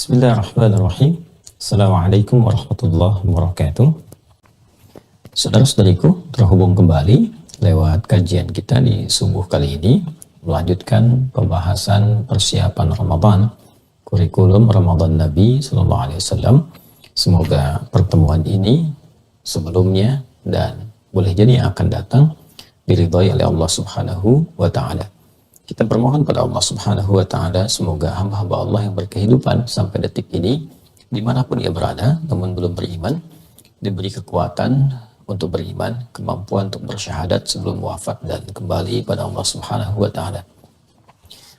Bismillahirrahmanirrahim. Assalamualaikum warahmatullahi wabarakatuh. Saudara-saudariku, terhubung kembali lewat kajian kita di subuh kali ini, melanjutkan pembahasan persiapan Ramadan, kurikulum Ramadan Nabi Sallallahu Alaihi Wasallam. Semoga pertemuan ini sebelumnya dan boleh jadi yang akan datang diridhai oleh Allah Subhanahu wa Ta'ala. Kita bermohon pada Allah Subhanahu wa Ta'ala, semoga hamba-hamba Allah yang berkehidupan sampai detik ini, dimanapun ia berada namun belum beriman, diberi kekuatan untuk beriman, kemampuan untuk bersyahadat sebelum wafat dan kembali pada Allah Subhanahu wa Ta'ala.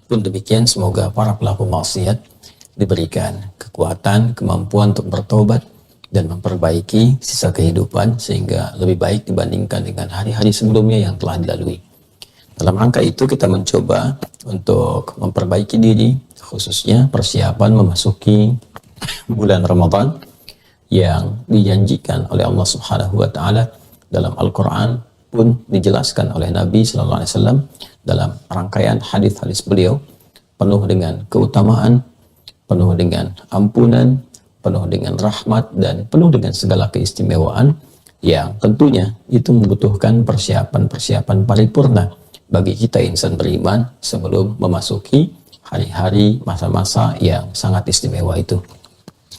Pun demikian, semoga para pelaku maksiat diberikan kekuatan, kemampuan untuk bertobat dan memperbaiki sisa kehidupan sehingga lebih baik dibandingkan dengan hari-hari sebelumnya yang telah dilalui. Dalam rangka itu kita mencoba untuk memperbaiki diri, khususnya persiapan memasuki bulan Ramadan yang dijanjikan oleh Allah Subhanahu wa Ta'ala dalam Al-Quran, pun dijelaskan oleh Nabi Sallallahu Alaihi Wasallam dalam rangkaian hadis-hadis beliau, penuh dengan keutamaan, penuh dengan ampunan, penuh dengan rahmat, dan penuh dengan segala keistimewaan yang tentunya itu membutuhkan persiapan-persiapan paripurna bagi kita insan beriman sebelum memasuki hari-hari, masa-masa yang sangat istimewa itu.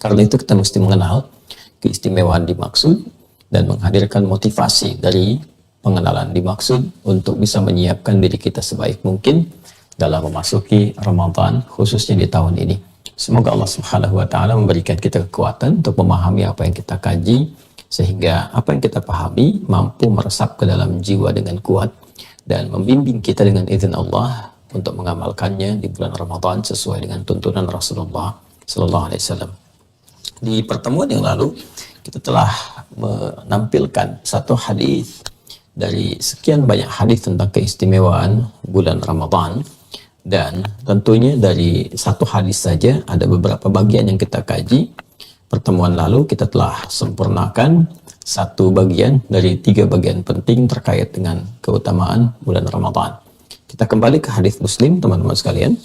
Karena itu kita mesti mengenal keistimewaan dimaksud dan menghadirkan motivasi dari pengenalan dimaksud untuk bisa menyiapkan diri kita sebaik mungkin dalam memasuki Ramadan, khususnya di tahun ini. Semoga Allah Subhanahu wa Ta'ala memberikan kita kekuatan untuk memahami apa yang kita kaji, sehingga apa yang kita pahami mampu meresap ke dalam jiwa dengan kuat dan membimbing kita dengan izin Allah untuk mengamalkannya di bulan Ramadan sesuai dengan tuntunan Rasulullah Sallallahu Alaihi Wasallam. Di pertemuan yang lalu kita telah menampilkan satu hadis dari sekian banyak hadis tentang keistimewaan bulan Ramadan, dan tentunya dari satu hadis saja ada beberapa bagian yang kita kaji. Pertemuan lalu kita telah sempurnakan satu bagian dari 3 bagian penting terkait dengan keutamaan bulan Ramadan. Kita kembali ke hadis Muslim, teman-teman sekalian.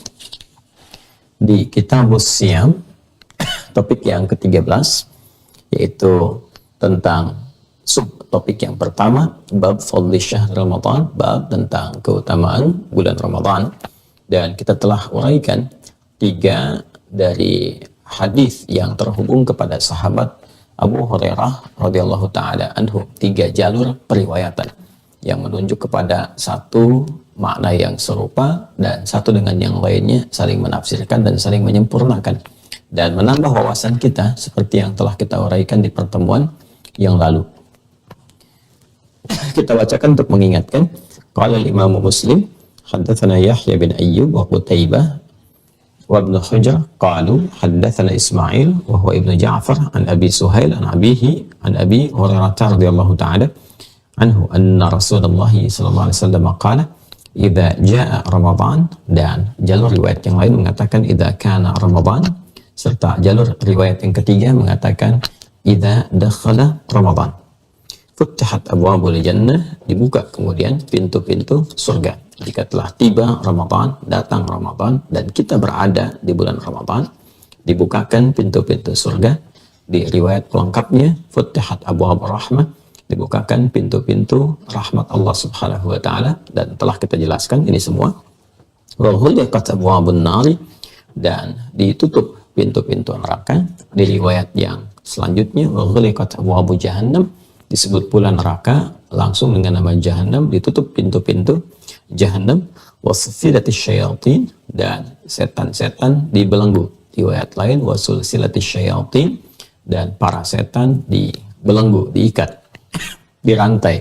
Di Kitabus Siyam, topik yang ke-13, yaitu tentang subtopik yang pertama, bab fadli syahr Ramadan, bab tentang keutamaan bulan Ramadan. Dan kita telah uraikan 3 dari hadis yang terhubung kepada sahabat Abu Hurairah radhiyallahu taala anhu, 3 jalur periwayatan yang menunjuk kepada satu makna yang serupa dan satu dengan yang lainnya saling menafsirkan dan saling menyempurnakan dan menambah wawasan kita seperti yang telah kita uraikan di pertemuan yang lalu. Kita bacakan untuk mengingatkan. Qala al-Imam Muslim, haddatsana Yahya bin Ayyub wa Qutaibah wa Ibnu Hujr qalu haddatsana Ismail wa huwa Ibnu Ja'far an Abi Suhail an abihi an Abi Hurairah radhiyallahu ta'ala anhu anna Rasulullah sallallahu alaihi wasallam qala idza jaa Ramadan, dan jalur riwayat yang lain mengatakan idza kana Ramadan, serta jalur riwayat yang ketiga mengatakan idza dakhala Ramadan futihat abwabul jannah, dibuka kemudian pintu-pintu surga. Jika telah tiba Ramadan, datang Ramadan, dan kita berada di bulan Ramadan, dibukakan pintu-pintu surga. Di riwayat pelengkapnya, futihat abwabur rahmah, dibukakan pintu-pintu rahmat Allah Subhanahu wa Ta'ala, dan telah kita jelaskan ini semua. Wa ghuliqat abwabun nari, dan ditutup pintu-pintu neraka. Di riwayat yang selanjutnya, wa ghuliqat abwabu jahannam, disebut pula neraka langsung dengan nama Jahannam, ditutup pintu-pintu Jahannam. Wasfilatis syayatin, dan setan-setan dibelenggu. Riwayat lain wasulsilatis syayatin, dan para setan dibelenggu, diikat, dirantai.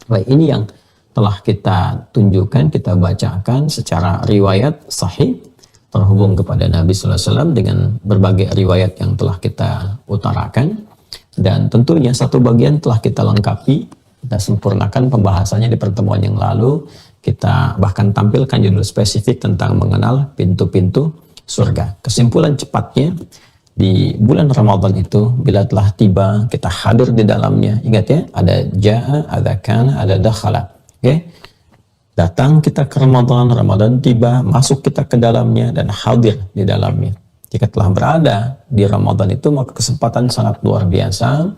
Baik, ini yang telah kita tunjukkan, kita bacakan secara riwayat sahih terhubung kepada Nabi Sallallahu Alaihi Wasallam dengan berbagai riwayat yang telah kita utarakan. Dan tentunya satu bagian telah kita lengkapi, kita sempurnakan pembahasannya di pertemuan yang lalu. Kita bahkan tampilkan judul spesifik tentang mengenal pintu-pintu surga. Kesimpulan cepatnya, di bulan Ramadan itu bila telah tiba, kita hadir di dalamnya. Ingat ya, ada ja'a, ada kana, ada dakhala. Oke? Datang kita ke Ramadan, Ramadan tiba, masuk kita ke dalamnya dan hadir di dalamnya. Jika telah berada di Ramadan itu, maka kesempatan sangat luar biasa.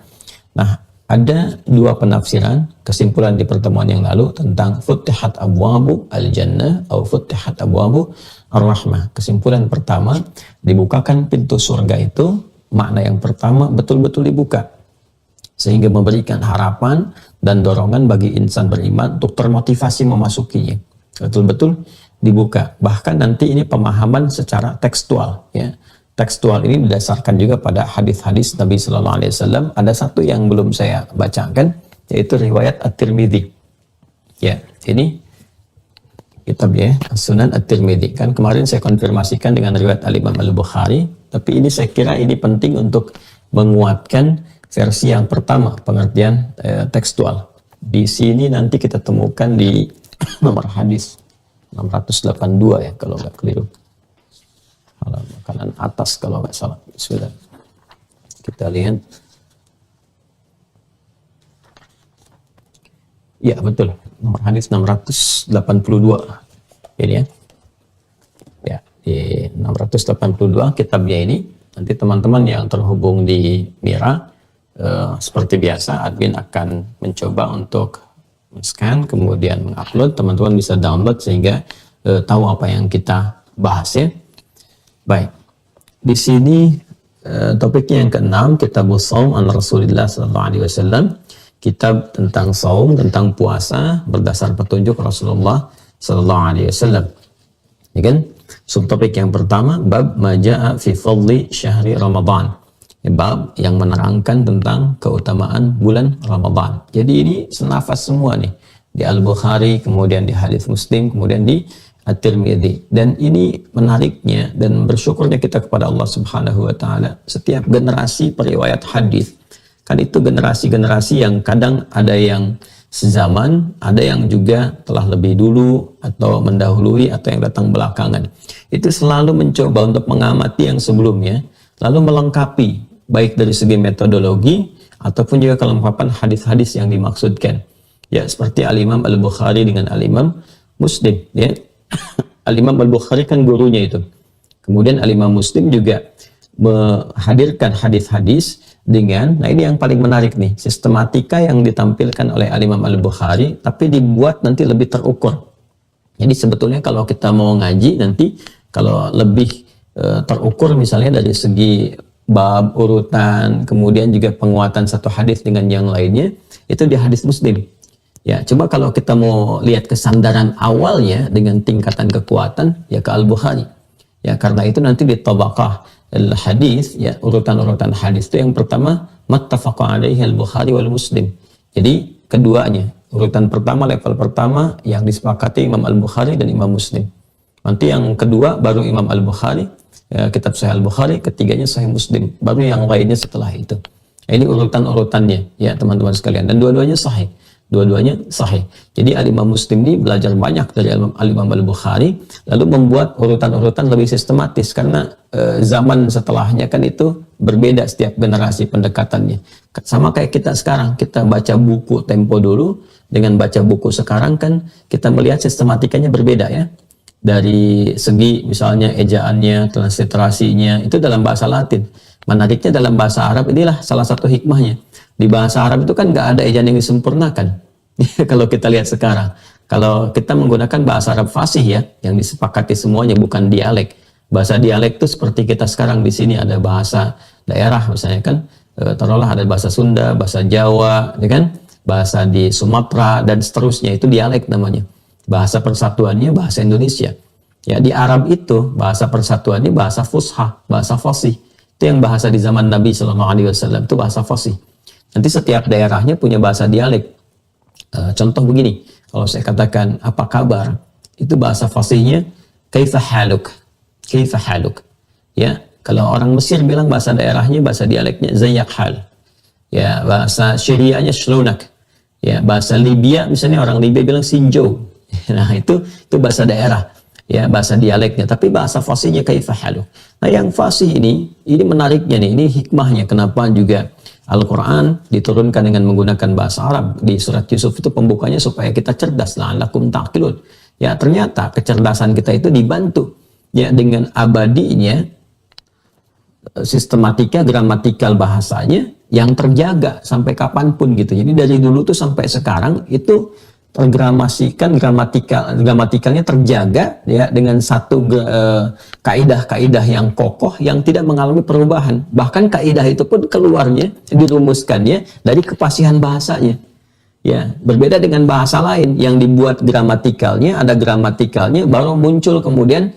Nah, ada dua penafsiran kesimpulan di pertemuan yang lalu tentang futihat abwabu al-jannah atau futihat abwabu ar-rahmah. Kesimpulan pertama, dibukakan pintu surga itu, makna yang pertama betul-betul dibuka, sehingga memberikan harapan dan dorongan bagi insan beriman untuk termotivasi memasukinya. Betul-betul dibuka. Bahkan nanti ini pemahaman secara tekstual, ya. Tekstual ini didasarkan juga pada hadis-hadis Nabi Sallallahu Alaihi Wasallam. Ada satu yang belum saya bacakan, yaitu riwayat At-Tirmidzi. Ya, ini kitab ya, Sunan At-Tirmidzi. Kan kemarin saya konfirmasikan dengan riwayat Al-Imam Al-Bukhari, tapi ini saya kira ini penting untuk menguatkan versi yang pertama, pengertian tekstual. Di sini nanti kita temukan di nomor hadis 682 ya, kalau nggak keliru. Halaman kanan atas kalau nggak salah. Sudah. Kita lihat. Ya, betul. Nomor hadis 682. Ini ya. Ya, di 682 kitabnya ini. Nanti teman-teman yang terhubung di Mira, seperti biasa, admin akan mencoba untuk men-scan, kemudian mengupload. Teman-teman bisa download sehingga tahu apa yang kita bahas ya. Baik, di sini topiknya yang keenam, kitab Shaum an Rasulillah sallallahu alaihi wasallam, kitab tentang saum, tentang puasa berdasar petunjuk Rasulullah sallallahu alaihi wasallam. Ya kan? Subtopik yang pertama, bab majaa fi fadli syahri Ramadan. Bab yang menerangkan tentang keutamaan bulan Ramadan. Jadi ini senafas semua nih, di Al-Bukhari, kemudian di hadis Muslim, kemudian di At-Tirmidzi. Dan ini menariknya dan bersyukurnya kita kepada Allah Subhanahu wa taala, setiap generasi periwayat hadis kan itu generasi-generasi yang kadang ada yang sezaman, ada yang juga telah lebih dulu atau mendahului atau yang datang belakangan. Itu selalu mencoba untuk mengamati yang sebelumnya, lalu melengkapi baik dari segi metodologi ataupun juga kelengkapan hadis-hadis yang dimaksudkan. Ya, seperti Al-Imam Al-Bukhari dengan Al-Imam Muslim, ya. Al-Imam Al-Bukhari kan gurunya itu. Kemudian Al-Imam Muslim juga menghadirkan hadis-hadis dengan, nah ini yang paling menarik nih, sistematika yang ditampilkan oleh Al-Imam Al-Bukhari, tapi dibuat nanti lebih terukur. Jadi sebetulnya kalau kita mau ngaji nanti, kalau lebih terukur misalnya dari segi bab, urutan, kemudian juga penguatan satu hadis dengan yang lainnya, itu di hadis Muslim. Ya, coba kalau kita mau lihat kesandaran awalnya dengan tingkatan kekuatan, ya ke Al-Bukhari. Ya, karena itu nanti di tabaqah al-hadis, ya, urutan-urutan hadis itu yang pertama, mattafaqa alaihi al-Bukhari wal Muslim. Jadi, keduanya, urutan pertama, level pertama, yang disepakati Imam Al-Bukhari dan Imam Muslim. Nanti yang kedua, baru Imam Al-Bukhari, ya, kitab Sahih Al-Bukhari, ketiganya Sahih Muslim, baru yang lainnya setelah itu. Nah, ini urutan-urutannya, ya teman-teman sekalian, dan dua-duanya sahih. Dua-duanya sahih. Jadi Al-Imam Muslim ini belajar banyak dari Al-Imam Al-Bukhari, lalu membuat urutan-urutan lebih sistematis, karena zaman setelahnya kan itu berbeda setiap generasi pendekatannya. Sama kayak kita sekarang, kita baca buku tempo dulu, dengan baca buku sekarang kan kita melihat sistematikanya berbeda ya. Dari segi misalnya ejaannya, transliterasinya, itu dalam bahasa Latin. Menariknya dalam bahasa Arab, inilah salah satu hikmahnya. Di bahasa Arab itu kan nggak ada ejaan yang disempurnakan. Kalau kita lihat sekarang, kalau kita menggunakan bahasa Arab fasih ya, yang disepakati semuanya, bukan dialek. Bahasa dialek itu seperti kita sekarang di sini ada bahasa daerah misalnya kan, taruhlah ada bahasa Sunda, bahasa Jawa, ya kan, bahasa di Sumatera dan seterusnya, itu dialek namanya. Bahasa persatuannya bahasa Indonesia. Ya, di Arab itu bahasa persatuannya bahasa Fusha, bahasa fasih. Itu yang bahasa di zaman Nabi Sallallahu Alaihi Wasallam, itu bahasa fasih. Nanti setiap daerahnya punya bahasa dialek. Contoh begini, kalau saya katakan apa kabar, itu bahasa fasihnya kaifa haluk, kaifa haluk. Ya, kalau orang Mesir bilang bahasa daerahnya, bahasa dialeknya zayyak hal. Ya, bahasa Syrianya shlunak. Ya, bahasa Libya misalnya orang Libya bilang sinjo. Nah, itu bahasa daerah. Ya, bahasa dialeknya, tapi bahasa fasihnya kaifa haluk. Nah, yang fasih ini menariknya nih, ini hikmahnya kenapa juga Al-Quran diturunkan dengan menggunakan bahasa Arab. Di surat Yusuf itu pembukanya supaya kita cerdas, la'allakum ta'qilun. Ya, ternyata kecerdasan kita itu dibantu ya dengan abadinya sistematika gramatikal bahasanya yang terjaga sampai kapanpun gitu. Jadi dari dulu tuh sampai sekarang itu tergramasikan, gramatikalnya terjaga ya dengan satu kaidah-kaidah yang kokoh yang tidak mengalami perubahan. Bahkan kaidah itu pun keluarnya, dirumuskannya dari kefasihan bahasanya. Ya, berbeda dengan bahasa lain yang dibuat gramatikalnya, ada gramatikalnya baru muncul kemudian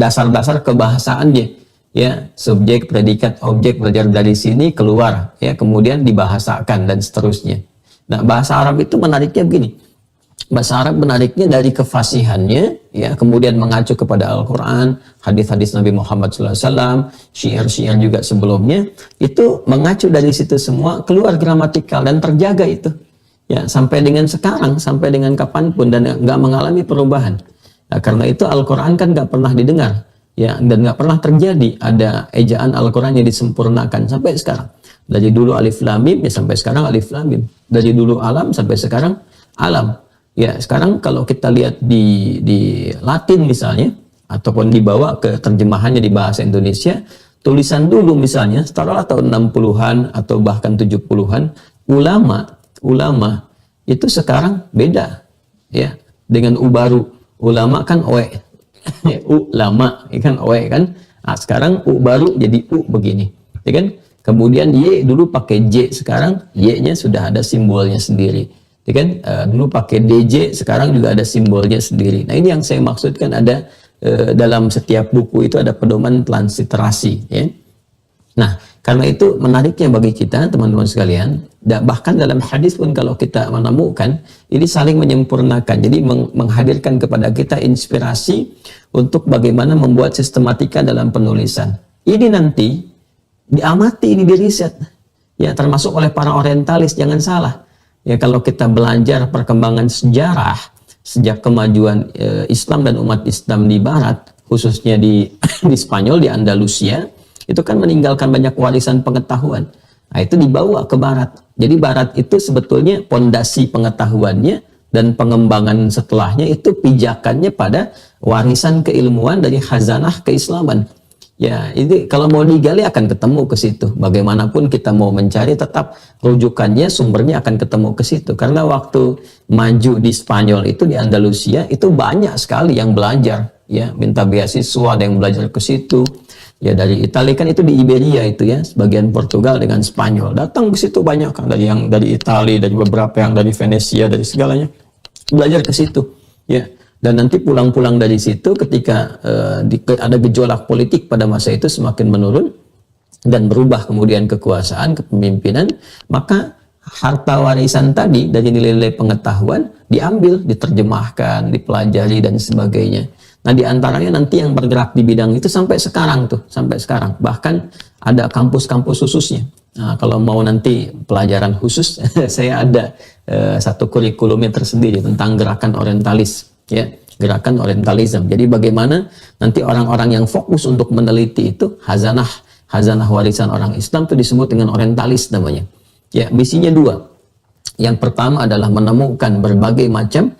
dasar-dasar kebahasaannya. Ya, subjek, predikat, objek belajar dari sini keluar ya, kemudian dibahasakan dan seterusnya. Nah, bahasa Arab itu menariknya begini. Bahasa Arab menariknya dari kefasihannya, ya, kemudian mengacu kepada Al-Quran, hadis-hadis Nabi Muhammad SAW, syair-syair juga sebelumnya, itu mengacu dari situ semua, keluar gramatikal dan terjaga itu, ya, sampai dengan sekarang, sampai dengan kapanpun, dan nggak mengalami perubahan. Nah, karena itu Al-Quran kan nggak pernah didengar, ya, dan nggak pernah terjadi ada ejaan Al-Quran yang disempurnakan sampai sekarang. Dari dulu alif lam mim, ya, sampai sekarang alif lam mim. Dari dulu alam sampai sekarang alam. Ya, sekarang kalau kita lihat di Latin misalnya, ataupun dibawa ke terjemahannya di bahasa Indonesia, tulisan dulu misalnya, setelah tahun 60-an atau bahkan 70-an, ulama itu sekarang beda, ya, dengan u baru. Ulama kan oe, ulama, kan oe kan. Nah, sekarang u baru jadi u begini, ya kan? Kemudian y dulu pakai j, sekarang y-nya sudah ada simbolnya sendiri. Ya kan, dulu pakai DJ, sekarang juga ada simbolnya sendiri. Nah, ini yang saya maksudkan, ada dalam setiap buku itu ada pedoman transliterasi, ya. Nah, karena itu menariknya bagi kita teman-teman sekalian, bahkan dalam hadis pun kalau kita menemukan ini saling menyempurnakan. Jadi menghadirkan kepada kita inspirasi untuk bagaimana membuat sistematika dalam penulisan. Ini nanti diamati, ini diriset, ya, termasuk oleh para orientalis, jangan salah. Ya, kalau kita belajar perkembangan sejarah sejak kemajuan Islam dan umat Islam di Barat, khususnya di Spanyol, di Andalusia, itu kan meninggalkan banyak warisan pengetahuan. Nah, itu dibawa ke Barat. Jadi Barat itu sebetulnya pondasi pengetahuannya dan pengembangan setelahnya itu pijakannya pada warisan keilmuan dari khazanah keislaman. Ya, ini kalau mau digali akan ketemu ke situ. Bagaimanapun kita mau mencari, tetap rujukannya, sumbernya akan ketemu ke situ. Karena waktu maju di Spanyol itu, di Andalusia, itu banyak sekali yang belajar, ya, minta beasiswa, ada yang belajar ke situ. Ya, dari Italia kan itu di Iberia itu, ya, sebagian Portugal dengan Spanyol. Datang ke situ banyak kan, dari yang dari Italia, dari beberapa yang dari Venesia, dari segalanya. Belajar ke situ, ya. Dan nanti pulang-pulang dari situ ketika ada gejolak politik pada masa itu semakin menurun dan berubah kemudian kekuasaan, kepemimpinan, maka harta warisan tadi dari nilai-nilai pengetahuan diambil, diterjemahkan, dipelajari dan sebagainya. Nah, di antaranya nanti yang bergerak di bidang itu sampai sekarang tuh, sampai sekarang. Bahkan ada kampus-kampus khususnya. Nah, kalau mau nanti pelajaran khusus, saya ada satu kurikulumnya tersendiri tentang gerakan orientalis. Ya, gerakan orientalism. Jadi bagaimana nanti orang-orang yang fokus untuk meneliti itu hazanah warisan orang Islam itu disebut dengan orientalis namanya. Ya, misinya dua. Yang pertama adalah menemukan berbagai macam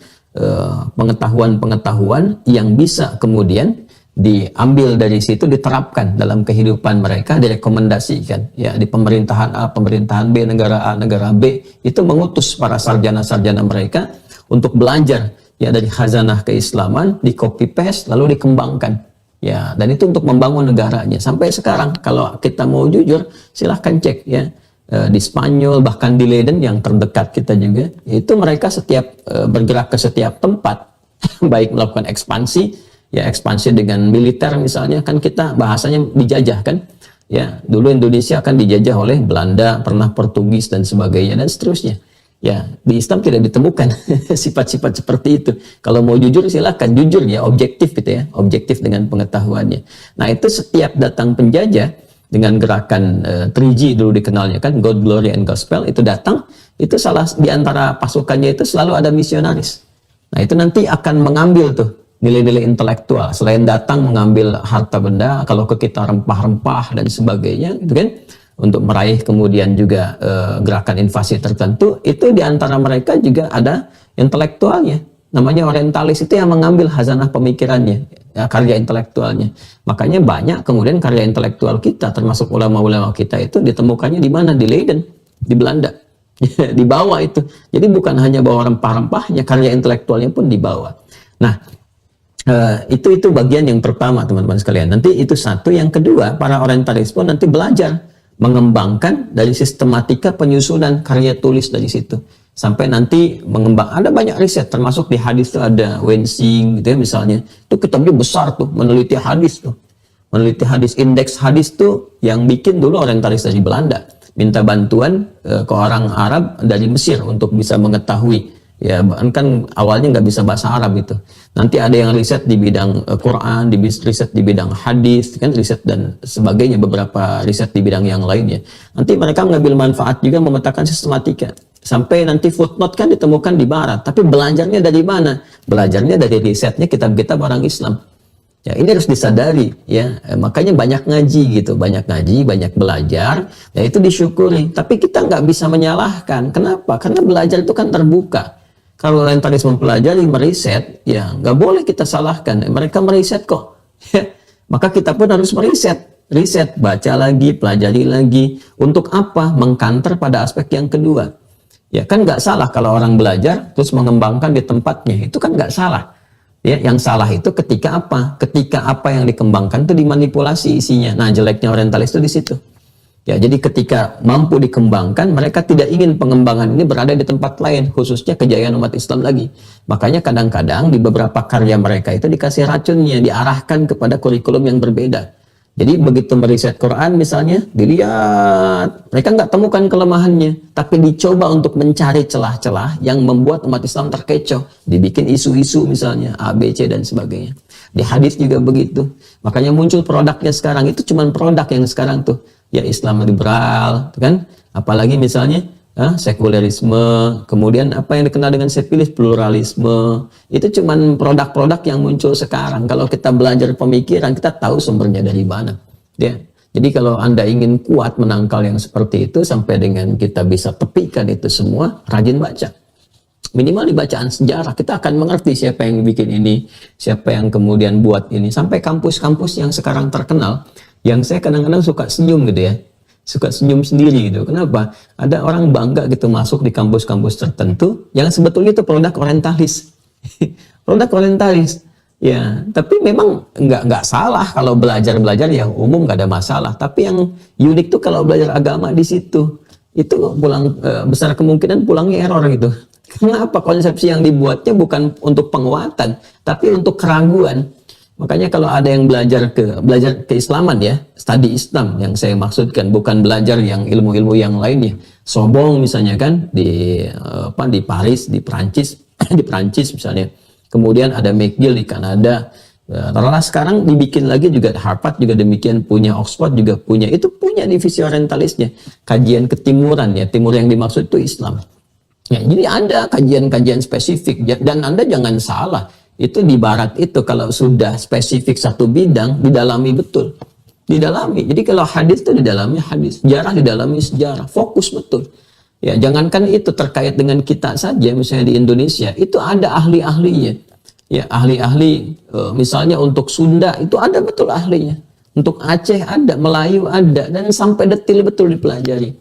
pengetahuan-pengetahuan yang bisa kemudian diambil dari situ, diterapkan dalam kehidupan mereka, direkomendasikan, ya, di pemerintahan A, pemerintahan B, negara A, negara B, itu mengutus para sarjana-sarjana mereka untuk belajar, ya, dari khazanah keislaman, di copy paste lalu dikembangkan, ya, dan itu untuk membangun negaranya. Sampai sekarang kalau kita mau jujur silahkan cek, ya, di Spanyol, bahkan di Leiden yang terdekat kita juga, itu mereka setiap bergerak ke setiap tempat baik melakukan ekspansi, ya, ekspansi dengan militer misalnya, kan kita bahasanya dijajah kan, ya, dulu Indonesia akan dijajah oleh Belanda, pernah Portugis dan sebagainya dan seterusnya. Ya, di Islam tidak ditemukan sifat-sifat seperti itu. Kalau mau jujur silahkan jujur, ya, objektif gitu, ya, objektif dengan pengetahuannya. Nah, itu setiap datang penjajah dengan gerakan 3G dulu dikenalnya kan, God, Glory, and Gospel, itu datang, itu salah di antara pasukannya itu selalu ada misionaris. Nah, itu nanti akan mengambil tuh nilai-nilai intelektual, selain datang mengambil harta benda, kalau ke kita rempah-rempah dan sebagainya, gitu kan, untuk meraih kemudian juga gerakan invasi tertentu, itu di antara mereka juga ada intelektualnya, Namanya orientalis itu yang mengambil hazanah pemikirannya, ya, karya intelektualnya. Makanya banyak kemudian karya intelektual kita, termasuk ulama-ulama kita itu ditemukannya di mana? Di Leiden, di Belanda. Dibawa itu. Jadi bukan hanya bawa rempah-rempahnya, karya intelektualnya pun dibawa. Nah, itu bagian yang pertama, teman-teman sekalian. Nanti itu satu. Yang kedua, para orientalis pun nanti belajar mengembangkan dari sistematika penyusunan karya tulis dari situ. Sampai nanti mengembang, ada banyak riset, termasuk di hadis itu ada Wensing gitu ya misalnya. Itu kitabnya besar tuh, meneliti hadis tuh. Meneliti hadis, indeks hadis tuh yang bikin dulu orientalis dari Belanda. Minta bantuan ke orang Arab dari Mesir untuk bisa mengetahui. Ya, kan awalnya nggak bisa bahasa Arab itu. Nanti ada yang riset di bidang Quran, riset di bidang hadis, kan riset dan sebagainya, beberapa riset di bidang yang lainnya. Nanti mereka mengambil manfaat juga memetakan sistematika. Sampai nanti footnote kan ditemukan di barat, tapi belajarnya dari mana? Belajarnya dari risetnya kitab-kitab orang Islam. Ya, ini harus disadari ya. Makanya banyak ngaji gitu, banyak ngaji, banyak belajar, ya itu disyukuri. Tapi kita nggak bisa menyalahkan. Kenapa? Karena belajar itu kan terbuka. Kalau orientalis mempelajari, meriset, ya nggak boleh kita salahkan. Mereka meriset kok. Ya, maka kita pun harus riset, baca lagi, pelajari lagi. Untuk apa? Mengkanter pada aspek yang kedua. Ya kan nggak salah kalau orang belajar terus mengembangkan di tempatnya, itu kan nggak salah. Ya, yang salah itu ketika apa? Ketika apa yang dikembangkan itu dimanipulasi isinya. Nah, jeleknya orientalis itu di situ. Ya, jadi ketika mampu dikembangkan, mereka tidak ingin pengembangan ini berada di tempat lain, khususnya kejayaan umat Islam lagi. Makanya kadang-kadang di beberapa karya mereka itu dikasih racunnya, diarahkan kepada kurikulum yang berbeda. Jadi begitu meriset Quran misalnya, dilihat, mereka nggak temukan kelemahannya, tapi dicoba untuk mencari celah-celah yang membuat umat Islam terkecoh. Dibikin isu-isu misalnya, A, B, C, dan sebagainya. Di hadis juga begitu. Makanya muncul produknya sekarang, itu cuma produk yang sekarang tuh. Ya Islam liberal, kan? Apalagi misalnya, sekulerisme, kemudian apa yang dikenal dengan sepilis, pluralisme, itu cuman produk-produk yang muncul sekarang. Kalau kita belajar pemikiran, kita tahu sumbernya dari mana. Ya. Jadi kalau Anda ingin kuat menangkal yang seperti itu, sampai dengan kita bisa tepikan itu semua, rajin baca. Minimal di bacaan sejarah, kita akan mengerti siapa yang bikin ini, siapa yang kemudian buat ini. Sampai kampus-kampus yang sekarang terkenal, yang saya kadang-kadang suka senyum gitu ya. Suka senyum sendiri gitu. Kenapa? Ada orang bangga gitu masuk di kampus-kampus tertentu yang sebetulnya itu produk orientalis. Produk orientalis. Ya, tapi memang nggak salah kalau belajar yang umum nggak ada masalah. Tapi yang unik tuh kalau belajar agama di situ itu besar kemungkinan pulangnya error gitu. Kenapa? Konsepsi yang dibuatnya bukan untuk penguatan, tapi untuk keraguan. Makanya kalau ada yang belajar keislaman ya, studi Islam yang saya maksudkan, bukan belajar yang ilmu-ilmu yang lainnya. Sorbonne misalnya kan di Paris, di Prancis, di Prancis misalnya. Kemudian ada McGill di Kanada. Lalu sekarang dibikin lagi juga Harvard juga demikian, punya Oxford juga punya. Itu punya divisi orientalisnya. Kajian ketimuran ya, timur yang dimaksud itu Islam. Ya, jadi ada kajian-kajian spesifik dan Anda jangan salah. Itu di barat itu kalau sudah spesifik satu bidang didalami betul, didalami. Jadi kalau hadis itu didalami hadis, sejarah didalami sejarah, fokus betul. Ya jangankan itu terkait dengan kita saja, misalnya di Indonesia itu ada ahli-ahlinya. Ya ahli-ahli misalnya untuk Sunda itu ada betul ahlinya, untuk Aceh ada, Melayu ada, dan sampai detil betul dipelajari.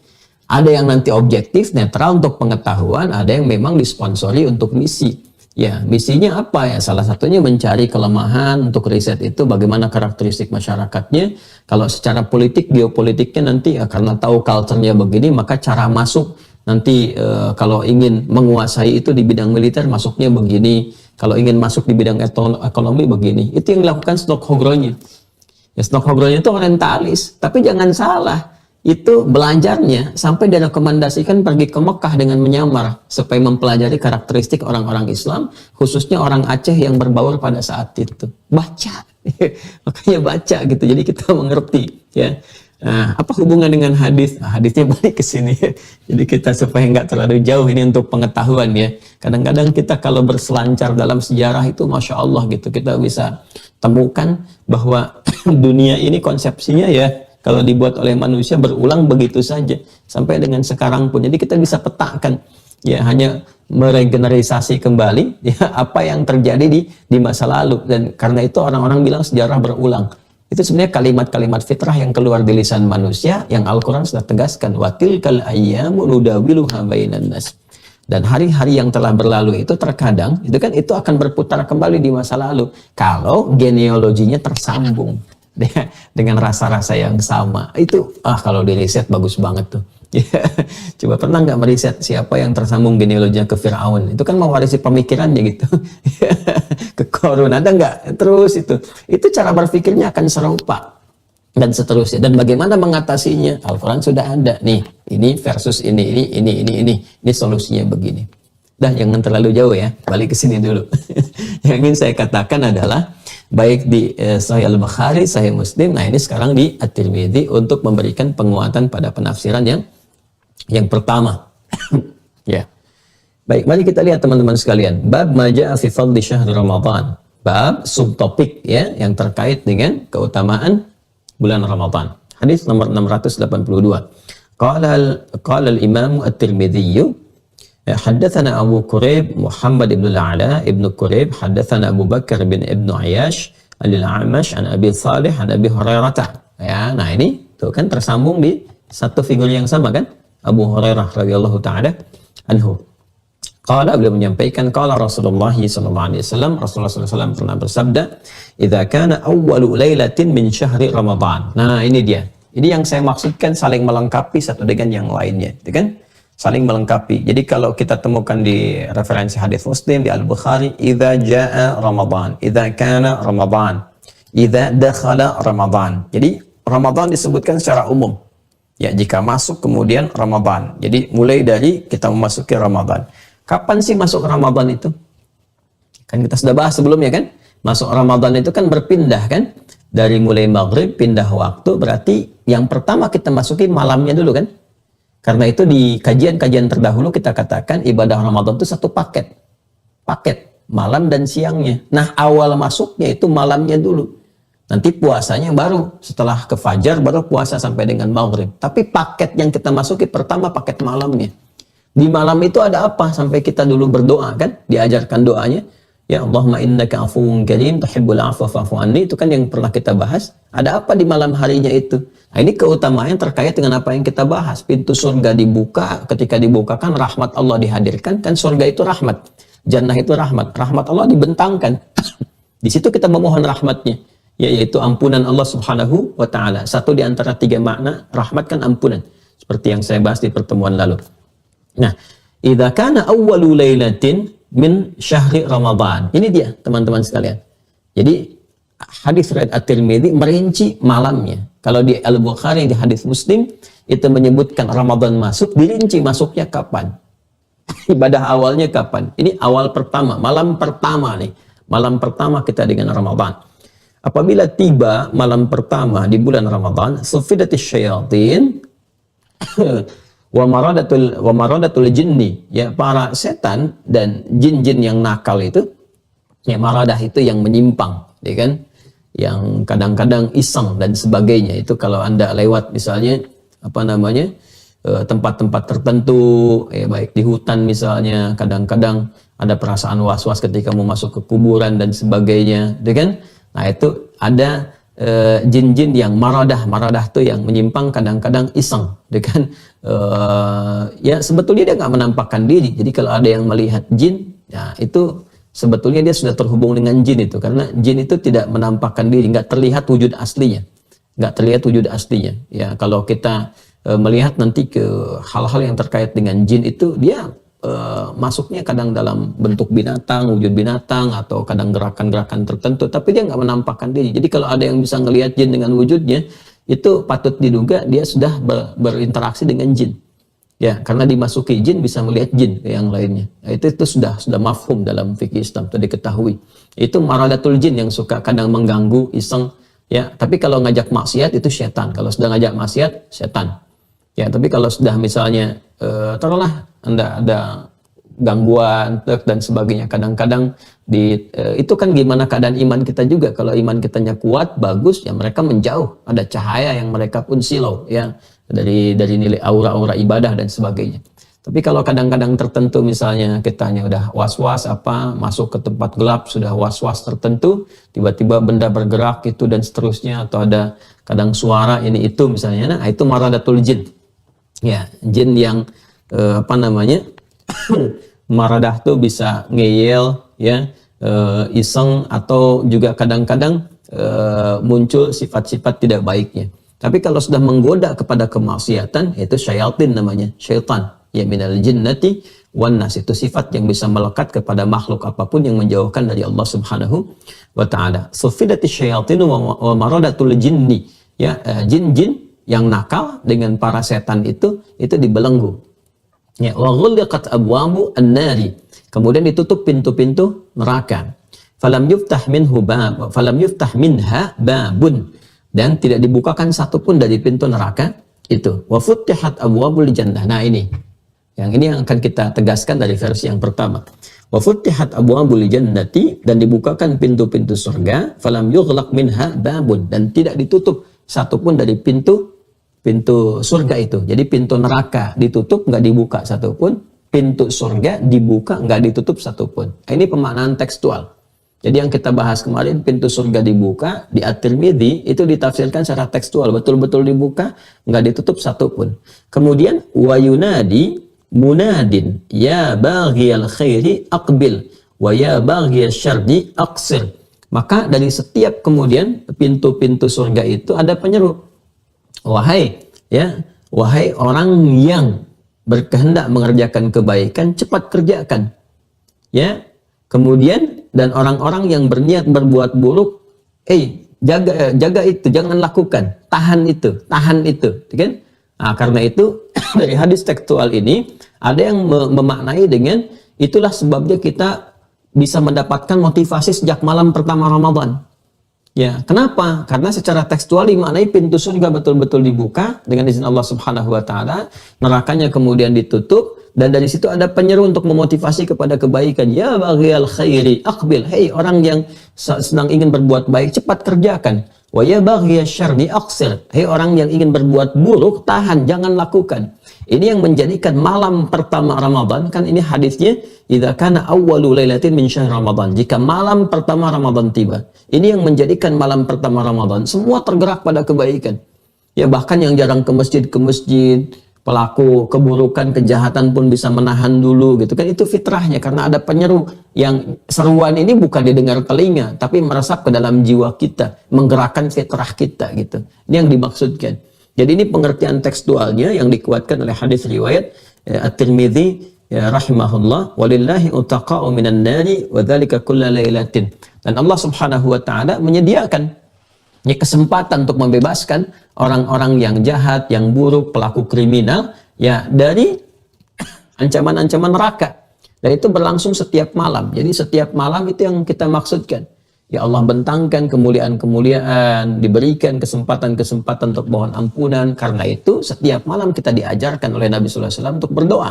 Ada yang nanti objektif netral untuk pengetahuan, ada yang memang disponsori untuk misi. Ya, misinya apa ya? Salah satunya mencari kelemahan untuk riset itu bagaimana karakteristik masyarakatnya. Kalau secara politik, geopolitiknya nanti ya, karena tahu culture-nya begini, maka cara masuk nanti kalau ingin menguasai itu di bidang militer masuknya begini. Kalau ingin masuk di bidang ekonomi begini. Itu yang dilakukan Stockholm-nya. Ya, Stockholm-nya itu orientalis, tapi jangan salah. Itu belajarnya sampai direkomendasikan pergi ke Mekah dengan menyamar supaya mempelajari karakteristik orang-orang Islam, khususnya orang Aceh yang berbaur pada saat itu. Baca, makanya baca gitu. Jadi kita mengerti ya. Nah, apa hubungan dengan hadis? Nah, hadisnya balik ke sini. Jadi kita supaya nggak terlalu jauh ini untuk pengetahuan ya. Kadang-kadang kita kalau berselancar dalam sejarah itu, masya Allah gitu, kita bisa temukan bahwa dunia ini konsepsinya ya. Kalau dibuat oleh manusia berulang begitu saja sampai dengan sekarang pun. Jadi kita bisa petakan ya hanya meregenerasi kembali ya apa yang terjadi di masa lalu. Dan karena itu orang-orang bilang sejarah berulang. Itu sebenarnya kalimat-kalimat fitrah yang keluar di lisan manusia yang Al-Quran sudah tegaskan, wa tilkal ayyamu nudawiluha bainan nas. Dan hari-hari yang telah berlalu itu terkadang itu kan itu akan berputar kembali di masa lalu kalau genealoginya tersambung dengan rasa-rasa yang sama. Itu kalau di riset bagus banget tuh. Coba pernah nggak meriset siapa yang tersambung genealoginya ke Fir'aun? Itu kan mewarisi pemikirannya gitu. Ke Korun ada nggak? Terus itu cara berpikirnya akan serupa dan seterusnya. Dan bagaimana mengatasinya? Al-Quran sudah ada nih. Ini versus ini solusinya begini. Dah jangan terlalu jauh ya. Balik ke sini dulu. Yang ingin saya katakan adalah baik di Sahih Al-Bukhari, Sahih Muslim. Nah ini sekarang di At-Tirmidzi untuk memberikan penguatan pada penafsiran yang pertama. Ya. Baik, mari kita lihat teman-teman sekalian. Bab maja'a fi fadli syahr Ramadan. Bab subtopik ya yang terkait dengan keutamaan bulan Ramadan. Hadis nomor 682. Qala al-Imam At-Tirmidzi haddatsana Abu Quraib Muhammad ibn al-Ala ibn Quraib haddatsana Abu Bakar bin Ibn Ayyash al-A'mash an Abi Salih an Abi Hurairah. Ya, nah ini tuh kan tersambung di satu figur yang sama kan? Abu Hurairah radhiyallahu taala anhu. Qala, beliau menyampaikan, qala Rasulullah sallallahu alaihi wasallam, Rasulullah sallallahu alaihi wasallam pernah bersabda, "Idza kana awwalu lailatin min syahri Ramadan." Nah, ini dia. Ini yang saya maksudkan saling melengkapi satu dengan yang lainnya, gitu kan? Saling melengkapi. Jadi kalau kita temukan di referensi hadis Muslim di Al-Bukhari, "Idza jaa Ramadan, idza kana Ramadan, idza dakhala Ramadan." Jadi Ramadan disebutkan secara umum. Ya, jika masuk kemudian Ramadan. Jadi mulai dari kita memasuki Ramadan. Kapan sih masuk Ramadan itu? Kan kita sudah bahas sebelumnya kan? Masuk Ramadan itu kan berpindah kan? Dari mulai maghrib pindah waktu, berarti yang pertama kita masuki malamnya dulu kan? Karena itu di kajian-kajian terdahulu kita katakan ibadah Ramadan itu satu paket. Paket, malam dan siangnya. Nah awal masuknya itu malamnya dulu. Nanti puasanya baru setelah ke fajar baru puasa sampai dengan maghrib. Tapi paket yang kita masuki pertama paket malamnya. Di malam itu ada apa? Sampai kita dulu berdoa kan? Diajarkan doanya. Ya Allahumma innaka afuwun karim tuhibbul afwa fa'fu anni. Itu kan yang pernah kita bahas. Ada apa di malam harinya itu? Nah ini keutamaan terkait dengan apa yang kita bahas. Pintu surga dibuka. Ketika dibukakan rahmat Allah dihadirkan. Kan surga itu rahmat. Jannah itu rahmat. Rahmat Allah dibentangkan. Di situ kita memohon rahmatnya. Yaitu ampunan Allah subhanahu wa ta'ala. Satu di antara tiga makna. Rahmat kan ampunan. Seperti yang saya bahas di pertemuan lalu. Nah, idza kana awwalu lailatin min syahri Ramadan. Ini dia, teman-teman sekalian. Jadi hadis riwayat At-Tirmidzi merinci malamnya. Kalau di Al-Bukhari di hadis Muslim itu menyebutkan Ramadan masuk, dirinci masuknya kapan. Ibadah awalnya kapan. Ini awal pertama, malam pertama nih. Malam pertama kita dengan Ramadan. Apabila tiba malam pertama di bulan Ramadan, sufidatis syayatin wa maradatul jinni, ya para setan dan jin-jin yang nakal itu, ya maradah itu yang menyimpang, ya kan, yang kadang-kadang iseng dan sebagainya. Itu kalau Anda lewat misalnya apa namanya tempat-tempat tertentu, ya baik di hutan misalnya, kadang-kadang ada perasaan was-was ketika mau masuk ke kuburan dan sebagainya, ya kan. Nah itu ada jin-jin yang maradah tuh yang menyimpang, kadang-kadang iseng, kan? Ya sebetulnya dia nggak menampakkan diri. Jadi kalau ada yang melihat jin, ya itu sebetulnya dia sudah terhubung dengan jin itu, karena jin itu tidak menampakkan diri, nggak terlihat wujud aslinya, Ya kalau kita melihat nanti ke hal-hal yang terkait dengan jin itu, dia masuknya kadang dalam bentuk binatang, wujud binatang, atau kadang gerakan-gerakan tertentu, tapi dia nggak menampakkan diri. Jadi kalau ada yang bisa ngelihat jin dengan wujudnya, itu patut diduga dia sudah berinteraksi dengan jin. Ya, karena dimasuki jin bisa melihat jin yang lainnya. Nah, itu sudah mafhum dalam fikih Islam, itu diketahui. Itu maradatul jin yang suka kadang mengganggu, iseng. Ya, tapi kalau ngajak maksiat itu setan. Kalau sudah ngajak maksiat, setan. Ya, tapi kalau sudah misalnya taruhlah Anda ada gangguan dan sebagainya, kadang-kadang itu kan gimana keadaan iman kita juga. Kalau iman kitanya kuat, bagus, ya mereka menjauh, ada cahaya yang mereka pun silau ya dari nilai aura-aura ibadah dan sebagainya. Tapi kalau kadang-kadang tertentu misalnya kitanya udah was-was masuk ke tempat gelap sudah was-was tertentu, tiba-tiba benda bergerak itu dan seterusnya, atau ada kadang suara ini itu misalnya, nah itu maradatul jin. Ya, jin yang maradah tuh bisa ngeyel ya, iseng, atau juga kadang-kadang muncul sifat-sifat tidak baiknya. Tapi kalau sudah menggoda kepada kemaksiatan, itu syayatin namanya, syaitan. Ya minal jinnati wan nas, itu sifat yang bisa melekat kepada makhluk apapun yang menjauhkan dari Allah Subhanahu wa taala. Sufidati syayatin wa maradatul jinni. Ya, jin-jin yang nakal dengan para setan itu dibelenggu. Ya, wa ghulqat abwabu an-nari. Kemudian ditutup pintu-pintu neraka. Falam yuftah minha babun, dan tidak dibukakan satupun dari pintu neraka itu. Wa futtihat abwabul jannah. Nah ini yang akan kita tegaskan dari versi yang pertama. Wa futtihat abwabul jannati, dan dibukakan pintu-pintu surga. Falam yughlaq minha babun, dan tidak ditutup satupun dari pintu surga itu. Jadi pintu neraka ditutup, nggak dibuka satupun. Pintu surga dibuka, nggak ditutup satupun. Ini pemaknaan tekstual. Jadi yang kita bahas kemarin, pintu surga dibuka, di At-Tirmidzi itu ditafsirkan secara tekstual, betul-betul dibuka, nggak ditutup satupun. Kemudian wa yunadi munadin ya baghiyal khairi aqbil wa ya baghiyal syarri aqsir. Maka dari setiap kemudian pintu-pintu surga itu ada penyeru, wahai orang yang berkehendak mengerjakan kebaikan, cepat kerjakan. Ya. Kemudian dan orang-orang yang berniat berbuat buruk, jaga itu, jangan lakukan, tahan itu, kan? Nah, karena itu dari hadis tekstual ini ada yang memaknai dengan itulah sebabnya kita bisa mendapatkan motivasi sejak malam pertama Ramadan. Ya, kenapa? Karena secara tekstual dimaknai pintu surga betul-betul dibuka dengan izin Allah Subhanahu wa taala, nerakanya kemudian ditutup, dan dari situ ada penyeru untuk memotivasi kepada kebaikan. Ya baghiyal khairi aqbil, hei orang yang sedang ingin berbuat baik, cepat kerjakan. Wa ya baghiyal syarri aqsir, hei orang yang ingin berbuat buruk, tahan, jangan lakukan. Ini yang menjadikan malam pertama Ramadan, kan ini hadisnya, idza kana awwalu lailatin min syahr Ramadan, jika malam pertama Ramadan tiba. Ini yang menjadikan malam pertama Ramadan semua tergerak pada kebaikan. Ya, bahkan yang jarang ke masjid, pelaku keburukan, kejahatan pun bisa menahan dulu gitu kan. Itu fitrahnya, karena ada penyeru yang seruan ini bukan didengar telinga, tapi meresap ke dalam jiwa kita, menggerakkan fitrah kita gitu. Ini yang dimaksudkan. Jadi ini pengertian tekstualnya yang dikuatkan oleh hadis riwayat At-Tirmidzi rahimahullah, walillahi utaqa'u minan nari wa dzalika kulla lailatin. Dan Allah Subhanahu wa taala menyediakan kesempatan untuk membebaskan orang-orang yang jahat, yang buruk, pelaku kriminal ya dari ancaman-ancaman neraka. Dan itu berlangsung setiap malam. Jadi setiap malam itu yang kita maksudkan. Ya Allah bentangkan kemuliaan-kemuliaan, diberikan kesempatan-kesempatan untuk mohon ampunan. Karena itu setiap malam kita diajarkan oleh Nabi sallallahu alaihi wasallam untuk berdoa.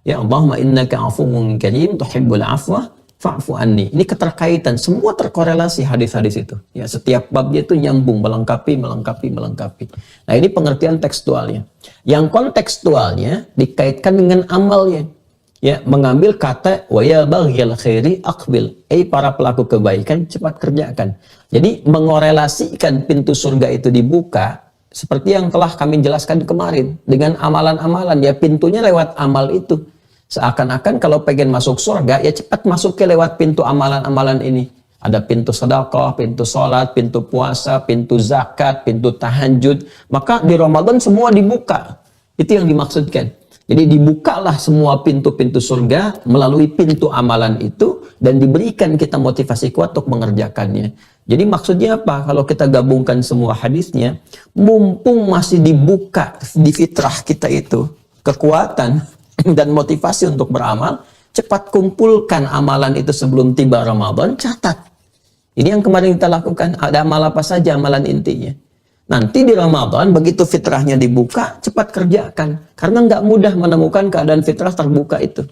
Ya Allahumma innaka afuwwun karim tuhibbul afwa fa'fu anni. Ini keterkaitan, semua terkorelasi hadis-hadis itu. Ya, setiap babnya itu nyambung, melengkapi. Nah, ini pengertian tekstualnya. Yang kontekstualnya dikaitkan dengan amalnya. Ya, mengambil kata wa ya baghiyal khairi aqbil. Para pelaku kebaikan, cepat kerjakan. Jadi mengorelasikan pintu surga itu dibuka seperti yang telah kami jelaskan kemarin dengan amalan-amalan, ya pintunya lewat amal itu. Seakan-akan kalau pengen masuk surga, ya cepat masuknya lewat pintu amalan-amalan ini. Ada pintu sedekah, pintu sholat, pintu puasa, pintu zakat, pintu tahajud. Maka di Ramadan semua dibuka. Itu yang dimaksudkan. Jadi dibukalah semua pintu-pintu surga melalui pintu amalan itu, dan diberikan kita motivasi kuat untuk mengerjakannya. Jadi maksudnya apa? Kalau kita gabungkan semua hadisnya, mumpung masih dibuka di fitrah kita itu kekuatan dan motivasi untuk beramal, cepat kumpulkan amalan itu sebelum tiba Ramadan, catat. Ini yang kemarin kita lakukan, ada amal apa saja amalan intinya. Nanti di Ramadan, begitu fitrahnya dibuka, cepat kerjakan. Karena nggak mudah menemukan keadaan fitrah terbuka itu.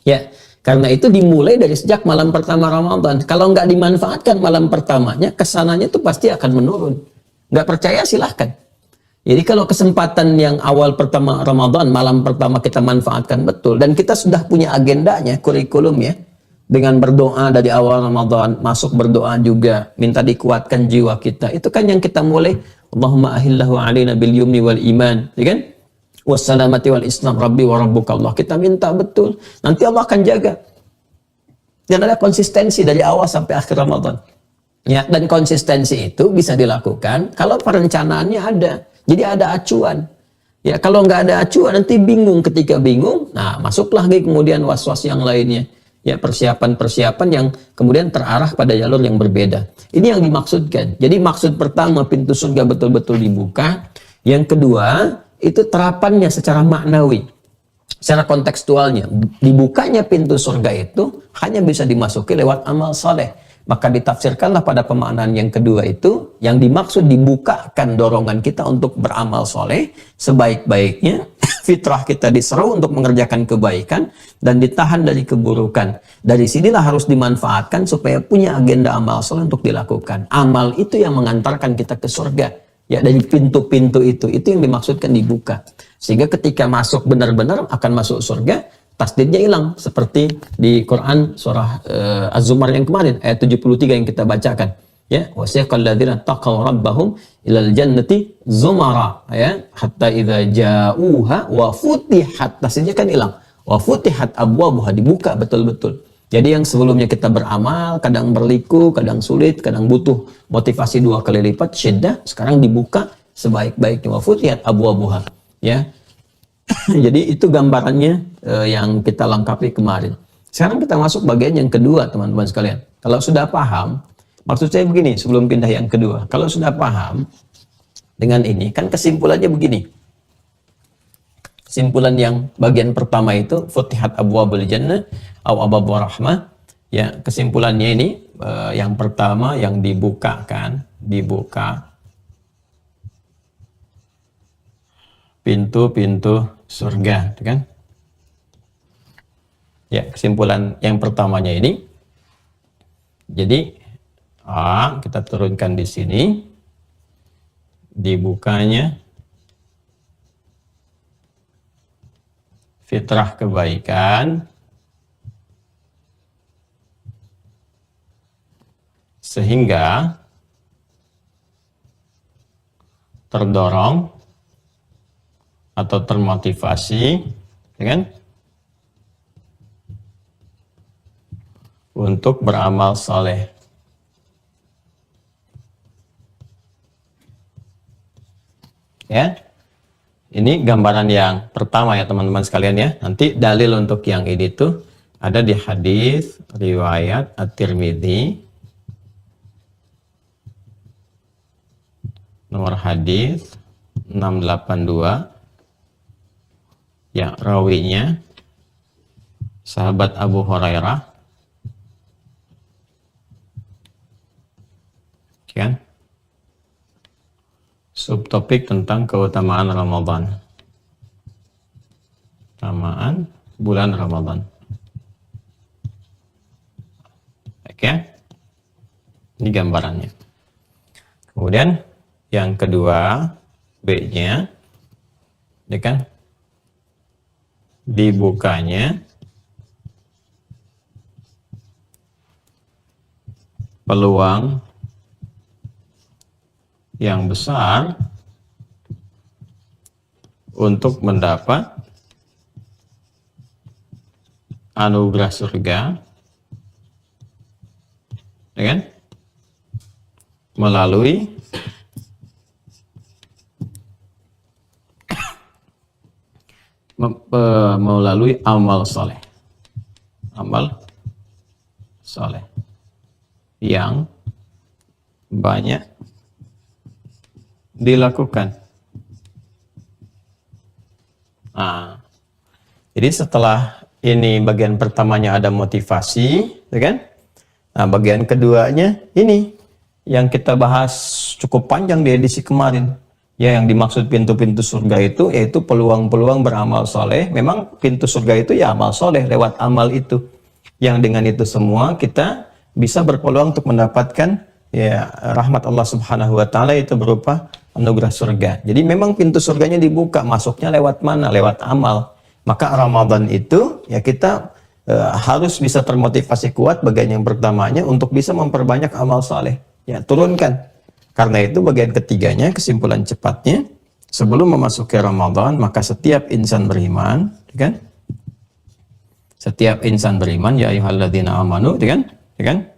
Ya, karena itu dimulai dari sejak malam pertama Ramadan. Kalau nggak dimanfaatkan malam pertamanya, kesananya itu pasti akan menurun. Nggak percaya silahkan. Jadi kalau kesempatan yang awal pertama Ramadan, malam pertama kita manfaatkan betul, dan kita sudah punya agendanya, kurikulumnya, dengan berdoa dari awal Ramadan, masuk berdoa juga, minta dikuatkan jiwa kita. Itu kan yang kita mulai, Allahumma ahillahu alaina bil yumni wal iman, ya kan? Wassalamati wal islam rabbi wa rabbuka Allah. Kita minta betul, nanti Allah akan jaga. Dan ada konsistensi dari awal sampai akhir Ramadan. Ya, dan konsistensi itu bisa dilakukan kalau perencanaannya ada. Jadi ada acuan. Ya, kalau nggak ada acuan nanti bingung. Ketika bingung, nah masuklah lagi kemudian was-was yang lainnya. Ya, persiapan-persiapan yang kemudian terarah pada jalur yang berbeda. Ini yang dimaksudkan. Jadi maksud pertama pintu surga betul-betul dibuka. Yang kedua, itu terapannya secara maknawi. Secara kontekstualnya, dibukanya pintu surga itu hanya bisa dimasuki lewat amal soleh. Maka ditafsirkanlah pada pemaknaan yang kedua itu, yang dimaksud dibukakan dorongan kita untuk beramal soleh sebaik-baiknya, fitrah kita diseru untuk mengerjakan kebaikan dan ditahan dari keburukan. Dari sinilah harus dimanfaatkan supaya punya agenda amal soleh untuk dilakukan. Amal itu yang mengantarkan kita ke surga. Ya, dari pintu-pintu itu yang dimaksudkan dibuka. Sehingga ketika masuk benar-benar akan masuk surga, tasdidnya hilang. Seperti di Quran surah Az-Zumar yang kemarin, ayat 73 yang kita bacakan. Ya, wasiqal ladzina taqaw rabbahum ilal jannati zumara, ya, hatta idza ja'uha wa futihat, tasdidnya kan hilang. Wa futihat abwabuha, dibuka betul-betul. Jadi yang sebelumnya kita beramal, kadang berliku, kadang sulit, kadang butuh motivasi 2 kali lipat, syiddah, sekarang dibuka sebaik-baiknya. Wa futihat abwabuha. Ya. Jadi itu gambarannya yang kita lengkapi kemarin. Sekarang kita masuk bagian yang kedua, teman-teman sekalian. Kalau sudah paham, maksud saya begini, sebelum pindah yang kedua. Kalau sudah paham dengan ini, kan kesimpulannya begini. Kesimpulan yang bagian pertama itu futihat abwabul jannah aw abwabur rahmah. Ya, kesimpulannya ini yang pertama yang dibuka pintu-pintu surga, kan? Ya, kesimpulan yang pertamanya ini. Jadi kita turunkan di sini, dibukanya fitrah kebaikan sehingga terdorong atau termotivasi, kan, untuk beramal soleh. Ya, ini gambaran yang pertama ya teman-teman sekalian ya. Nanti dalil untuk yang ini tuh ada di hadis riwayat At-Tirmidzi, nomor hadis 682. Ya, rawinya sahabat Abu Hurairah. Kan? Subtopik tentang keutamaan Ramadan. Keutamaan bulan Ramadan. Oke. Ini gambarannya. Kemudian yang kedua, B-nya, ya kan? Dibukanya peluang yang besar untuk mendapat anugerah surga, ya kan? Melalui amal soleh, yang banyak dilakukan. Nah, jadi setelah ini bagian pertamanya ada motivasi, ya kan? Nah, bagian keduanya ini yang kita bahas cukup panjang di edisi kemarin. Ya, yang dimaksud pintu-pintu surga itu yaitu peluang-peluang beramal soleh. Memang pintu surga itu ya amal soleh, lewat amal itu. Yang dengan itu semua kita bisa berpeluang untuk mendapatkan ya rahmat Allah Subhanahu wa taala itu berupa anugerah surga. Jadi memang pintu surganya dibuka, masuknya lewat mana? Lewat amal. Maka Ramadan itu ya kita harus bisa termotivasi kuat bagian yang pertamanya untuk bisa memperbanyak amal saleh. Ya, turunkan. Karena itu bagian ketiganya, kesimpulan cepatnya, sebelum memasuki Ramadan, maka setiap insan beriman, kan? Setiap insan beriman, ya ayyuhalladzina amanu, kan? Kan?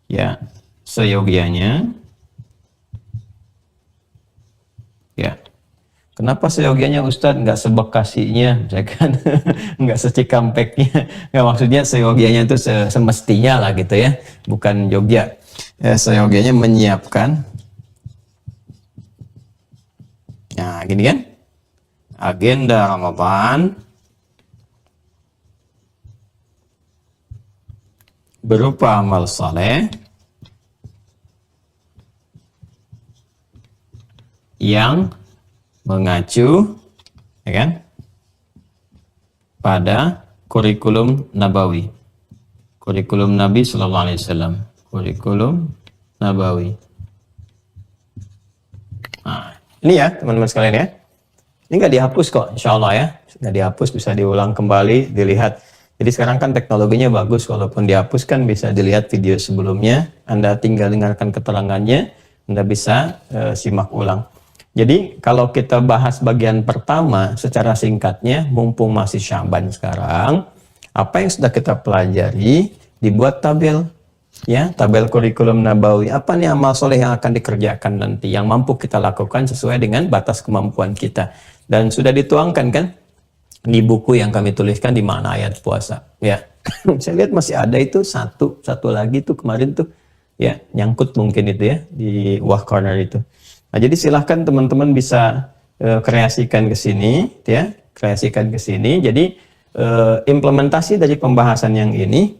Ya, seyogianya, ya. Kenapa seyogianya Ustadz nggak sebekasinya, misalkan nggak secikampeknya? Nggak, maksudnya seyogianya itu semestinya lah gitu ya, bukan Jogja. Ya, seyogianya menyiapkan, nah gini kan, agenda Ramadan berupa amal saleh yang mengacu, ya kan, pada kurikulum nabawi, kurikulum Nabi Sallallahu Alaihi Wasallam, kurikulum nabawi. Nah, ini ya teman-teman sekalian ya, ini nggak dihapus kok, insya Allah ya, nggak dihapus, bisa diulang kembali, dilihat. Jadi sekarang kan teknologinya bagus, walaupun dihapus kan bisa dilihat video sebelumnya, Anda tinggal dengarkan keterangannya, Anda bisa simak ulang. Jadi kalau kita bahas bagian pertama secara singkatnya, mumpung masih Syaban sekarang, apa yang sudah kita pelajari, dibuat tabel, ya, tabel kurikulum nabawi. Apa nih amal soleh yang akan dikerjakan nanti, yang mampu kita lakukan sesuai dengan batas kemampuan kita. Dan sudah dituangkan kan di buku yang kami tuliskan di Makna Ayat Puasa. Ya, saya lihat masih ada itu satu lagi tuh kemarin tuh, ya, nyangkut mungkin itu ya di Wah Corner itu. Nah, jadi silahkan teman-teman bisa kreasikan ke sini, ya, kreasikan ke sini. Jadi implementasi dari pembahasan yang ini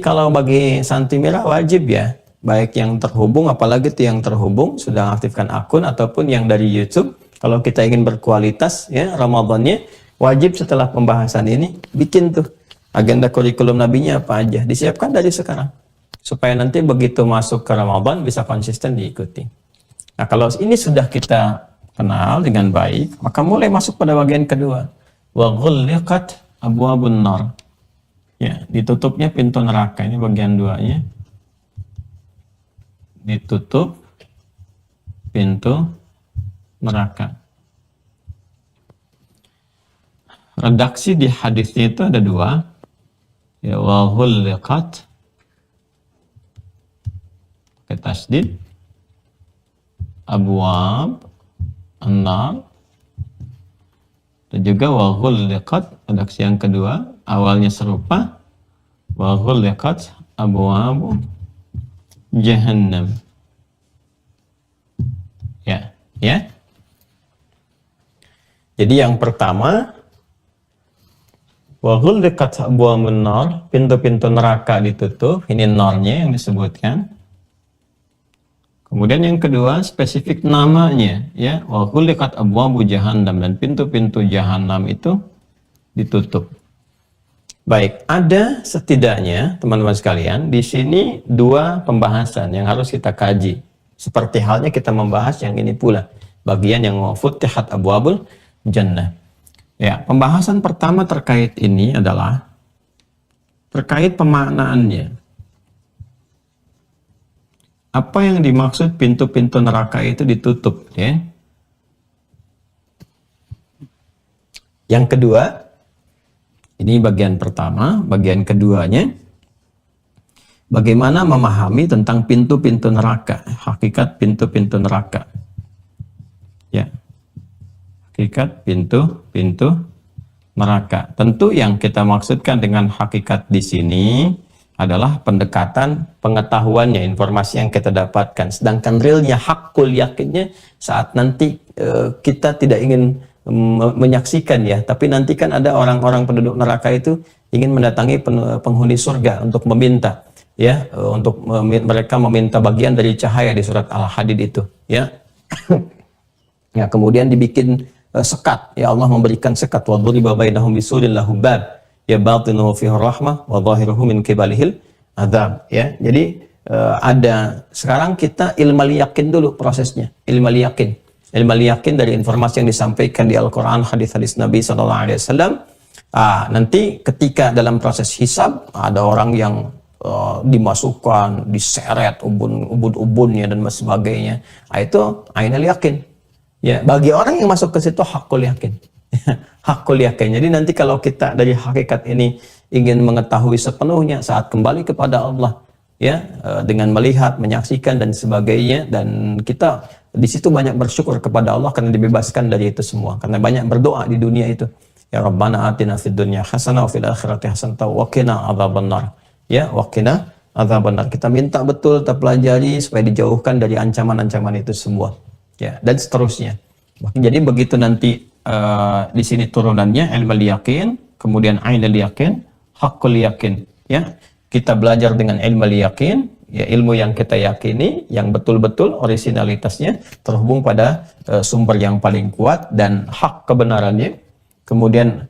kalau bagi Santri Merah wajib ya, baik yang terhubung, apalagi itu yang terhubung sudah aktifkan akun, ataupun yang dari YouTube. Kalau kita ingin berkualitas, ya, Ramadannya wajib setelah pembahasan ini bikin tuh agenda kurikulum nabinya apa aja, disiapkan dari sekarang supaya nanti begitu masuk ke Ramadan bisa konsisten diikuti. Nah, kalau ini sudah kita kenal dengan baik, maka mulai masuk pada bagian kedua. Wa ghulliqat abwabun nar. Ya, ditutupnya pintu neraka. Ini bagian 2-nya. Ditutup pintu neraka. Redaksi di hadisnya itu ada 2. Ya, wa ghulliqat pakai tasdid, abwab an-nar, dan juga wa ghulliqat, redaksi yang kedua awalnya serupa, wa ghulliqat abwab jahannam. Ya, ya. Jadi yang pertama wa ghulliqat abwabun nar, pintu-pintu neraka ditutup, ini narnya yang disebutkan. Kemudian yang kedua, spesifik namanya, ya, wa ghulliqat abwabu jahannam, dan pintu-pintu jahanam itu ditutup. Baik, ada setidaknya teman-teman sekalian di sini 2 pembahasan yang harus kita kaji. Seperti halnya kita membahas yang ini pula, bagian yang futtihat abwabul jannah. Ya, pembahasan pertama terkait ini adalah terkait pemaknaannya. Apa yang dimaksud pintu-pintu neraka itu ditutup, ya? Yang kedua, ini bagian pertama, bagian keduanya, bagaimana memahami tentang pintu-pintu neraka, hakikat pintu-pintu neraka. Ya, hakikat pintu-pintu neraka. Tentu yang kita maksudkan dengan hakikat di sini adalah pendekatan pengetahuannya, informasi yang kita dapatkan. Sedangkan realnya, hakul yakinnya saat nanti kita tidak ingin menyaksikan ya, tapi nanti kan ada orang-orang penduduk neraka itu ingin mendatangi penghuni surga untuk meminta, ya, untuk mereka meminta bagian dari cahaya di surat Al-Hadid itu, ya. Ya, kemudian dibikin sekat, ya, Allah memberikan sekat, wa duriba bainahum bisurin lahu bab ya batinuhu fihi rahmah wa zahiruhu min qibalihil adzab, ya. Jadi ada sekarang kita ilmal yakin dulu prosesnya. Ilmal yakin dari informasi yang disampaikan di Al-Quran, hadis-hadis Nabi SAW. Nanti ketika dalam proses hisab ada orang yang dimasukkan, diseret ubun-ubunnya dan sebagainya. Itu ainal yakin. Ya, bagi orang yang masuk ke situ hakul yakin. Hakul yakin. Jadi nanti kalau kita dari hakikat ini ingin mengetahui sepenuhnya saat kembali kepada Allah, ya, dengan melihat, menyaksikan dan sebagainya, dan kita di situ banyak bersyukur kepada Allah karena dibebaskan dari itu semua. Karena banyak berdoa di dunia itu. Ya Rabbana atina fid dunya hasanah wa fil akhirati hasanah wa qina adzabannar. Ya, wa qina adzabannar. Kita minta betul, kita pelajari supaya dijauhkan dari ancaman-ancaman itu semua. Ya, dan seterusnya. Jadi begitu nanti di sini turunannya ilmul yakin, kemudian ainul yakin, hakul yakin. Ya, kita belajar dengan ilmul yakin, ya, ilmu yang kita yakini, yang betul-betul originalitasnya terhubung pada sumber yang paling kuat dan hak kebenarannya. Kemudian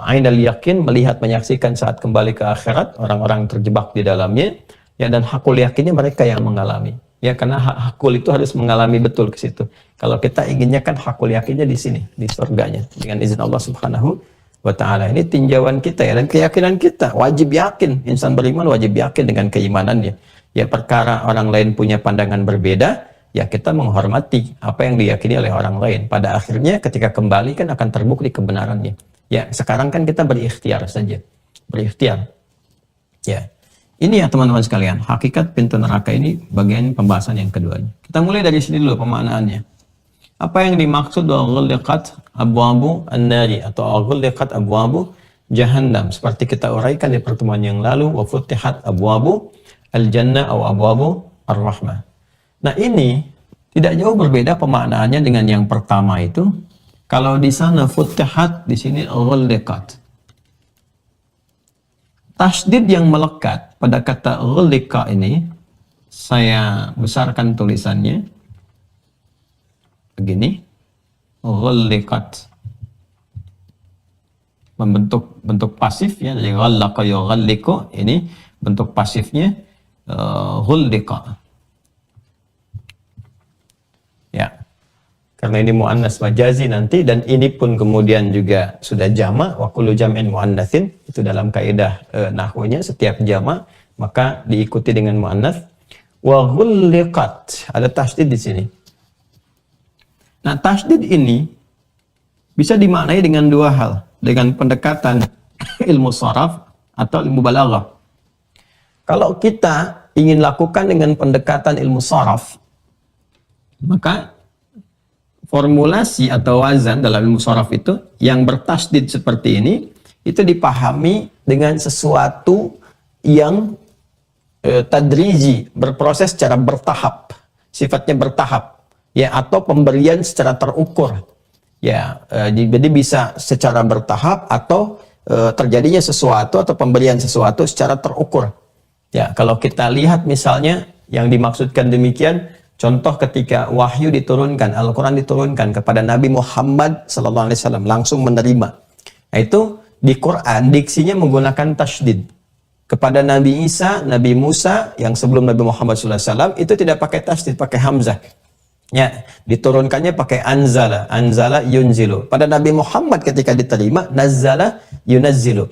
ainul yakin, melihat, menyaksikan saat kembali ke akhirat orang-orang terjebak di dalamnya. Ya, dan hakul yakinnya mereka yang mengalami. Ya, karena hakul itu harus mengalami betul ke situ. Kalau kita inginnya kan hakul yakinnya di sini, di surganya, dengan izin Allah Subhanahu wa ta'ala. Ini tinjauan kita ya, dan keyakinan kita. Wajib yakin, insan beriman wajib yakin dengan keimanannya. Ya, perkara orang lain punya pandangan berbeda, ya kita menghormati apa yang diyakini oleh orang lain. Pada akhirnya ketika kembali kan akan terbukti kebenarannya. Ya, sekarang kan kita berikhtiar saja. Berikhtiar. Ya. Ini ya teman-teman sekalian, hakikat pintu neraka ini bagian pembahasan yang keduanya. Kita mulai dari sini dulu pemaknaannya. Apa yang dimaksud ghulliqat abwabu an-nari atau ghulliqat abwabu jahannam, seperti kita uraikan di pertemuan yang lalu, wa futihat abwabu al-jannah atau abwabu ar-rahmah. Nah, ini tidak jauh berbeda pemaknaannya dengan yang pertama itu. Kalau di sana futihat, di sini ghulliqat. Tasdid yang melekat pada kata ghulliqa ini, saya besarkan tulisannya begini, ghulliqat, membentuk bentuk pasif ya, dari ghallaqa yughalliqu, ini bentuk pasifnya ghulliqa. Ya. Karena ini muannas majazi nanti, dan ini pun kemudian juga sudah jama', wa kullu jam'in muannatsin, itu dalam kaidah nahwunya, setiap jama' maka diikuti dengan muannas. Wa ghulliqat, ada tasdid di sini. Nah, tasdid ini bisa dimaknai dengan dua hal, dengan pendekatan ilmu sharaf atau ilmu balaghah. Kalau kita ingin lakukan dengan pendekatan ilmu sharaf, maka formulasi atau wazan dalam ilmu sharaf itu yang bertasdid seperti ini, itu dipahami dengan sesuatu yang tadriji, berproses secara bertahap, sifatnya bertahap, ya, atau pemberian secara terukur, ya. Jadi bisa secara bertahap atau terjadinya sesuatu atau pemberian sesuatu secara terukur. Ya, kalau kita lihat misalnya yang dimaksudkan demikian, contoh ketika wahyu diturunkan, Al-Quran diturunkan kepada Nabi Muhammad SAW, langsung menerima. Nah, itu di Quran diksinya menggunakan tasydid. Kepada Nabi Isa, Nabi Musa yang sebelum Nabi Muhammad SAW itu tidak pakai tasydid, pakai hamzah. Ya, diturunkannya pakai anzala, anzala yunzilu. Pada Nabi Muhammad ketika diterima, nazzala yunazzilu.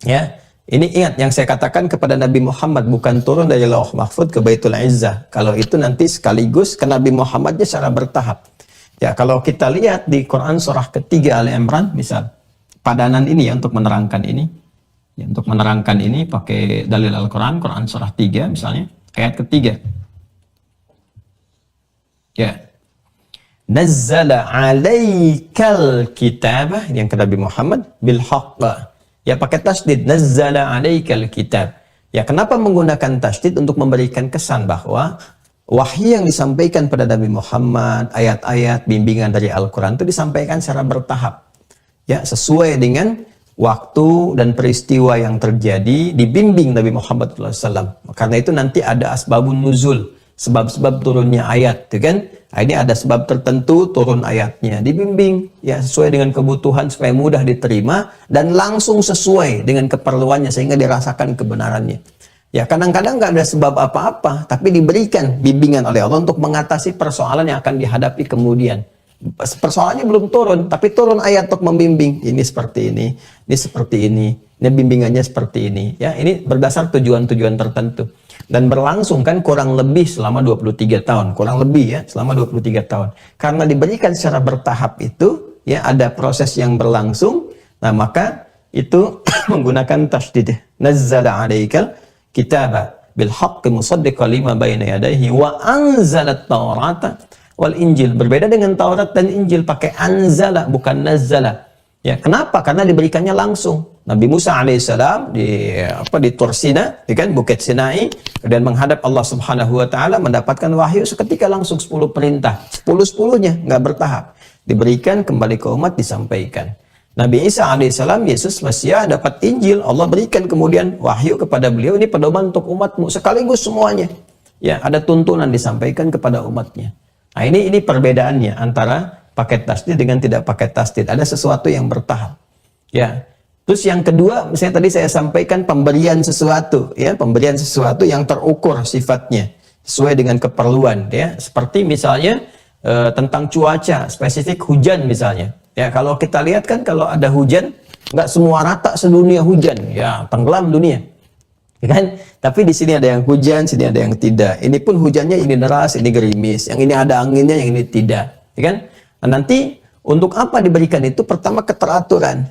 Ya. Ini ingat yang saya katakan kepada Nabi Muhammad, bukan turun dari Lauh Mahfud ke Baitul Izzah. Kalau itu nanti sekaligus ke Nabi Muhammadnya secara bertahap. Ya, kalau kita lihat di Quran surah ketiga Ali Imran, misal padanan ini ya untuk menerangkan ini. Ya, untuk menerangkan ini pakai dalil Al-Quran, Quran surah 3 misalnya, ayat ketiga. Ya. Nazzala alaikal kitabah, yang ke Nabi Muhammad, bil haqqa. Ya, pakai tasdid, nazzala alaikal kitab. Ya, kenapa menggunakan tasdid? Untuk memberikan kesan bahwa wahyu yang disampaikan pada Nabi Muhammad, ayat-ayat bimbingan dari Al-Quran itu disampaikan secara bertahap. Ya, sesuai dengan waktu dan peristiwa yang terjadi, dibimbing Nabi Muhammad SAW. Karena itu nanti ada asbabun nuzul, sebab-sebab turunnya ayat, gitu kan? Nah, ini ada sebab tertentu turun ayatnya, dibimbing ya sesuai dengan kebutuhan supaya mudah diterima dan langsung sesuai dengan keperluannya sehingga dirasakan kebenarannya. Ya kadang-kadang nggak ada sebab apa-apa, tapi diberikan bimbingan oleh Allah untuk mengatasi persoalan yang akan dihadapi kemudian. Persoalannya belum turun, tapi turun ayat untuk membimbing. Ini seperti ini seperti ini bimbingannya seperti ini. Ya, ini berdasar tujuan-tujuan tertentu. Dan berlangsung kan kurang lebih selama 23 tahun. Kurang lebih ya, selama 23 tahun. Karena diberikan secara bertahap itu, ya ada proses yang berlangsung. Nah, maka itu menggunakan tasydid. Nazzala 'alaikal kitaba bil haqqi musaddiqan lima baina yadayhi wa anzalat taurata wal injil. Berbeda dengan Taurat dan Injil, pakai anzala bukan nazzala. Ya, kenapa? Karena diberikannya langsung. Nabi Musa alaihissalam di Tur Sina, kan Bukit Sinai, dan menghadap Allah Subhanahu wa taala mendapatkan wahyu seketika langsung 10 perintah. 10-10-nya nggak bertahap. Diberikan kembali ke umat disampaikan. Nabi Isa alaihissalam, Yesus Mesias, dapat Injil, Allah berikan kemudian wahyu kepada beliau, ini pedoman untuk umatmu sekaligus semuanya. Ya, ada tuntunan disampaikan kepada umatnya. Nah, ini perbedaannya antara pakai tasdid dengan tidak pakai tasdid. Ada sesuatu yang bertahap. Ya. Terus yang kedua, misalnya tadi saya sampaikan pemberian sesuatu, ya, pemberian sesuatu yang terukur sifatnya sesuai dengan keperluan, ya. Seperti misalnya tentang cuaca, spesifik hujan misalnya. Ya, kalau kita lihat kan kalau ada hujan, nggak semua rata sedunia hujan, ya, tenggelam dunia. Ya kan? Tapi di sini ada yang hujan, sini ada yang tidak. Ini pun hujannya ini deras, ini gerimis. Yang ini ada anginnya, yang ini tidak. Ya kan? Nah, nanti untuk apa diberikan itu? Pertama keteraturan.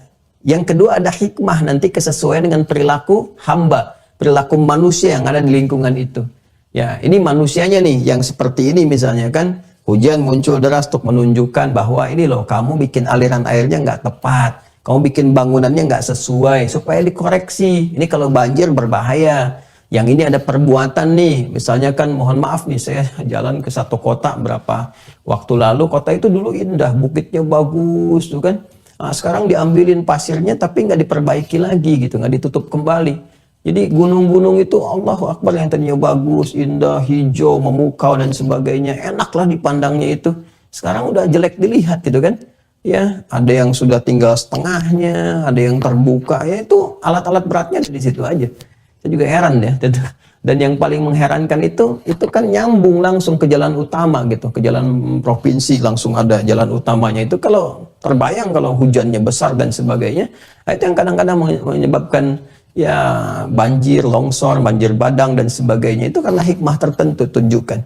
Yang kedua ada hikmah, nanti kesesuaian dengan perilaku hamba, perilaku manusia yang ada di lingkungan itu. Ya, ini manusianya nih yang seperti ini misalnya kan, hujan muncul deras untuk menunjukkan bahwa ini loh, kamu bikin aliran airnya nggak tepat, kamu bikin bangunannya nggak sesuai, supaya dikoreksi. Ini kalau banjir berbahaya. Yang ini ada perbuatan nih, misalnya kan mohon maaf nih, saya jalan ke satu kota berapa waktu lalu, kota itu dulu indah, bukitnya bagus tuh kan. Nah, sekarang diambilin pasirnya tapi nggak diperbaiki lagi gitu, nggak ditutup kembali. Jadi gunung-gunung itu Allahu Akbar yang tadinya bagus, indah, hijau, memukau dan sebagainya, enaklah dipandangnya itu. Sekarang udah jelek dilihat gitu kan. Ya, ada yang sudah tinggal setengahnya, ada yang terbuka, ya itu alat-alat beratnya di situ aja. Saya juga heran ya. Dan yang paling mengherankan itu kan nyambung langsung ke jalan utama gitu, ke jalan provinsi langsung ada jalan utamanya. Itu kalau terbayang kalau hujannya besar dan sebagainya, itu yang kadang-kadang menyebabkan ya banjir, longsor, banjir bandang dan sebagainya. Itu karena hikmah tertentu tunjukkan.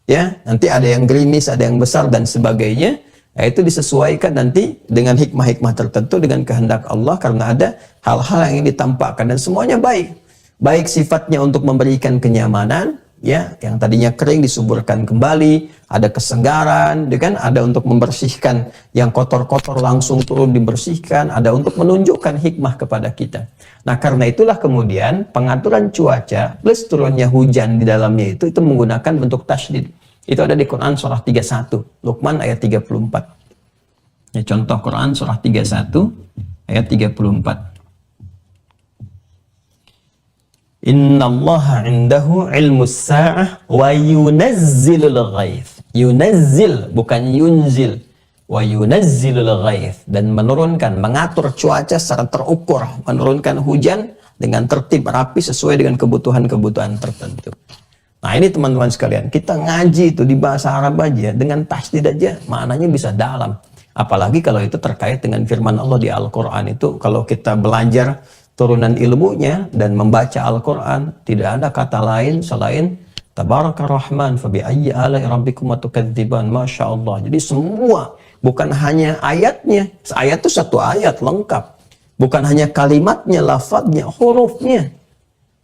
Ya, nanti ada yang gerimis, ada yang besar dan sebagainya. Nah, itu disesuaikan nanti dengan hikmah-hikmah tertentu dengan kehendak Allah, karena ada hal-hal yang ingin ditampakkan dan semuanya baik. Baik sifatnya untuk memberikan kenyamanan, ya, yang tadinya kering disuburkan kembali, ada kesegaran, kan, ada untuk membersihkan yang kotor-kotor langsung turun dibersihkan, ada untuk menunjukkan hikmah kepada kita. Nah, karena itulah kemudian pengaturan cuaca plus turunnya hujan di dalamnya itu menggunakan bentuk tasydid. Itu ada di Quran surah 31, Luqman ayat 34. Ya, contoh Quran surah 31 ayat 34. Innallaha indahu ilmus sa'ah wa yunazzilul ghaith. Yunazzil bukan yunzil. Wa yunazzilul ghaith, dan menurunkan, mengatur cuaca secara terukur, menurunkan hujan dengan tertib rapi sesuai dengan kebutuhan-kebutuhan tertentu. Nah, ini teman-teman sekalian, kita ngaji itu di bahasa Arab aja dengan tasydid aja maknanya bisa dalam. Apalagi kalau itu terkait dengan firman Allah di Al-Qur'an. Itu kalau kita belajar turunan ilmunya dan membaca Al-Quran, tidak ada kata lain selain Tabaraka Rahman fabi ayyi ala'i rabbikum tukadziban. Masya Allah. Jadi semua, bukan hanya ayatnya, ayat itu satu ayat lengkap, bukan hanya kalimatnya, lafadznya, hurufnya.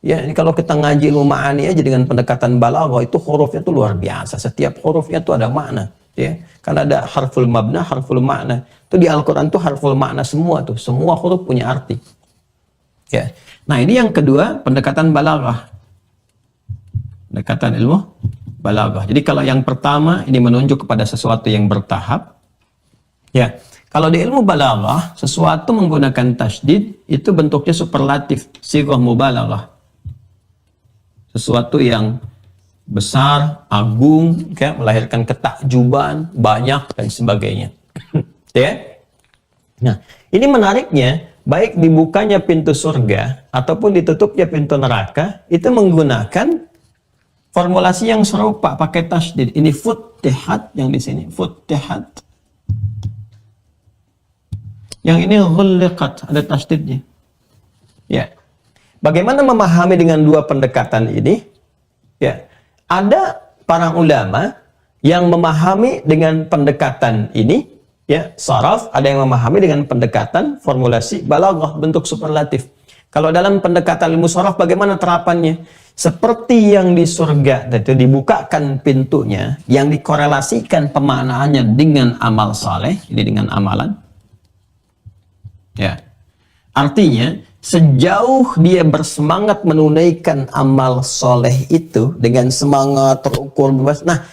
Ya, ini kalau kita ngaji ilmu ma'ani aja dengan pendekatan balaghah, itu hurufnya itu luar biasa. Setiap hurufnya itu ada makna, ya. Kan ada harful mabna, harful makna. Itu di Al-Quran itu harful makna semua tuh, semua huruf punya arti. Ya. Nah, ini yang kedua, pendekatan balaghah. Pendekatan ilmu balaghah. Jadi kalau yang pertama ini menunjuk kepada sesuatu yang bertahap. Ya. Kalau di ilmu balaghah, sesuatu menggunakan tasydid itu bentuknya superlatif, sighah mubalaghah. Sesuatu yang besar, agung, ya, melahirkan ketakjuban, banyak dan sebagainya. Ya. Nah, ini menariknya baik dibukanya pintu surga ataupun ditutupnya pintu neraka itu menggunakan formulasi yang serupa pakai tasydid. Ini futtihat yang di sini, futtihat. Yang ini ghulliqat, ada tasydidnya. Ya. Bagaimana memahami dengan dua pendekatan ini? Ya. Ada para ulama yang memahami dengan pendekatan ini, ya, saraf, ada yang memahami dengan pendekatan formulasi balaghah bentuk superlatif. Kalau dalam pendekatan ilmu saraf bagaimana terapannya? Seperti yang di surga itu dibukakan pintunya, yang dikorelasikan pemaknaannya dengan amal saleh, ini dengan amalan. Ya. Artinya sejauh dia bersemangat menunaikan amal soleh itu dengan semangat terukur bebas. Nah,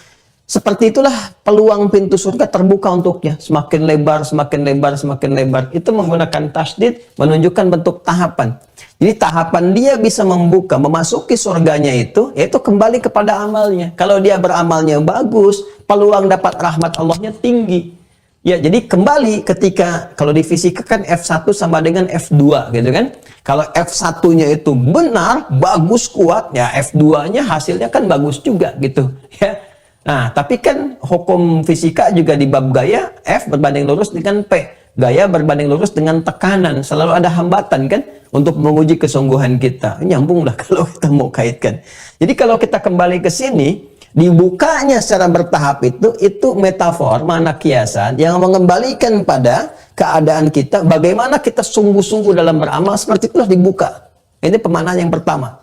seperti itulah peluang pintu surga terbuka untuknya. Semakin lebar, semakin lebar, semakin lebar. Itu menggunakan tasydid menunjukkan bentuk tahapan. Jadi tahapan dia bisa membuka, memasuki surganya itu, yaitu kembali kepada amalnya. Kalau dia beramalnya bagus, peluang dapat rahmat Allahnya tinggi. Ya, jadi kembali ketika kalau di fisika kan F1 sama dengan F2 gitu kan. Kalau F1-nya itu benar, bagus, kuat, ya F2-nya hasilnya kan bagus juga gitu. Ya. Nah, tapi kan hukum fisika juga di bab gaya, F berbanding lurus dengan P. Gaya berbanding lurus dengan tekanan. Selalu ada hambatan kan untuk menguji kesungguhan kita. Nyambung lah kalau kita mau kaitkan. Jadi kalau kita kembali ke sini, dibukanya secara bertahap itu metafor, makna kiasan yang mengembalikan pada keadaan kita, bagaimana kita sungguh-sungguh dalam beramal, seperti itulah dibuka. Ini pemaknaan yang pertama.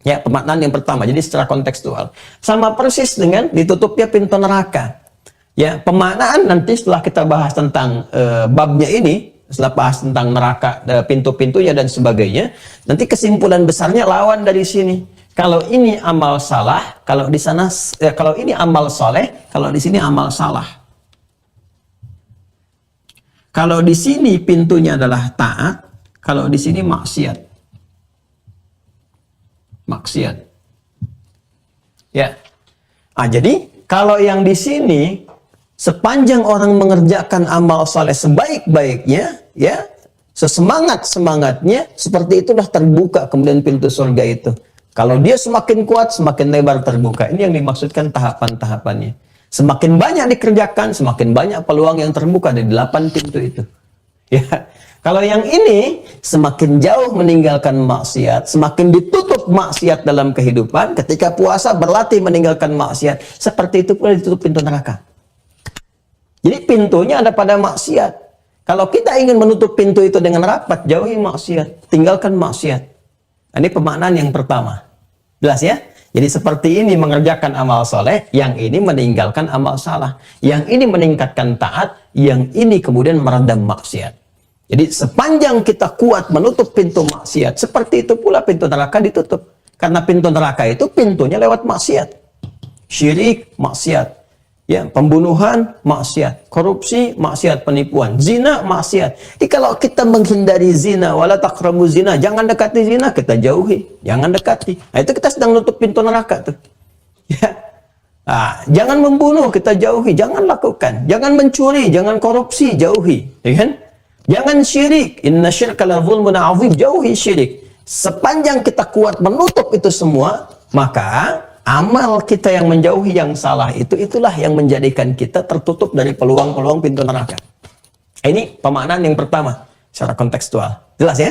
Ya, pemaknaan yang pertama. Jadi secara kontekstual. Sama persis dengan ditutupnya pintu neraka. Ya, pemaknaan nanti setelah kita bahas tentang babnya ini, setelah bahas tentang neraka, pintu-pintunya dan sebagainya, nanti kesimpulan besarnya lawan dari sini. Kalau ini amal salah, kalau di sana, kalau ini amal soleh, kalau di sini amal salah. Kalau di sini pintunya adalah taat, kalau di sini maksiat. Maksiat. Ya. Ah, jadi kalau yang di sini sepanjang orang mengerjakan amal soleh sebaik-baiknya, ya, sesemangat-semangatnya, seperti itulah terbuka kemudian pintu surga itu. Kalau dia semakin kuat, semakin lebar terbuka. Ini yang dimaksudkan tahapan-tahapannya. Semakin banyak dikerjakan, semakin banyak peluang yang terbuka dari 8 pintu itu. Ya. Kalau yang ini, semakin jauh meninggalkan maksiat, semakin ditutup maksiat dalam kehidupan. Ketika puasa, berlatih meninggalkan maksiat. Seperti itu pula ditutup pintu neraka. Jadi pintunya ada pada maksiat. Kalau kita ingin menutup pintu itu dengan rapat, jauhi maksiat, tinggalkan maksiat. Ini pemaknaan yang pertama. Jelas ya? Jadi seperti ini mengerjakan amal soleh, yang ini meninggalkan amal salah. Yang ini meningkatkan taat, yang ini kemudian meredam maksiat. Jadi sepanjang kita kuat menutup pintu maksiat, seperti itu pula pintu neraka ditutup. Karena pintu neraka itu pintunya lewat maksiat. Syirik, maksiat. Ya, pembunuhan, maksiat. Korupsi, maksiat. Penipuan. Zina, maksiat. Jadi kalau kita menghindari zina, wala taqrabu zina, jangan dekati zina, kita jauhi. Jangan dekati. Nah, itu kita sedang nutup pintu neraka tuh. Ya. Nah, jangan membunuh, kita jauhi. Jangan lakukan. Jangan mencuri, jangan korupsi, jauhi. Ya kan? Jangan syirik. Inna syirka la zulmun azim. Jauhi syirik. Sepanjang kita kuat menutup itu semua, maka amal kita yang menjauhi yang salah itu, itulah yang menjadikan kita tertutup dari peluang-peluang pintu neraka. Ini pemaknaan yang pertama secara kontekstual. Jelas ya?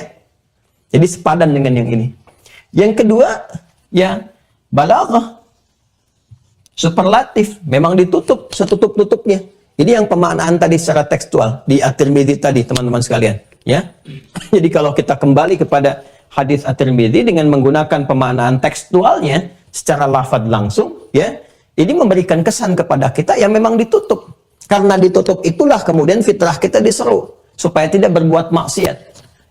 Jadi sepadan dengan yang ini. Yang kedua, ya, balaghah. Superlatif. Memang ditutup setutup-tutupnya. Ini yang pemaknaan tadi secara tekstual di At-Tirmidzi tadi, teman-teman sekalian. Ya. Jadi kalau kita kembali kepada hadis At-Tirmidzi dengan menggunakan pemaknaan tekstualnya, secara lafaz langsung, ya, ini memberikan kesan kepada kita yang memang ditutup. Karena ditutup itulah kemudian fitrah kita diseru supaya tidak berbuat maksiat.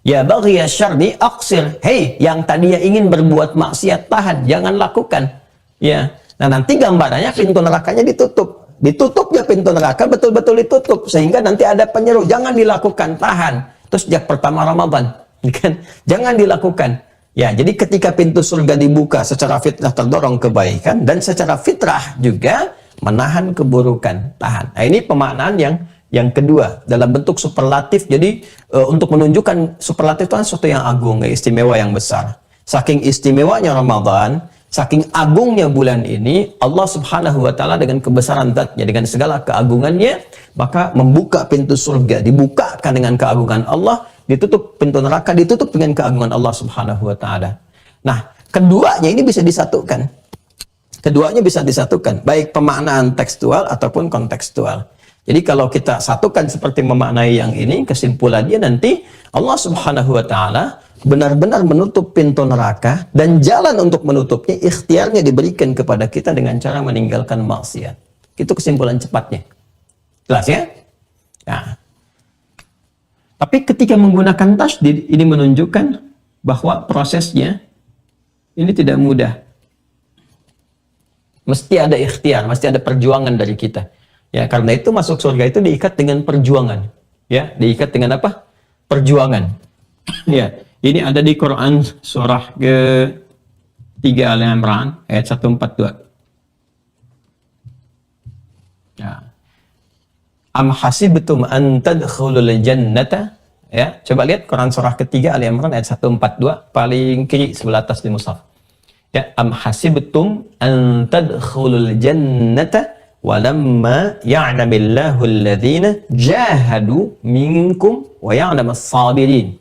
Ya baghiya syarri aqsir. Hei, yang tadinya ingin berbuat maksiat, tahan, jangan lakukan. Ya. Nah, nanti gambarannya pintu nerakanya ditutup. Ditutupnya pintu neraka betul-betul ditutup sehingga nanti ada penyeru, jangan dilakukan, tahan. Terus sejak pertama Ramadan, kan? Jangan dilakukan. Ya, jadi ketika pintu surga dibuka, secara fitrah terdorong kebaikan dan secara fitrah juga menahan keburukan, tahan. Nah, ini pemaknaan yang Yang kedua, dalam bentuk superlatif. Jadi untuk menunjukkan superlatif itu kan sesuatu yang agung, istimewa yang besar. Saking istimewanya Ramadan, saking agungnya bulan ini, Allah Subhanahu wa taala dengan kebesaran zatnya, dengan segala keagungannya, maka membuka pintu surga, dibukakan dengan keagungan Allah, ditutup pintu neraka, ditutup dengan keagungan Allah Subhanahu wa taala. Nah, keduanya ini bisa disatukan. Keduanya bisa disatukan, baik pemaknaan tekstual ataupun kontekstual. Jadi kalau kita satukan seperti memaknai yang ini, kesimpulannya nanti Allah Subhanahu wa taala benar-benar menutup pintu neraka, dan jalan untuk menutupnya, ikhtiarnya diberikan kepada kita dengan cara meninggalkan maksiat. Itu kesimpulan cepatnya. Jelas ya? Nah, tapi ketika menggunakan tasydid, ini menunjukkan bahwa prosesnya ini tidak mudah. Mesti ada ikhtiar, mesti ada perjuangan dari kita. Ya, karena itu masuk surga itu diikat dengan perjuangan. Ya, diikat dengan apa? Perjuangan. Ya, ini ada di Quran surah ke-3 Al-Imran ayat 142. Ya. Am hasibtum an tadkhulul jannata? Ya, coba lihat Quran surah ke-3 Al-Imran ayat 142, paling kiri sebelah atas di mushaf. Ya, am hasibtum an tadkhulul jannata walamma ya'lamillahu alladhina jahadu minkum wa ya'lamas sabirin.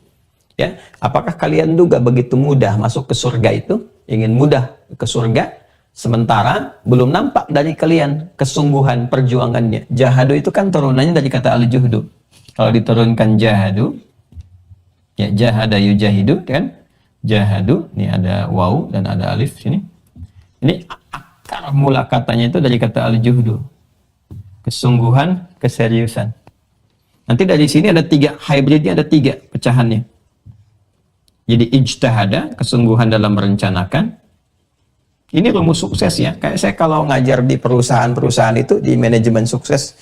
Ya, apakah kalian juga begitu mudah masuk ke surga itu, ingin mudah ke surga, sementara belum nampak dari kalian kesungguhan perjuangannya. Jahadu itu kan turunannya dari kata al-juhdu. Kalau diturunkan jahadu, ya jahada yujahidu kan? Jahadu, ini ada waw dan ada alif sini. Ini akar mula katanya itu dari kata al-juhdu. Kesungguhan, keseriusan. Nanti dari sini ada 3, hybridnya ada 3 pecahannya. Jadi ijtihada, kesungguhan dalam merencanakan. Ini rumus sukses ya. Kayak saya kalau ngajar di perusahaan-perusahaan itu, di manajemen sukses,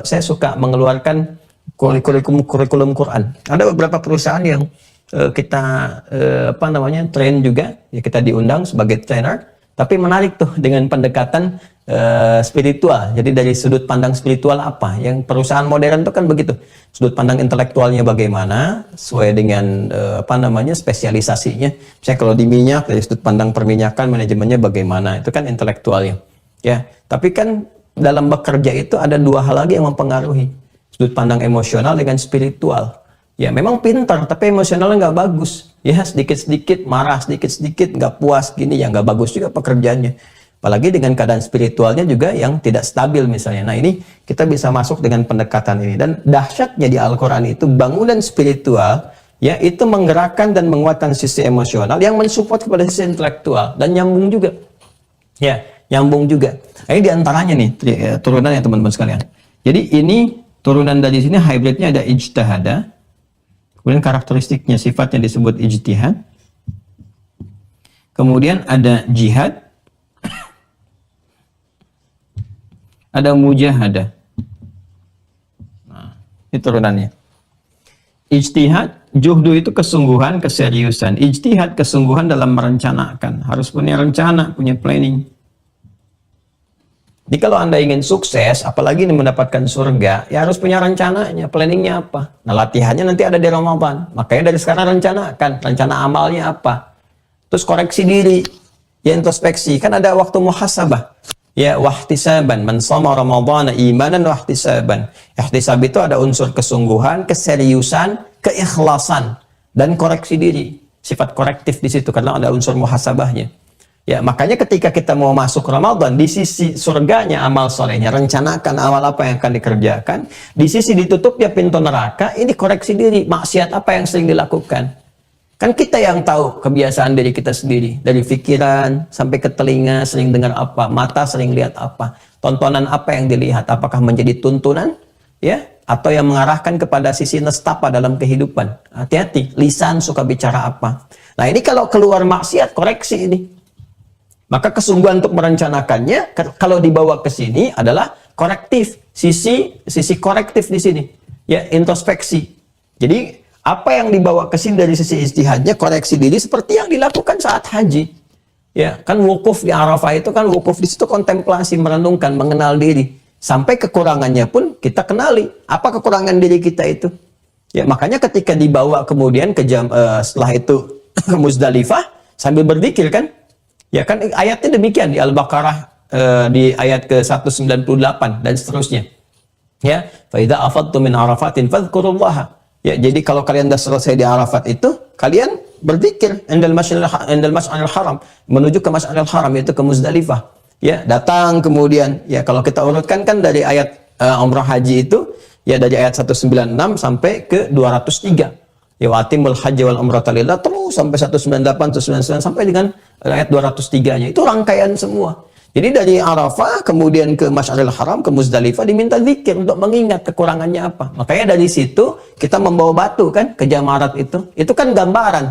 saya suka mengeluarkan kurikulum Quran. Ada beberapa perusahaan yang kita train juga, ya kita diundang sebagai trainer, tapi menarik tuh dengan pendekatan spiritual. Jadi dari sudut pandang spiritual apa? Yang perusahaan modern itu kan begitu. Sudut pandang intelektualnya bagaimana, sesuai dengan spesialisasinya. Misalnya kalau di minyak, dari sudut pandang perminyakan, manajemennya bagaimana, itu kan intelektualnya. Ya, tapi kan dalam bekerja itu ada 2 hal lagi yang mempengaruhi. Sudut pandang emosional dengan spiritual. Ya memang pintar, tapi emosionalnya nggak bagus. Ya sedikit-sedikit marah, sedikit-sedikit nggak puas, gini ya nggak bagus juga pekerjaannya. Apalagi dengan keadaan spiritualnya juga yang tidak stabil misalnya. Nah ini kita bisa masuk dengan pendekatan ini. Dan dahsyatnya di Al-Quran itu bangunan spiritual, ya itu menggerakkan dan menguatkan sisi emosional yang mensupport kepada sisi intelektual. Dan nyambung juga. Ya, nyambung juga. Nah, ini diantaranya nih, turunannya teman-teman sekalian. Jadi ini turunan dari sini hybridnya ada ijtihada. Kemudian karakteristiknya, sifatnya disebut ijtihad. Kemudian ada jihad. Ada mujahadah. Nah, ini turunannya. Ijtihad, juhdu itu kesungguhan, keseriusan. Ijtihad, kesungguhan dalam merencanakan. Harus punya rencana, punya planning. Jadi kalau Anda ingin sukses, apalagi ini mendapatkan surga, ya harus punya rencananya, planningnya apa. Nah latihannya nanti ada di Ramadan. Makanya dari sekarang rencanakan, rencana amalnya apa. Terus koreksi diri, ya introspeksi. Kan ada waktu muhasabah. Ya wahtisaban, man shoma Ramadhana imanan wahtisaban. Ihtisab itu ada unsur kesungguhan, keseriusan, keikhlasan, dan koreksi diri. Sifat korektif di situ karena ada unsur muhasabahnya. Ya, makanya ketika kita mau masuk Ramadan, di sisi surganya amal solehnya, rencanakan amal apa yang akan dikerjakan. Di sisi ditutupnya pintu neraka, ini koreksi diri, maksiat apa yang sering dilakukan. Kan kita yang tahu kebiasaan diri kita sendiri. Dari pikiran sampai ke telinga, sering dengar apa, mata sering lihat apa, tontonan apa yang dilihat, apakah menjadi tuntunan, ya, atau yang mengarahkan kepada sisi nestapa dalam kehidupan. Hati-hati, lisan suka bicara apa. Nah ini kalau keluar maksiat, koreksi ini. Maka kesungguhan untuk merencanakannya kalau dibawa ke sini adalah korektif, sisi korektif di sini. Ya, introspeksi. Jadi, apa yang dibawa ke sini dari sisi ijtihadnya, koreksi diri seperti yang dilakukan saat haji. Ya, kan wukuf di Arafah itu kan wukuf di situ kontemplasi, merenungkan, mengenal diri. Sampai kekurangannya pun kita kenali. Apa kekurangan diri kita itu? Ya, makanya ketika dibawa kemudian ke setelah itu ke Muzdalifah sambil berzikir kan? Ya kan ayatnya demikian di Al-Baqarah di ayat ke-198 dan seterusnya. Ya, fa idza afadtum min arafatin fadhkurullaha. Ya, jadi kalau kalian sudah selesai di Arafat itu, kalian berzikir indal Masy'aril Haram, menuju ke Masy'aril Haram yaitu ke Muzdalifah. Ya, datang kemudian ya kalau kita urutkan kan dari ayat umrah haji itu ya dari ayat 196 sampai ke 203. Ya watimul haji wal umrata lillah terus sampai 198 199 sampai dengan ayat 203-nya. Itu rangkaian semua. Jadi dari Arafah kemudian ke Masy'aril Haram ke Muzdalifah diminta zikir untuk mengingat kekurangannya apa. Makanya dari situ kita membawa batu kan ke Jamarat itu. Itu kan gambaran.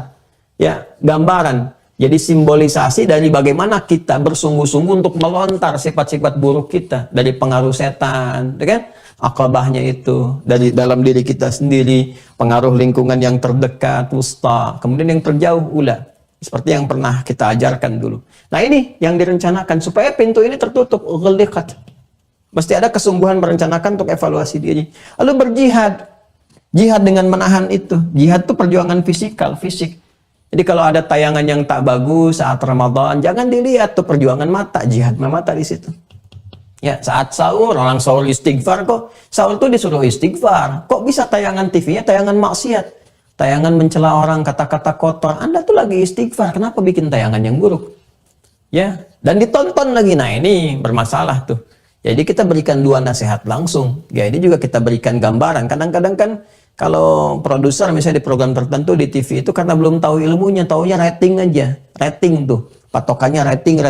Ya, gambaran. Jadi simbolisasi dari bagaimana kita bersungguh-sungguh untuk melontar sifat-sifat buruk kita dari pengaruh setan, ya kan? Akabahnya itu dari dalam diri kita sendiri, pengaruh lingkungan yang terdekat, wusta, kemudian yang terjauh ula. Seperti yang pernah kita ajarkan dulu. Nah ini yang direncanakan supaya pintu ini tertutup, ghaliqat. Mesti ada kesungguhan merencanakan untuk evaluasi diri. Lalu berjihad. Jihad dengan menahan itu. Jihad itu perjuangan fisikal, fisik. Jadi kalau ada tayangan yang tak bagus saat Ramadan, jangan dilihat tuh perjuangan mata, jihad mata di situ. Ya, saat sahur, orang sahur istighfar kok. Sahur tuh disuruh istighfar. Kok bisa tayangan TV-nya tayangan maksiat? Tayangan mencela orang, kata-kata kotor. Anda tuh lagi istighfar, kenapa bikin tayangan yang buruk? Ya, dan ditonton lagi. Nah, ini bermasalah tuh. Jadi kita berikan dua nasihat langsung. Ya, ini juga kita berikan gambaran. Kadang-kadang kan kalau produser misalnya di program tertentu di TV itu karena belum tahu ilmunya, taunya rating aja. Rating tuh. Patokannya rating.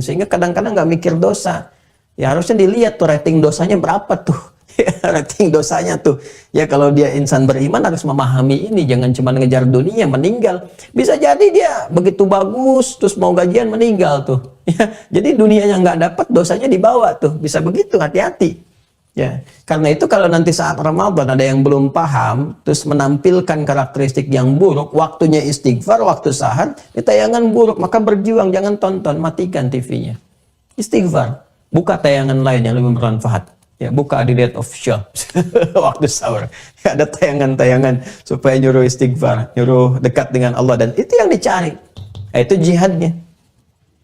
Sehingga kadang-kadang nggak mikir dosa. Ya harusnya dilihat tuh rating dosanya berapa tuh. Rating dosanya tuh. Ya kalau dia insan beriman harus memahami ini. Jangan cuma ngejar dunia, meninggal. Bisa jadi dia begitu bagus, terus mau gajian meninggal tuh. Ya, jadi dunianya nggak dapat, dosanya dibawa tuh. Bisa begitu, hati-hati. Ya, karena itu kalau nanti saat Ramadan ada yang belum paham, terus menampilkan karakteristik yang buruk, waktunya istighfar, waktu sahar, ini tayangan buruk, maka berjuang, jangan tonton, matikan TV-nya. Istighfar, buka tayangan lain yang lebih bermanfaat. Ya, buka Delight of Show waktu sahur. Ya, ada tayangan-tayangan supaya nyuruh istighfar, nyuruh dekat dengan Allah, dan itu yang dicari. Nah, itu jihadnya.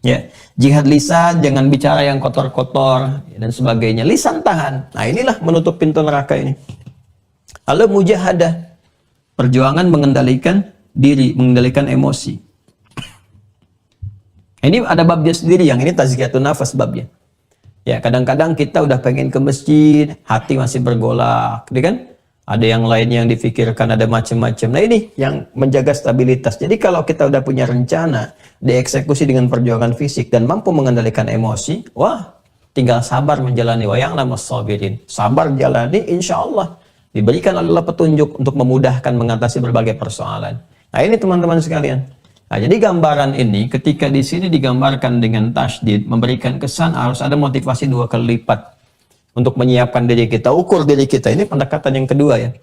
Ya, jihad lisan, jangan bicara yang kotor-kotor dan sebagainya. Lisan tahan. Nah, inilah menutup pintu neraka ini. Lalu mujahadah, perjuangan mengendalikan diri, mengendalikan emosi. Ini ada babnya sendiri, yang ini tazkiyatun nafas babnya. Ya, kadang-kadang kita udah pengen ke masjid, hati masih bergolak, gitu kan? Ada yang lain yang difikirkan, ada macam-macam. Nah, ini yang menjaga stabilitas. Jadi kalau kita udah punya rencana, dieksekusi dengan perjuangan fisik dan mampu mengendalikan emosi, wah, tinggal sabar menjalani. Wa ya'lamus sabirin. Sabar jalani, insya Allah diberikan oleh Allah petunjuk untuk memudahkan mengatasi berbagai persoalan. Nah, ini teman-teman sekalian. Nah, jadi gambaran ini ketika di sini digambarkan dengan tasydid, memberikan kesan harus ada motivasi 2 kali lipat untuk menyiapkan diri kita, ukur diri kita. Ini pendekatan yang kedua ya.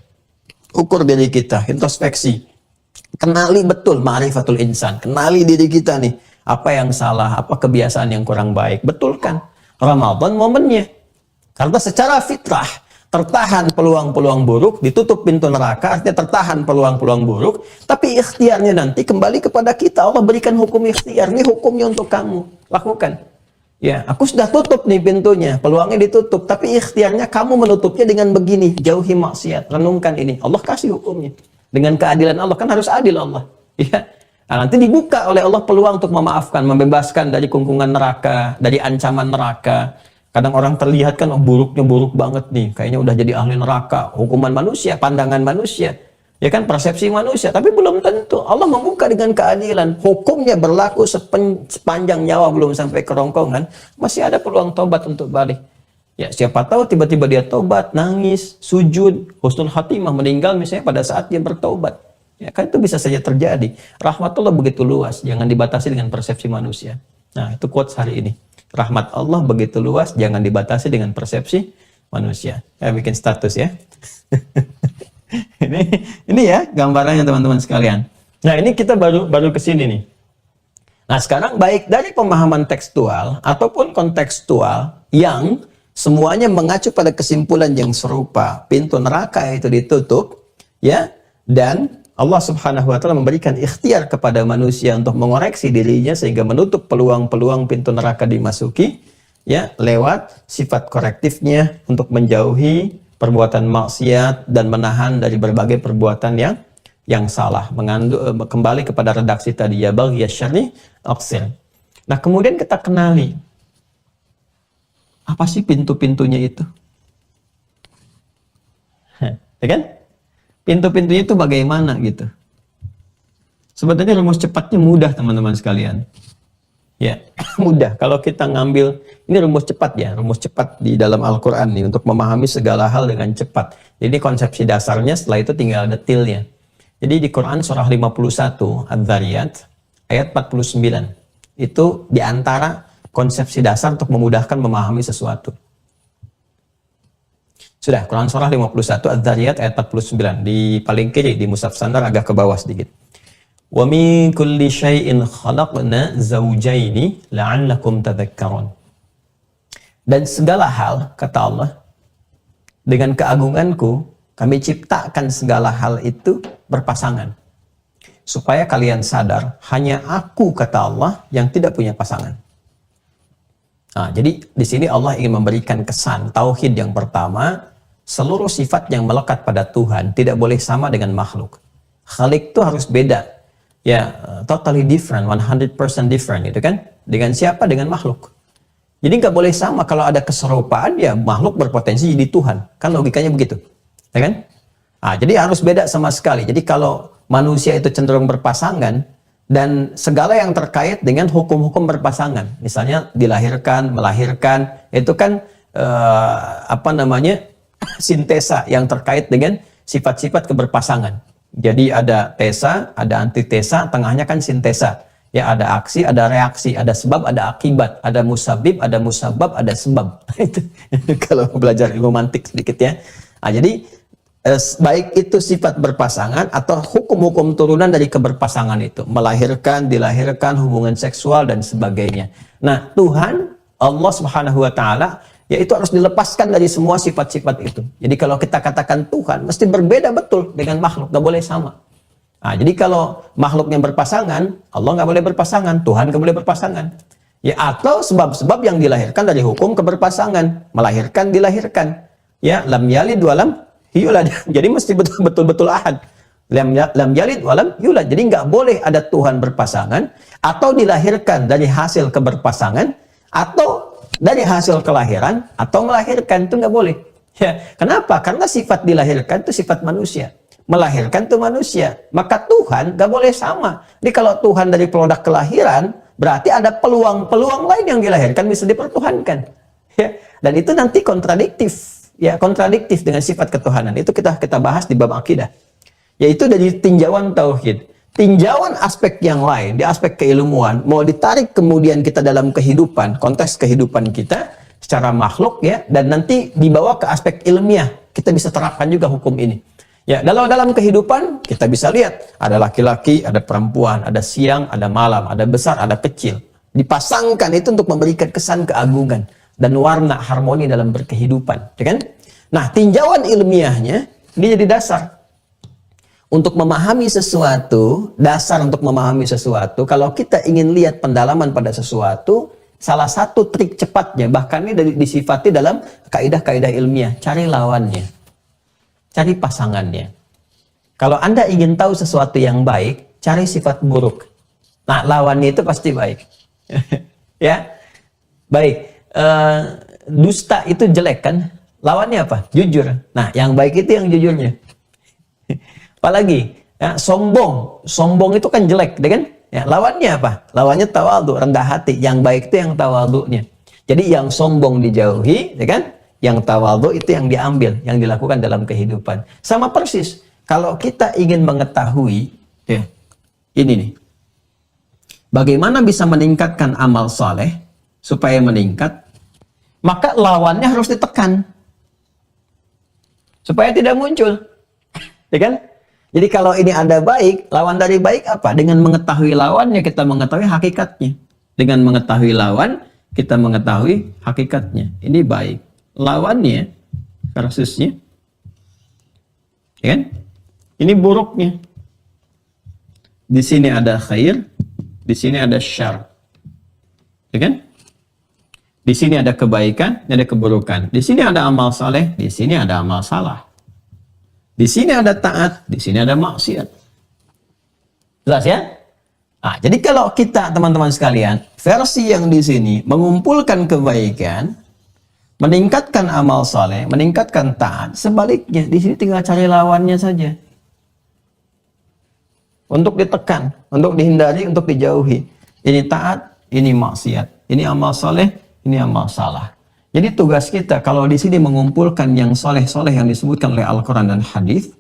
Ukur diri kita, introspeksi. Kenali betul ma'rifatul insan, kenali diri kita nih, apa yang salah, apa kebiasaan yang kurang baik. Betulkan. Ramadan momennya. Karena secara fitrah tertahan peluang-peluang buruk, ditutup pintu neraka, artinya tertahan peluang-peluang buruk, tapi ikhtiarnya nanti kembali kepada kita. Allah berikan hukum ikhtiar, ini hukumnya untuk kamu, lakukan. Ya, aku sudah tutup nih pintunya, peluangnya ditutup, tapi ikhtiarnya kamu menutupnya dengan begini, jauhi maksiat, renungkan ini. Allah kasih hukumnya. Dengan keadilan Allah, kan harus adil Allah. Ya. Nah, nanti dibuka oleh Allah peluang untuk memaafkan, membebaskan dari kungkungan neraka, dari ancaman neraka. Kadang orang terlihat kan, oh, buruknya buruk banget nih, kayaknya udah jadi ahli neraka. Hukuman manusia, pandangan manusia, ya kan, persepsi manusia, tapi belum tentu. Allah membuka dengan keadilan, hukumnya berlaku sepanjang nyawa belum sampai kerongkongan, masih ada peluang tobat untuk balik. Ya, siapa tahu tiba-tiba dia tobat, nangis, sujud, husnul khatimah, meninggal misalnya pada saat dia bertobat. Ya kan, itu bisa saja terjadi. Rahmatullah begitu luas, jangan dibatasi dengan persepsi manusia. Nah, itu quotes hari ini. Rahmat Allah begitu luas, jangan dibatasi dengan persepsi manusia. Ya, bikin status ya. ini ya gambarannya teman-teman sekalian. Nah, ini kita baru ke sini nih. Nah, sekarang baik dari pemahaman tekstual ataupun kontekstual yang Semuanya mengacu pada kesimpulan yang serupa. Pintu neraka itu ditutup, ya, dan Allah Subhanahu wa taala memberikan ikhtiar kepada manusia untuk mengoreksi dirinya sehingga menutup peluang-peluang pintu neraka dimasuki, ya, lewat sifat korektifnya untuk menjauhi perbuatan maksiat dan menahan dari berbagai perbuatan yang salah. Kembali kepada redaksi tadi, ya baghi syarri aqsir. Nah, kemudian kita kenali apa sih pintu-pintunya itu? Ya kan? Pintu-pintunya itu bagaimana gitu? Sebetulnya rumus cepatnya mudah, teman-teman sekalian. Ya, mudah. Kalau kita ngambil, ini rumus cepat ya, rumus cepat di dalam Al-Quran nih, untuk memahami segala hal dengan cepat. Jadi konsepsi dasarnya, setelah itu tinggal detailnya. Jadi di Quran surah 51, Adz-Dzariyat, ayat 49. Itu diantara konsepsi dasar untuk memudahkan memahami sesuatu. Sudah, Quran surah 51, Adz-Dzariyat ayat 49. Di paling kiri, di mushaf standar agak ke bawah sedikit. Wa min kulli syai'in khalaqna zawjaini la'allakum tadhakkarun. Dan segala hal, kata Allah, dengan keagunganku, kami ciptakan segala hal itu berpasangan. Supaya kalian sadar, hanya aku, kata Allah, yang tidak punya pasangan. Nah, jadi di sini Allah ingin memberikan kesan tauhid yang pertama, seluruh sifat yang melekat pada Tuhan tidak boleh sama dengan makhluk. Khalik itu harus beda. Ya, totally different, 100% different, gitu kan? Dengan siapa? Dengan makhluk. Jadi nggak boleh sama. Kalau ada keserupaan, ya makhluk berpotensi jadi Tuhan. Kan logikanya begitu. Ya kan? Nah, jadi harus beda sama sekali. Jadi kalau manusia itu cenderung berpasangan, dan segala yang terkait dengan hukum-hukum berpasangan, misalnya dilahirkan, melahirkan, itu kan sintesa yang terkait dengan sifat-sifat keberpasangan. Jadi ada tesa, ada antitesa, tengahnya kan sintesa. Ya, ada aksi, ada reaksi, ada sebab, ada akibat, ada musabib, ada musabab, ada sebab. Itu kalau belajar ilmu mantik sedikit ya. Nah, jadi baik itu sifat berpasangan atau hukum-hukum turunan dari keberpasangan itu, melahirkan, dilahirkan, hubungan seksual dan sebagainya. Nah, Tuhan Allah Subhanahu wa taala yaitu harus dilepaskan dari semua sifat-sifat itu. Jadi kalau kita katakan Tuhan mesti berbeda betul dengan makhluk, nggak boleh sama. Nah, jadi kalau makhluknya berpasangan, Allah nggak boleh berpasangan, Tuhan nggak boleh berpasangan. Ya, atau sebab-sebab yang dilahirkan dari hukum keberpasangan, melahirkan, dilahirkan. Ya, lam yalid walam yulad. Jadi mesti betul-betul ahad. Lam yalid walam yulad. Jadi nggak boleh ada Tuhan berpasangan, atau dilahirkan dari hasil keberpasangan, atau dari hasil kelahiran, atau melahirkan. Itu nggak boleh. Ya, kenapa? Karena sifat dilahirkan itu sifat manusia. Melahirkan itu manusia, maka Tuhan gak boleh sama. Jadi kalau Tuhan dari produk kelahiran, berarti ada peluang-peluang lain yang dilahirkan bisa dipertuhankan. Ya, dan itu nanti kontradiktif, ya, kontradiktif dengan sifat ketuhanan. Itu kita bahas di bab akidah. Yaitu dari tinjauan tauhid. Tinjauan aspek yang lain, di aspek keilmuan, mau ditarik kemudian kita dalam kehidupan, konteks kehidupan kita secara makhluk, ya, dan nanti dibawa ke aspek ilmiah, kita bisa terapkan juga hukum ini. Ya, dalam kehidupan kita bisa lihat ada laki-laki, ada perempuan, ada siang, ada malam, ada besar, ada kecil. Dipasangkan itu untuk memberikan kesan keagungan dan warna harmoni dalam berkehidupan, ya kan? Nah, tinjauan ilmiahnya ini jadi dasar untuk memahami sesuatu, dasar untuk memahami sesuatu. Kalau kita ingin lihat pendalaman pada sesuatu, salah satu trik cepatnya, bahkan ini disifati dalam kaidah-kaidah ilmiah, cari lawannya. Cari pasangannya. Kalau Anda ingin tahu sesuatu yang baik, cari sifat buruk. Nah, lawannya itu pasti baik. Ya, baik. Dusta itu jelek kan? Lawannya apa? Jujur. Nah, yang baik itu yang jujurnya. Apalagi, ya, sombong. Sombong itu kan jelek, kan? Ya, lawannya apa? Lawannya tawadhu, rendah hati. Yang baik itu yang tawadhunya. Jadi yang sombong dijauhi, ya kan? Yang tawadhu itu yang diambil, yang dilakukan dalam kehidupan. Sama persis, kalau kita ingin mengetahui, ya, ini nih, bagaimana bisa meningkatkan amal saleh supaya meningkat, maka lawannya harus ditekan supaya tidak muncul, ya kan? Jadi kalau ini ada baik, lawan dari baik apa? Dengan mengetahui lawannya kita mengetahui hakikatnya. Dengan mengetahui lawan kita mengetahui hakikatnya. Ini baik. lawannya, versusnya, ya kan? Ini buruknya. Di sini ada khair, di sini ada syar, ya kan? Di sini ada kebaikan, ini ada keburukan. Di sini ada amal saleh, di sini ada amal salah. Di sini ada taat, di sini ada maksiat. Jelas ya? Nah, jadi kalau kita, teman-teman sekalian, versi yang di sini mengumpulkan kebaikan, meningkatkan amal saleh, meningkatkan taat, sebaliknya di sini tinggal cari lawannya saja. Untuk ditekan, untuk dihindari, untuk dijauhi. Ini taat, ini maksiat. Ini amal saleh, ini amal salah. Jadi tugas kita kalau di sini mengumpulkan yang soleh-soleh yang disebutkan oleh Al-Quran dan Hadis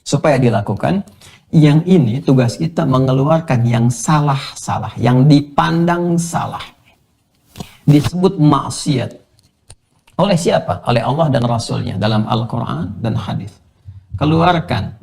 supaya dilakukan. Yang ini tugas kita mengeluarkan yang salah-salah, yang dipandang salah. Disebut maksiat. Oleh siapa? Oleh Allah dan Rasulnya dalam Al-Quran dan Hadis. Keluarkan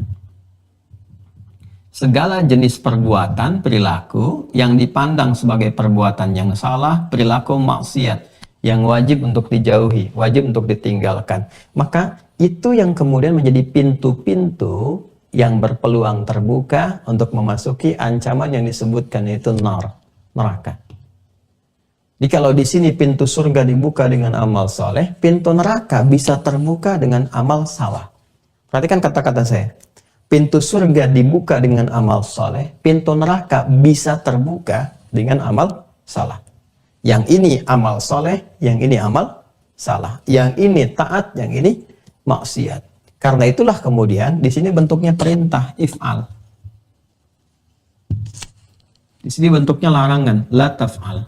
segala jenis perbuatan, perilaku yang dipandang sebagai perbuatan yang salah, perilaku maksiat yang wajib untuk dijauhi, wajib untuk ditinggalkan. Maka itu yang kemudian menjadi pintu-pintu yang berpeluang terbuka untuk memasuki ancaman yang disebutkan, yaitu neraka. Jadi kalau di sini pintu surga dibuka dengan amal soleh, pintu neraka bisa terbuka dengan amal salah. Perhatikan kata-kata saya. Pintu surga dibuka dengan amal soleh, pintu neraka bisa terbuka dengan amal salah. Yang ini amal soleh, yang ini amal salah. Yang ini taat, yang ini maksiat. Karena itulah kemudian di sini bentuknya perintah, if'al. Di sini bentuknya larangan, la taf'al.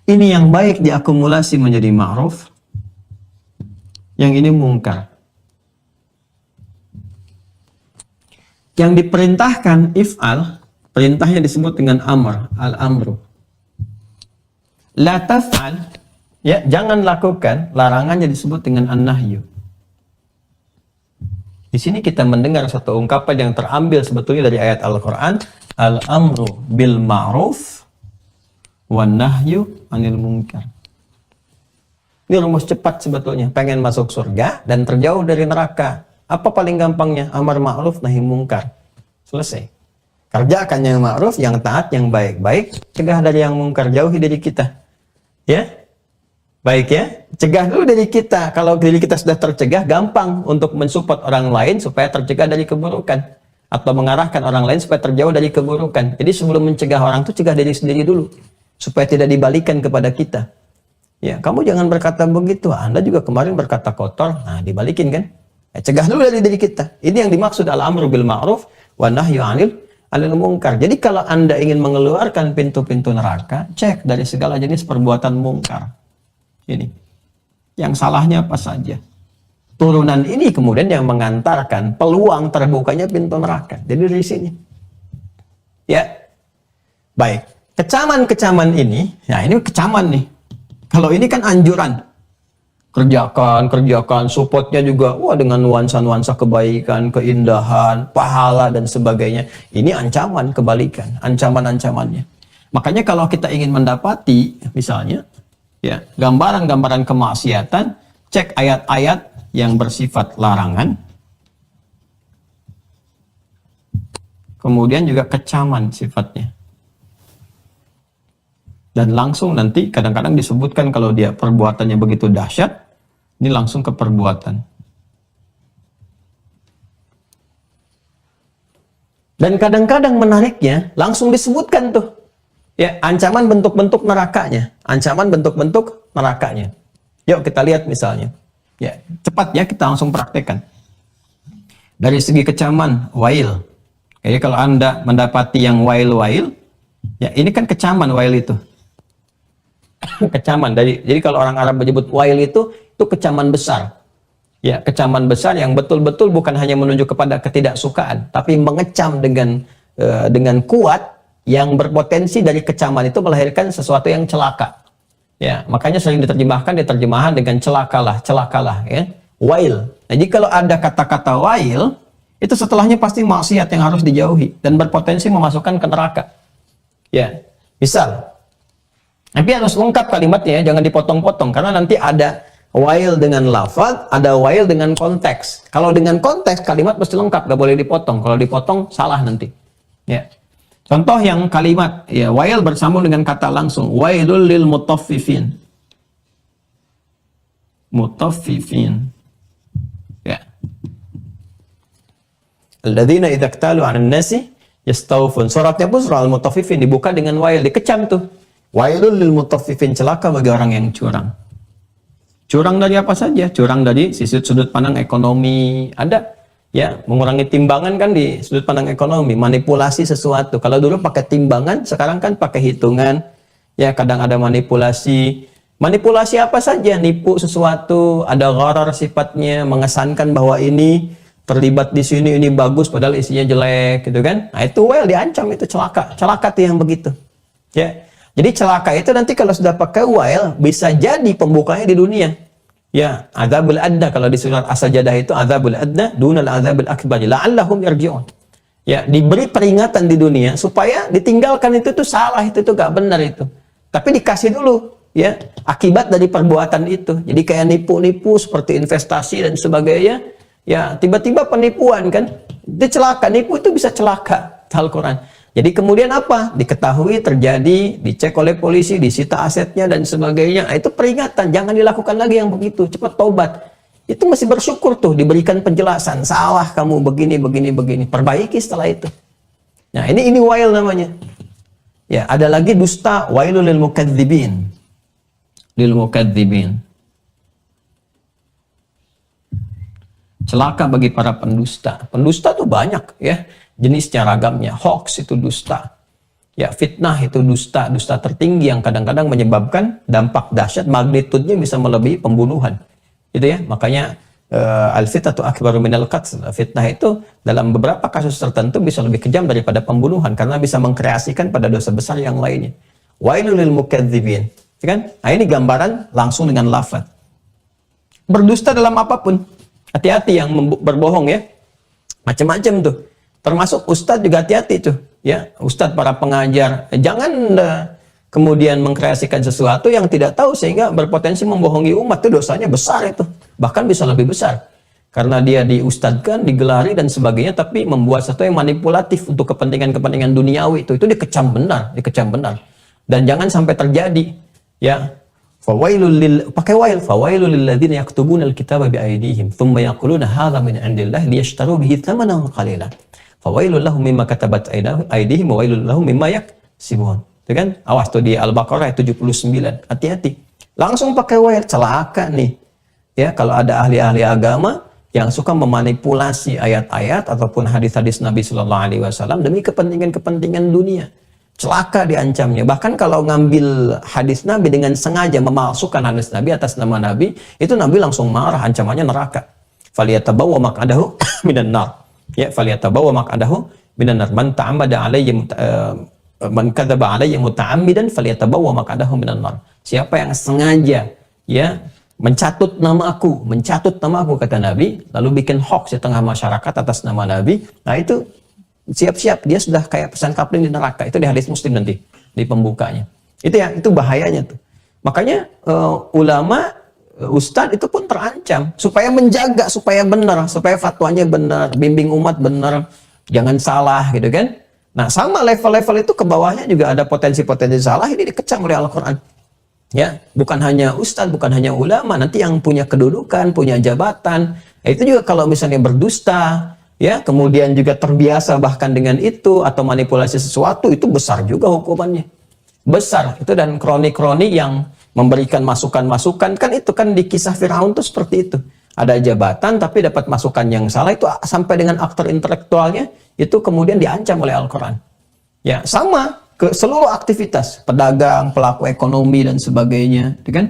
Ini yang baik diakumulasi menjadi ma'ruf, yang ini mungkar. Yang diperintahkan if'al, perintahnya disebut dengan amr, al-amru. La taf'al, ya, jangan lakukan, larangannya disebut dengan an-nahyu. Di sini kita mendengar satu ungkapan yang terambil sebetulnya dari ayat Al-Quran, al-amru bil ma'ruf wan nahyu anil munkar. Ini rumus cepat sebetulnya, pengen masuk surga dan terjauh dari neraka. Apa paling gampangnya? Amar ma'ruf nahi mungkar. Selesai. Kerjakan yang ma'ruf, yang taat, yang baik-baik, cegah dari yang mungkar, jauhi dari kita. Ya? Baik ya? Cegah dulu dari kita. Kalau diri kita sudah tercegah, gampang untuk mensupport orang lain supaya tercegah dari keburukan. Atau mengarahkan orang lain supaya terjauh dari keburukan. Jadi sebelum mencegah orang itu, cegah diri sendiri dulu. Supaya tidak dibalikan kepada kita. Ya, kamu jangan berkata begitu. Anda juga kemarin berkata kotor. Nah, dibalikin kan? Ya, cegah dulu dari diri kita. Ini yang dimaksud al-amru bil ma'ruf wa nahyu 'anil munkar. Jadi kalau Anda ingin mengeluarkan pintu-pintu neraka, cek dari segala jenis perbuatan mungkar. Ini. Yang salahnya apa saja. Turunan ini kemudian yang mengantarkan peluang terbukanya pintu neraka. Jadi dari sini. Ya. Baik. Kecaman-kecaman ini, nah ini kecaman nih. Kalau ini kan anjuran. Kerjakan, supportnya juga wah dengan nuansa-nuansa kebaikan, keindahan, pahala dan sebagainya. Ini ancaman kebalikan, ancaman-ancamannya. Makanya kalau kita ingin mendapati misalnya ya, gambaran-gambaran kemaksiatan, cek ayat-ayat yang bersifat larangan. Kemudian juga kecaman sifatnya. Dan langsung nanti kadang-kadang disebutkan kalau dia perbuatannya begitu dahsyat, ini langsung ke perbuatan. Dan kadang-kadang menariknya langsung disebutkan tuh. Ya, ancaman bentuk-bentuk nerakanya. Ancaman bentuk-bentuk nerakanya. Yuk kita lihat misalnya. Ya, cepat ya kita langsung praktekkan. Dari segi kecaman, wail. Jadi kalau Anda mendapati yang wail-wail, ya ini kan kecaman wail itu. Kecaman jadi kalau orang Arab menyebut wail itu kecaman besar. Ya, kecaman besar yang betul-betul bukan hanya menunjuk kepada ketidaksukaan, tapi mengecam dengan kuat yang berpotensi dari kecaman itu melahirkan sesuatu yang celaka. Ya, makanya sering diterjemahkan dengan celakalah ya. Wail. Jadi kalau ada kata-kata wail, itu setelahnya pasti maksiat yang harus dijauhi dan berpotensi memasukkan ke neraka. Ya, misal Tapi harus lengkap kalimatnya ya, jangan dipotong-potong karena nanti ada while dengan lafaz, ada while dengan konteks. Kalau dengan konteks kalimat mesti lengkap, gak boleh dipotong. Kalau dipotong salah nanti. Ya. Contoh yang kalimat ya while bersambung dengan kata langsung, wailul lil mutaffifin. Mutaffifin. Ya. Alladzina idza iktalu 'alan nasi yastawfun. Suratnya pun surah Al-Mutaffifin dibuka dengan while, dikecam tuh. Wailul lil mutaffifin, celaka bagi orang yang curang. Curang dari apa saja? Curang dari sudut pandang ekonomi. Ada ya, mengurangi timbangan kan di sudut pandang ekonomi, manipulasi sesuatu. Kalau dulu pakai timbangan, sekarang kan pakai hitungan. Ya, kadang ada manipulasi. Manipulasi apa saja? Nipu sesuatu, ada gharar sifatnya, mengesankan bahwa ini terlibat di sini, ini bagus padahal isinya jelek gitu kan. Nah, itu well diancam, itu celaka. Celaka tuh yang begitu. Ya. Jadi celaka itu nanti kalau sudah pakai while bisa jadi pembukanya di dunia. Ya, azabul adna kalau di surat As-Sajdah itu azabul adna dunal azabil akbar la'allahum yarji'un. Ya, diberi peringatan di dunia supaya ditinggalkan itu tuh salah, itu tuh gak benar itu. Tapi dikasih dulu ya akibat dari perbuatan itu. Jadi kayak nipu-nipu seperti investasi dan sebagainya. Ya, tiba-tiba penipuan kan. Itu celaka, nipu itu bisa celaka. Al-Quran. Jadi kemudian apa? Diketahui terjadi, dicek oleh polisi, disita asetnya dan sebagainya. Nah, itu peringatan, jangan dilakukan lagi yang begitu. Cepat tobat. Itu masih bersyukur tuh, diberikan penjelasan. Salah kamu begini, begini, begini. Perbaiki setelah itu. Nah, ini wail namanya. Ya, ada lagi dusta, wailul lil mukadzibin. Lil mukadzibin. Celaka bagi para pendusta. Pendusta tuh banyak ya. Jenisnya ragamnya. Hoax itu dusta. Ya, fitnah itu dusta. Dusta tertinggi yang kadang-kadang menyebabkan dampak dahsyat, magnitudenya bisa melebihi pembunuhan. Gitu ya. Makanya al-fitnatu akbaru minal qatl. Fitnah itu dalam beberapa kasus tertentu bisa lebih kejam daripada pembunuhan karena bisa mengkreasikan pada dosa besar yang lainnya. Wailul lil mukadzibin. Kan? Nah, ini gambaran langsung dengan lafaz. Berdusta dalam apapun. Hati-hati yang berbohong ya. Macam-macam tuh. Termasuk ustadz juga hati-hati tuh. Ya, ustadz para pengajar. Jangan kemudian mengkreasikan sesuatu yang tidak tahu sehingga berpotensi membohongi umat. Itu dosanya besar itu. Bahkan bisa lebih besar. Karena dia diustadkan, digelari dan sebagainya, tapi membuat sesuatu yang manipulatif untuk kepentingan-kepentingan duniawi itu dikecam benar, dikecam benar. Dan jangan sampai terjadi. Ya. Pakai wail, fawailul lil ladzina yaktubuna al-kitaba bi aydihim thumma yaquluna hadza min indillah liyashtaru bihi thamanan qalilan. Fawailul lahum mimma katabat aydihim wa wailul lahum mimma yaksibun. Itu kan? Awas tuh di Al-Baqarah 79. Hati-hati. Langsung pakai wail, celaka nih. Ya, kalau ada ahli-ahli agama yang suka memanipulasi ayat-ayat ataupun hadis-hadis Nabi sallallahu alaihi wasallam demi kepentingan-kepentingan dunia. Celaka diancamnya. Bahkan kalau ngambil hadis Nabi dengan sengaja memalsukan hadis Nabi atas nama Nabi, itu Nabi langsung marah, ancamannya neraka. Falyatabawwa maq'adahu minan nar. Ya, falyatabawwa maq'adahu minan nar. Man ta'ammada alayya man kadzaba alayya muta'ammidan falyatabawwa maq'adahu minan nar. Siapa yang sengaja ya mencatut nama aku kata Nabi, lalu bikin hoax di tengah masyarakat atas nama Nabi. Nah, itu siap-siap dia sudah kayak pesan kapling di neraka. Itu di hadis Muslim nanti di pembukanya. Itu ya, itu bahayanya tuh. Makanya ulama, ustadz itu pun terancam supaya menjaga, supaya benar, supaya fatwanya benar, bimbing umat benar, jangan salah gitu kan. Nah, sama level-level itu ke bawahnya juga ada potensi-potensi salah, ini dikecam oleh Al-Qur'an. Ya, bukan hanya ustadz, bukan hanya ulama, nanti yang punya kedudukan, punya jabatan. Nah, itu juga kalau misalnya berdusta, ya, kemudian juga terbiasa bahkan dengan itu atau manipulasi sesuatu, itu besar juga hukumannya. Besar. Itu dan kroni-kroni yang memberikan masukan-masukan, kan itu kan di kisah Firaun tuh seperti itu. Ada jabatan tapi dapat masukan yang salah, itu sampai dengan aktor intelektualnya itu kemudian diancam oleh Al-Qur'an. Ya, sama ke seluruh aktivitas, pedagang, pelaku ekonomi dan sebagainya, itu kan?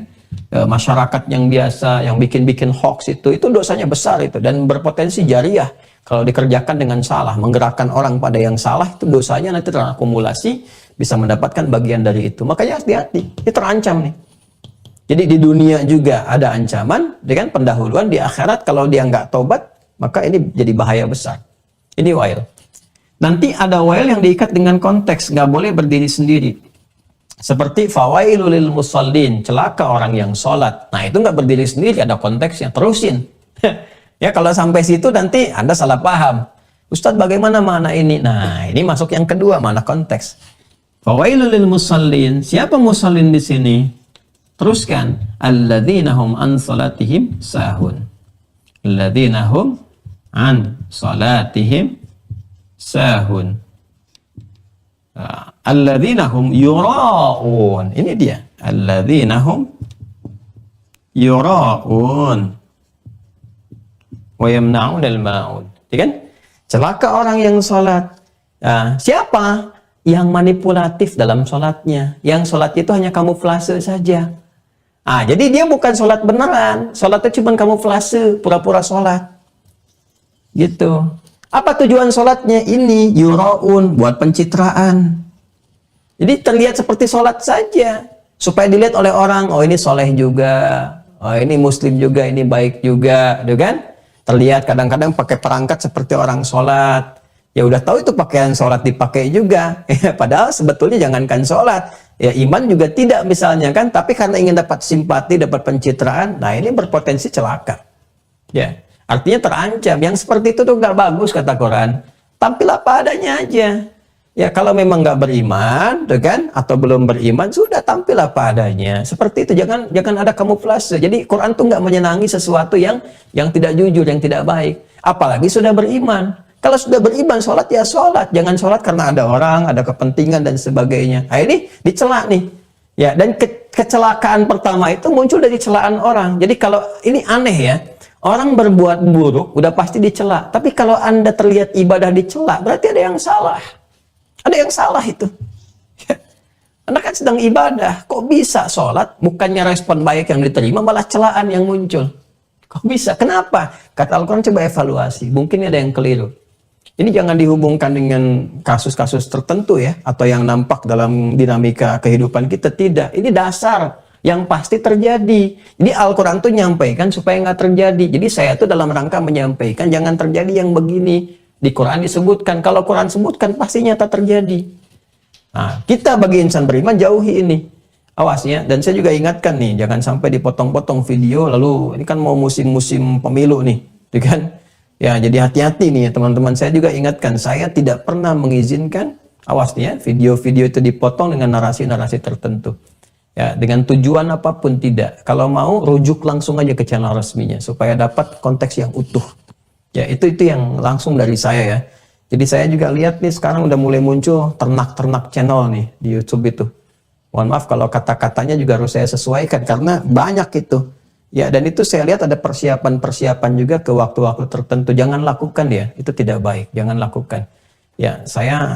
Masyarakat yang biasa yang bikin-bikin hoax itu dosanya besar itu dan berpotensi jariah. Kalau dikerjakan dengan salah, menggerakkan orang pada yang salah, itu dosanya nanti terakumulasi, bisa mendapatkan bagian dari itu. Makanya hati-hati, ini terancam nih. Jadi di dunia juga ada ancaman, dengan pendahuluan di akhirat kalau dia nggak tobat, maka ini jadi bahaya besar. Ini wail. Nanti ada wail yang diikat dengan konteks, nggak boleh berdiri sendiri. Seperti fawailul lil musallin, celaka orang yang sholat. Nah itu nggak berdiri sendiri, ada konteksnya, terusin. Ya kalau sampai situ nanti Anda salah paham. Ustadz bagaimana makna ini? Nah ini masuk yang kedua, mana konteks. Fawailul lil musallin, siapa musallin di sini? Teruskan, alladzina hum an salatihim sahun. Alladzina hum an salatihim sahun. Alladzina hum yura'un. Ini dia. Alladzina hum yura'un wa yamna'un al-ma'un. Ya kan? Celaka orang yang sholat. Nah, siapa yang manipulatif dalam sholatnya? Yang sholat itu hanya kamuflase saja. Ah, jadi dia bukan sholat beneran. Sholatnya cuma kamuflase, pura-pura sholat. Gitu. Apa tujuan sholatnya? Ini yura'un, buat pencitraan. Jadi terlihat seperti sholat saja. Supaya dilihat oleh orang, oh ini soleh juga. Oh ini muslim juga, ini baik juga. Gitu kan? Terlihat kadang-kadang pakai perangkat seperti orang sholat. Ya udah tahu itu pakaian sholat dipakai juga. Padahal sebetulnya jangankan sholat. Ya iman juga tidak misalnya kan. Tapi karena ingin dapat simpati, dapat pencitraan. Nah ini berpotensi celaka. Ya, artinya terancam. Yang seperti itu tuh nggak bagus kata Quran. Tampil apa adanya aja. Ya kalau memang nggak beriman, tuh kan, atau belum beriman, sudah tampil apa adanya. Seperti itu, jangan ada kamuflase. Jadi Quran tuh nggak menyenangi sesuatu yang tidak jujur, yang tidak baik. Apalagi sudah beriman. Kalau sudah beriman, sholat ya sholat. Jangan sholat karena ada orang, ada kepentingan dan sebagainya. Nah ini dicela nih. Ya, dan kecelakaan pertama itu muncul dari celaan orang. Jadi kalau ini aneh ya. Orang berbuat buruk udah pasti dicela. Tapi kalau Anda terlihat ibadah dicela, berarti ada yang salah. Ada yang salah itu. Anda kan sedang ibadah. Kok bisa sholat? Bukannya respon baik yang diterima, malah celaan yang muncul. Kok bisa? Kenapa? Kata Al-Quran coba evaluasi. Mungkin ada yang keliru. Ini jangan dihubungkan dengan kasus-kasus tertentu ya. Atau yang nampak dalam dinamika kehidupan kita. Tidak. Ini dasar yang pasti terjadi. Jadi Al-Quran tuh nyampaikan supaya nggak terjadi. Jadi saya tuh dalam rangka menyampaikan jangan terjadi yang begini. Di Quran disebutkan. Kalau Quran sebutkan pasti nyata terjadi. Nah, kita bagi insan beriman jauhi ini. Awas ya. Dan saya juga ingatkan nih. Jangan sampai dipotong-potong video. Lalu ini kan mau musim-musim pemilu nih. Kan? Ya jadi hati-hati nih ya teman-teman. Saya juga ingatkan. Saya tidak pernah mengizinkan. Awas nih ya. Video-video itu dipotong dengan narasi-narasi tertentu. Ya, dengan tujuan apapun tidak. Kalau mau rujuk langsung aja ke channel resminya supaya dapat konteks yang utuh. Ya, itu yang langsung dari saya ya. Jadi saya juga lihat nih sekarang udah mulai muncul ternak-ternak channel nih di YouTube itu. Mohon maaf kalau kata-katanya juga harus saya sesuaikan karena banyak itu. Ya, dan itu saya lihat ada persiapan-persiapan juga ke waktu-waktu tertentu. Jangan lakukan ya, itu tidak baik. Jangan lakukan. Ya, saya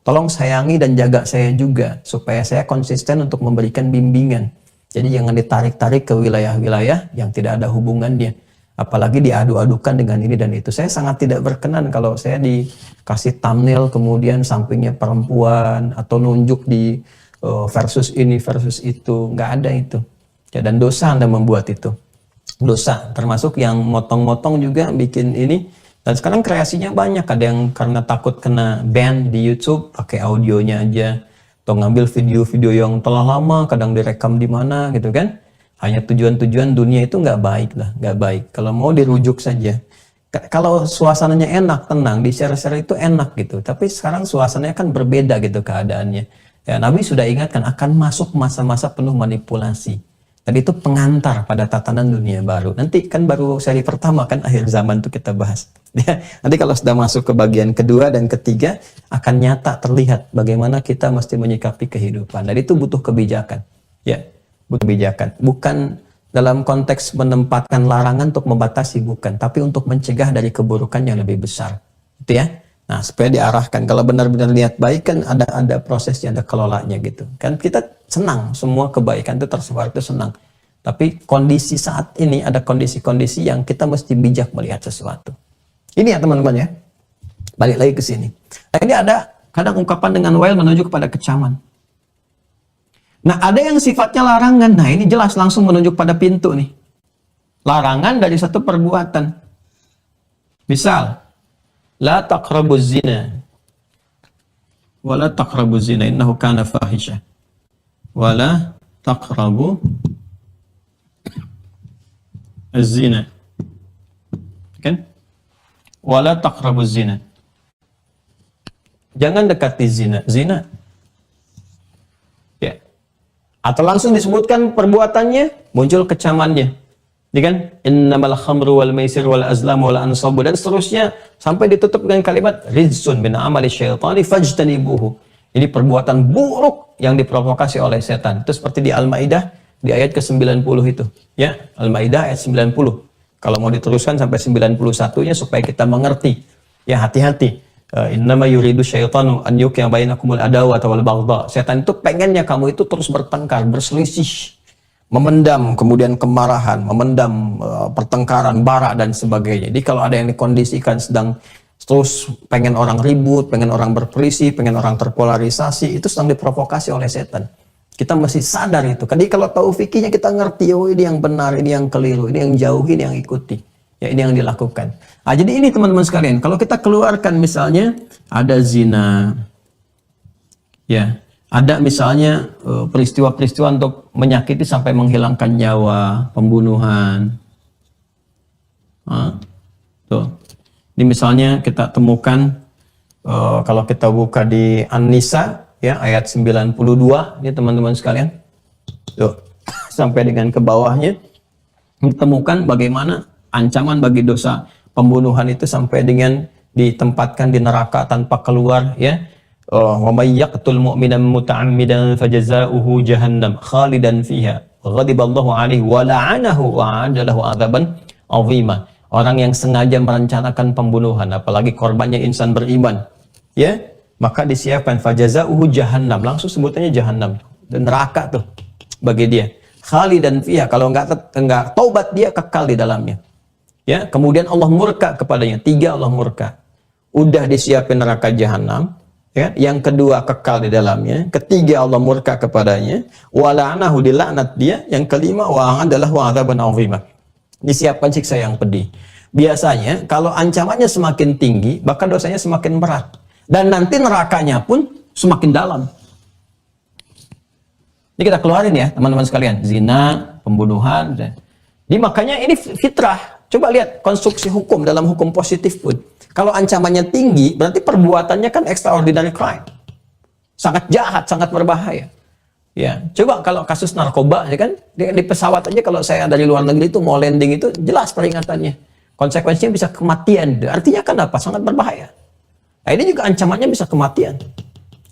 tolong sayangi dan jaga saya juga supaya saya konsisten untuk memberikan bimbingan. Jadi jangan ditarik-tarik ke wilayah-wilayah yang tidak ada hubungannya. Apalagi diadu-adukan dengan ini dan itu. Saya sangat tidak berkenan kalau saya dikasih thumbnail kemudian sampingnya perempuan atau nunjuk di versus ini versus itu. Nggak ada itu. Ya, dan dosa Anda membuat itu. Dosa. Termasuk yang motong-motong juga bikin ini. Dan sekarang kreasinya banyak. Ada yang karena takut kena ban di YouTube pakai audionya aja. Atau ngambil video-video yang telah lama kadang direkam di mana gitu kan. Hanya tujuan-tujuan dunia itu nggak baik lah, nggak baik. Kalau mau dirujuk saja. Kalau suasananya enak, tenang, di share-share itu enak gitu. Tapi sekarang suasananya kan berbeda gitu keadaannya. Ya, Nabi sudah ingatkan akan masuk masa-masa penuh manipulasi. Tadi itu pengantar pada tatanan dunia baru. Nanti kan baru seri pertama kan akhir zaman tuh kita bahas. Ya, nanti kalau sudah masuk ke bagian kedua dan ketiga akan nyata terlihat bagaimana kita mesti menyikapi kehidupan. Dan itu butuh kebijakan. Ya. Kebijakan bukan dalam konteks menempatkan larangan untuk membatasi, bukan, tapi untuk mencegah dari keburukan yang lebih besar itu ya. Nah supaya diarahkan kalau benar-benar lihat baik kan ada prosesnya, ada kelolanya gitu kan. Kita senang semua kebaikan itu tersebar itu senang, tapi kondisi saat ini ada kondisi-kondisi yang kita mesti bijak melihat sesuatu ini ya teman-teman ya. Balik lagi ke sini. Nah, ini ada kadang ungkapan dengan wail menuju kepada kecaman. Nah, ada yang sifatnya larangan. Nah, ini jelas langsung menunjuk pada pintu nih. Larangan dari satu perbuatan. Misal, la taqrabuz zina. Wa la taqrabuz zina innahu kana fahisha. wala taqrabu az-zina. Kan? Wala taqrabu az-zina. Jangan dekati zina. Zina. Ya. Atau langsung disebutkan perbuatannya, muncul kecamannya. Ya kan? Innamal khamru wal maisir wal azlam wal ansabu dan seterusnya sampai ditutup dengan kalimat rizsun min amali syaitani fajtanibuhu. Ini perbuatan buruk yang diprovokasi oleh setan. Itu seperti di Al-Maidah di ayat ke-90 itu. Ya, Al-Maidah ayat 90. Kalau mau diteruskan sampai 91-nya supaya kita mengerti. Ya, hati-hati. Innama yuridu syaitanu an yuqi'a bainakumul adawata wal baghdha. Setan itu pengennya kamu itu terus bertengkar, berselisih, memendam kemudian kemarahan, memendam pertengkaran, bara dan sebagainya. Jadi kalau ada yang dikondisikan sedang terus pengen orang ribut, pengen orang berselisih, pengen orang terpolarisasi, itu sedang diprovokasi oleh setan. Kita mesti sadar itu. Jadi kalau tahu fikihnya kita ngerti, oh ini yang benar, ini yang keliru, ini yang jauh, ini yang ikuti. Ya ini yang dilakukan. Nah, jadi ini teman-teman sekalian, kalau kita keluarkan misalnya ada zina, ya ada misalnya peristiwa-peristiwa untuk menyakiti sampai menghilangkan nyawa, pembunuhan. Tuh. Ini misalnya kita temukan kalau kita buka di An-Nisa ya ayat 92 ini teman-teman sekalian. Tuh. Sampai dengan ke bawahnya ditemukan bagaimana ancaman bagi dosa pembunuhan itu sampai dengan ditempatkan di neraka tanpa keluar ya. Wa may yaqtul mu'mina muta'ammidan fajaza'uhu jahannam khalidan fiha ghadiballahu 'alaihi wa la'anahu wa 'adda lahu 'adzaban 'azima. Orang yang sengaja merencanakan pembunuhan apalagi korbannya insan beriman ya, maka disiapkan fajaza'uhu jahannam, langsung sebutannya jahannam, dan neraka tuh bagi dia. Khalidan fiha, kalau enggak taubat dia kekal di dalamnya. Ya, kemudian Allah murka kepadanya. 3 Allah murka. Udah disiapin neraka jahanam, ya. Yang kedua kekal di dalamnya. Ketiga Allah murka kepadanya. Wala'anahu, dilaknat dia. Yang kelima wa'adalah wa'adzaban 'azima. Disiapkan siksa yang pedih. Biasanya kalau ancamannya semakin tinggi, maka dosanya semakin berat. Dan nanti nerakanya pun semakin dalam. Ini kita keluarin ya teman-teman sekalian. Zina, pembunuhan. Jadi makanya ini fitrah. Coba lihat konstruksi hukum dalam hukum positif pun. Kalau ancamannya tinggi, berarti perbuatannya kan extraordinary crime. Sangat jahat, sangat berbahaya. Ya, coba kalau kasus narkoba, ya kan, di pesawat aja kalau saya dari luar negeri itu mau landing itu jelas peringatannya. Konsekuensinya bisa kematian. Artinya kan apa? Sangat berbahaya. Nah, ini juga ancamannya bisa kematian.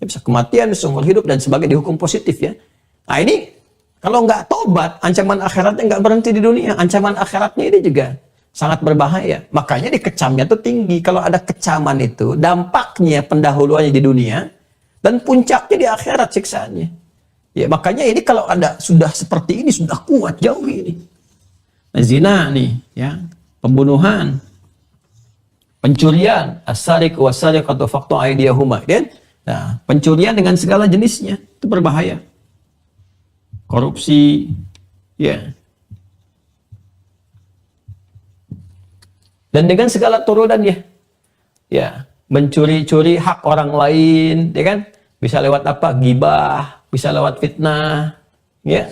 Bisa kematian, bisa seumur hidup dan sebagainya di hukum positif ya. Nah ini kalau nggak tobat, ancaman akhiratnya nggak berhenti di dunia. Ancaman akhiratnya ini juga sangat berbahaya. Makanya dikecamnya tuh tinggi. Kalau ada kecaman itu, dampaknya pendahuluannya di dunia dan puncaknya di akhirat siksaannya. Ya, makanya ini kalau ada sudah seperti ini, sudah kuat, jauh ini. Nah, zina nih, ya, pembunuhan, pencurian, as-sariq was-sariqatu faqtu aydiyahuma. Nah, pencurian dengan segala jenisnya itu berbahaya. Korupsi, ya. Dan dengan segala turunannya. Ya, mencuri-curi hak orang lain, ya kan? Bisa lewat apa? Ghibah. Bisa lewat fitnah, ya,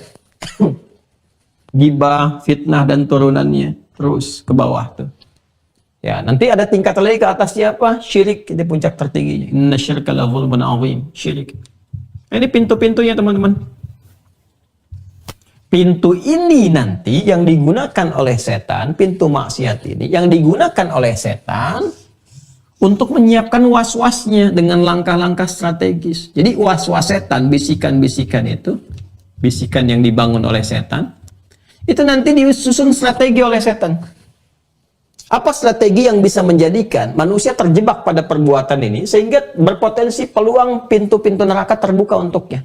gibah, fitnah dan turunannya terus ke bawah tuh. Ya, nanti ada tingkat lagi ke atasnya apa? Syirik, ini puncak tertingginya. Inna syirka la dzulmun 'adzim, syirik. Ini pintu-pintunya teman-teman. Pintu ini nanti yang digunakan oleh setan, pintu maksiat ini yang digunakan oleh setan untuk menyiapkan was-wasnya dengan langkah-langkah strategis. Jadi was-was setan, bisikan-bisikan itu, bisikan yang dibangun oleh setan, itu nanti disusun strategi oleh setan. Apa strategi yang bisa menjadikan manusia terjebak pada perbuatan ini, sehingga berpotensi peluang pintu-pintu neraka terbuka untuknya.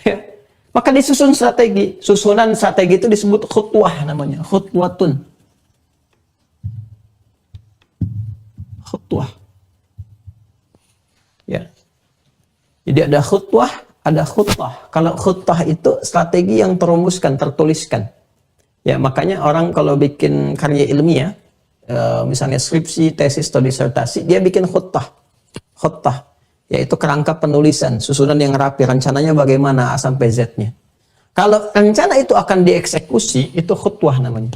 Ya. Maka disusun strategi. Susunan strategi itu disebut khutwah namanya. Khutwatun. Khutwah. Ya. Jadi ada khutwah, ada khutbah. Kalau khutbah itu strategi yang terumuskan, tertuliskan. Ya, makanya orang kalau bikin karya ilmiah, misalnya skripsi, tesis atau disertasi, dia bikin khutbah. Khutbah. yaitu kerangka penulisan, susunan yang rapi, rencananya bagaimana A sampai Z-nya. Kalau rencana itu akan dieksekusi, itu khutwah namanya.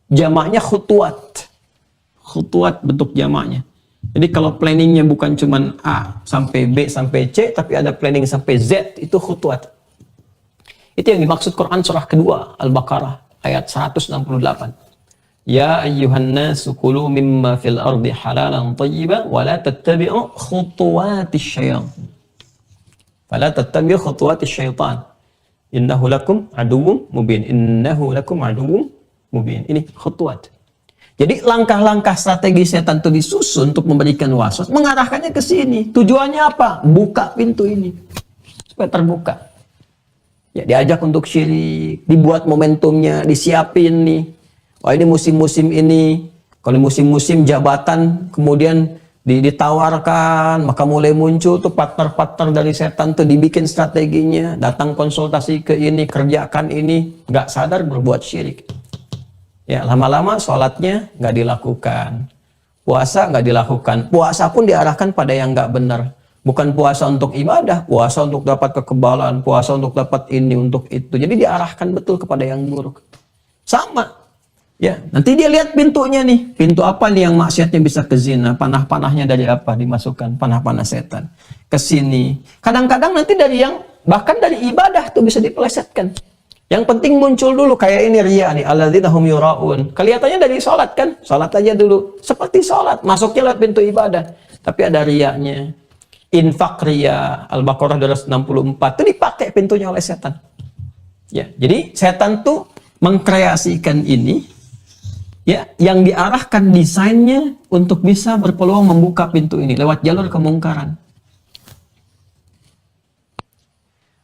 Jamaknya khutwat. Khutwat bentuk jamaknya. Jadi kalau planningnya bukan cuma A sampai B sampai C, tapi ada planning sampai Z, itu khutwat. Itu yang dimaksud Quran surah kedua, Al-Baqarah, ayat 168. Ya ayyuhan nasu kulu mimma fil ardi halalan tayyiban wa la tattabi'u khutuwatis syaitan. Fala tattabi'u khutuwatis syaitan. Innahu lakum aduwwum mubin. Innahu lakum aduwwum mubin. Ini khutuwat. Jadi langkah-langkah strategi setan itu disusun untuk memberikan waswas, mengarahkannya ke sini. Tujuannya apa? Buka pintu ini supaya terbuka. Ya, diajak untuk syirik, dibuat momentumnya, disiapin nih. Oh ini musim-musim ini, kalau musim-musim jabatan kemudian ditawarkan, maka mulai muncul tuh partner-partner dari setan tuh dibikin strateginya, datang konsultasi ke ini, kerjakan ini, nggak sadar berbuat syirik. Ya lama-lama sholatnya nggak dilakukan, puasa nggak dilakukan, puasa pun diarahkan pada yang nggak benar. Bukan puasa untuk ibadah, puasa untuk dapat kekebalan, puasa untuk dapat ini, untuk itu. Jadi diarahkan betul kepada yang buruk. Sama. Ya, nanti dia lihat pintunya nih. Pintu apa nih yang maksiatnya bisa ke zina? Panah-panahnya dari apa dimasukkan? Panah-panah setan. Ke sini. Kadang-kadang nanti dari yang, bahkan dari ibadah tuh bisa dipelesetkan. Yang penting muncul dulu, kayak ini riya nih. Alladzina hum yura'un. Kelihatannya dari sholat kan? Sholat aja dulu. Seperti sholat. Masuknya lewat pintu ibadah. Tapi ada riyanya. Infak riya. Al-Baqarah 264. Itu dipakai pintunya oleh setan. Ya, jadi setan tuh mengkreasikan ini. Ya, yang diarahkan desainnya untuk bisa berpeluang membuka pintu ini lewat jalur kemungkaran.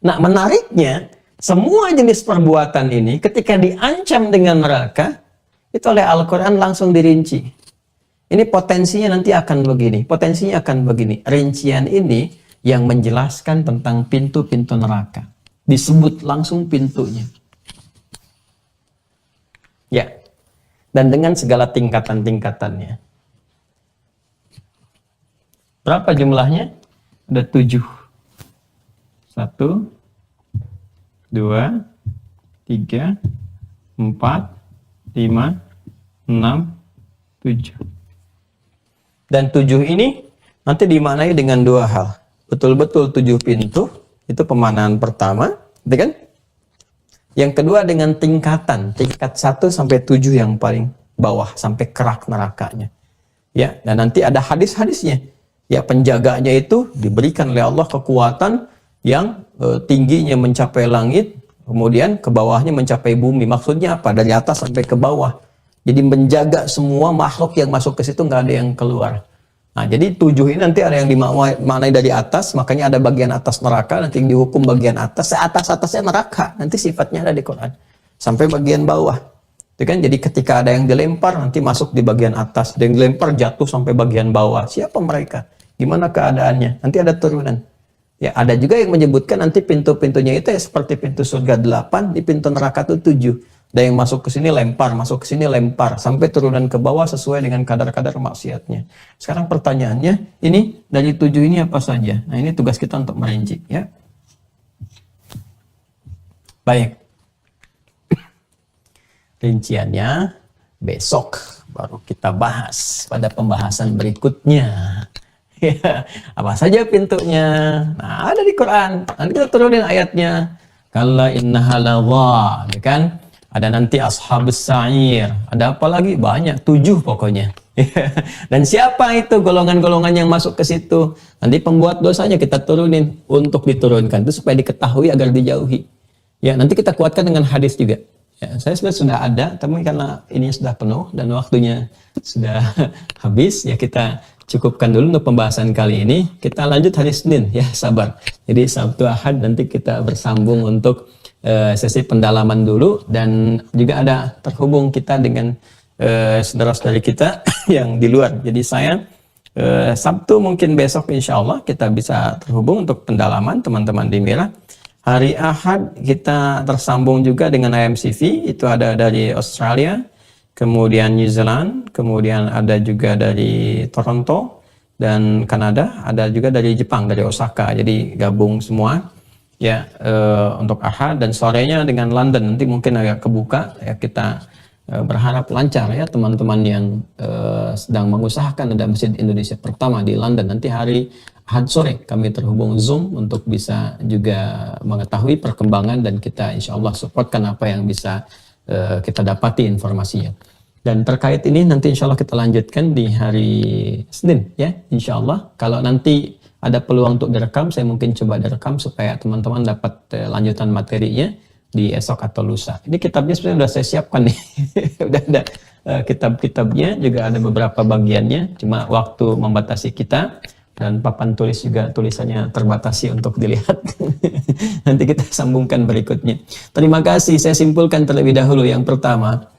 Nah, menariknya, semua jenis perbuatan ini ketika diancam dengan neraka, itu oleh Al-Quran langsung dirinci. Ini potensinya nanti akan begini, potensinya akan begini. Rincian ini yang menjelaskan tentang pintu-pintu neraka. Disebut langsung pintunya. Ya. Dan dengan segala tingkatan-tingkatannya. Berapa jumlahnya? Ada 7. 1, 2, 3, 4, 5, 6, 7. Dan 7 ini nanti dimaknai dengan 2 hal. Betul-betul 7 pintu, itu pemaknaan pertama, gitu kan? Yang kedua dengan tingkatan, tingkat 1 sampai 7 yang paling bawah, sampai kerak nerakanya. Ya, dan nanti ada hadis-hadisnya. Ya, penjaganya itu diberikan oleh Allah kekuatan yang tingginya mencapai langit, kemudian ke bawahnya mencapai bumi. Maksudnya apa? Dari atas sampai ke bawah. Jadi menjaga semua makhluk yang masuk ke situ, nggak ada yang keluar. Nah, jadi 7 ini nanti ada yang dimaknai dari atas, makanya ada bagian atas neraka, nanti yang dihukum bagian atas, seatas-atasnya neraka, nanti sifatnya ada di Quran. Sampai bagian bawah. Itu kan, jadi ketika ada yang dilempar, nanti masuk di bagian atas, ada yang dilempar jatuh sampai bagian bawah. Siapa mereka? Gimana keadaannya? Nanti ada turunan. Ya, ada juga yang menyebutkan nanti pintu-pintunya itu ya seperti pintu surga 8, di pintu neraka itu 7. Ada yang masuk ke sini lempar, masuk ke sini lempar, sampai turunan ke bawah sesuai dengan kadar-kadar maksiatnya. Sekarang pertanyaannya, ini dari 7 ini apa saja? Nah, ini tugas kita untuk merinci, ya. Baik. Rinciannya besok baru kita bahas pada pembahasan berikutnya. Ya, apa saja pintunya? Nah, ada di Quran. Nanti kita turunin ayatnya. Kalla innaha ladha, ya kan? Ada nanti ashabus sa'ir. Ada apa lagi? Banyak, 7 pokoknya. Dan siapa itu golongan-golongan yang masuk ke situ? Nanti pembuat dosanya kita turunin untuk diturunkan itu supaya diketahui agar dijauhi. Ya, nanti kita kuatkan dengan hadis juga. Ya, saya sebenarnya sudah ada, tapi karena ini sudah penuh dan waktunya sudah habis, ya kita cukupkan dulu untuk pembahasan kali ini. Kita lanjut hari Senin, ya sabar. Jadi Sabtu Ahad nanti kita bersambung untuk sesi pendalaman dulu, dan juga ada terhubung kita dengan saudara-saudari kita yang di luar. Jadi saya Sabtu mungkin besok insya Allah kita bisa terhubung untuk pendalaman teman-teman di Mira. Hari Ahad kita tersambung juga dengan IMCV, itu ada dari Australia, kemudian New Zealand, kemudian ada juga dari Toronto, dan Kanada, ada juga dari Jepang, dari Osaka. Jadi gabung semua ya untuk Ahad, dan sorenya dengan London. Nanti mungkin agak kebuka ya, kita berharap lancar ya teman-teman yang sedang mengusahakan ada Masjid Indonesia pertama di London. Nanti hari Ahad sore kami terhubung Zoom untuk bisa juga mengetahui perkembangan, dan kita insya Allah supportkan apa yang bisa kita dapati informasinya. Dan terkait ini nanti insya Allah kita lanjutkan di hari Senin ya, insya Allah. Kalau nanti ada peluang untuk direkam, saya mungkin coba direkam supaya teman-teman dapat lanjutan materinya di esok atau lusa. Ini kitabnya sebenarnya sudah saya siapkan nih. Udah ada kitab-kitabnya, juga ada beberapa bagiannya, cuma waktu membatasi kita, dan papan tulis juga tulisannya terbatasi untuk dilihat. Nanti kita sambungkan berikutnya. Terima kasih. Saya simpulkan terlebih dahulu. Yang pertama,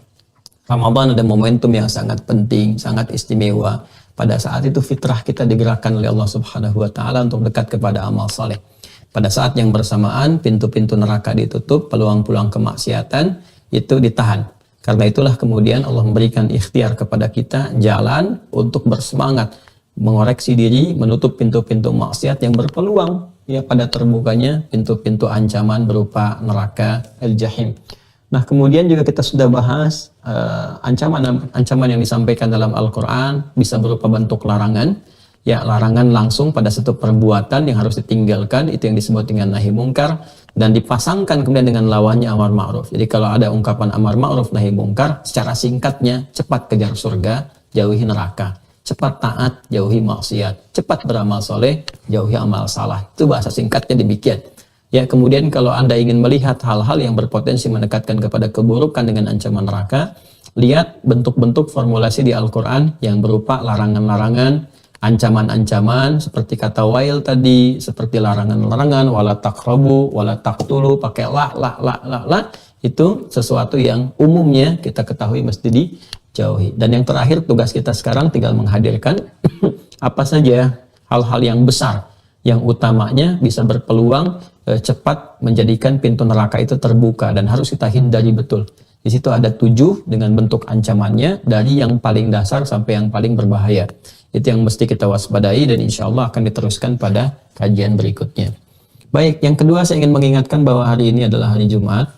Ramadan ada momentum yang sangat penting, sangat istimewa. Pada saat itu fitrah kita digerakkan oleh Allah Subhanahu wa taala untuk dekat kepada amal saleh. Pada saat yang bersamaan pintu-pintu neraka ditutup, peluang-peluang kemaksiatan itu ditahan. Karena itulah kemudian Allah memberikan ikhtiar kepada kita jalan untuk bersemangat mengoreksi diri, menutup pintu-pintu maksiat yang berpeluang ya pada terbukanya pintu-pintu ancaman berupa neraka al-jahim. Nah, kemudian juga kita sudah bahas ancaman yang disampaikan dalam Al-Quran bisa berupa bentuk larangan. Ya, larangan langsung pada satu perbuatan yang harus ditinggalkan, itu yang disebut dengan nahi mungkar, dan dipasangkan kemudian dengan lawannya amar ma'ruf. Jadi kalau ada ungkapan amar ma'ruf nahi mungkar, secara singkatnya cepat kejar surga, jauhi neraka. Cepat taat, jauhi maksiat. Cepat beramal soleh, jauhi amal salah. Itu bahasa singkatnya demikian. Ya, kemudian kalau Anda ingin melihat hal-hal yang berpotensi mendekatkan kepada keburukan dengan ancaman neraka, lihat bentuk-bentuk formulasi di Al-Quran yang berupa larangan-larangan, ancaman-ancaman, seperti kata wail tadi, seperti larangan-larangan, wala taqrabu, wala taqtulu, pakai la, itu sesuatu yang umumnya kita ketahui mesti dijauhi. Dan yang terakhir, tugas kita sekarang tinggal menghadirkan apa saja hal-hal yang besar, yang utamanya bisa berpeluang cepat menjadikan pintu neraka itu terbuka dan harus kita hindari betul. Di situ ada 7 dengan bentuk ancamannya dari yang paling dasar sampai yang paling berbahaya. Itu yang mesti kita waspadai, dan insya Allah akan diteruskan pada kajian berikutnya. Baik, yang kedua saya ingin mengingatkan bahwa hari ini adalah hari Jumat,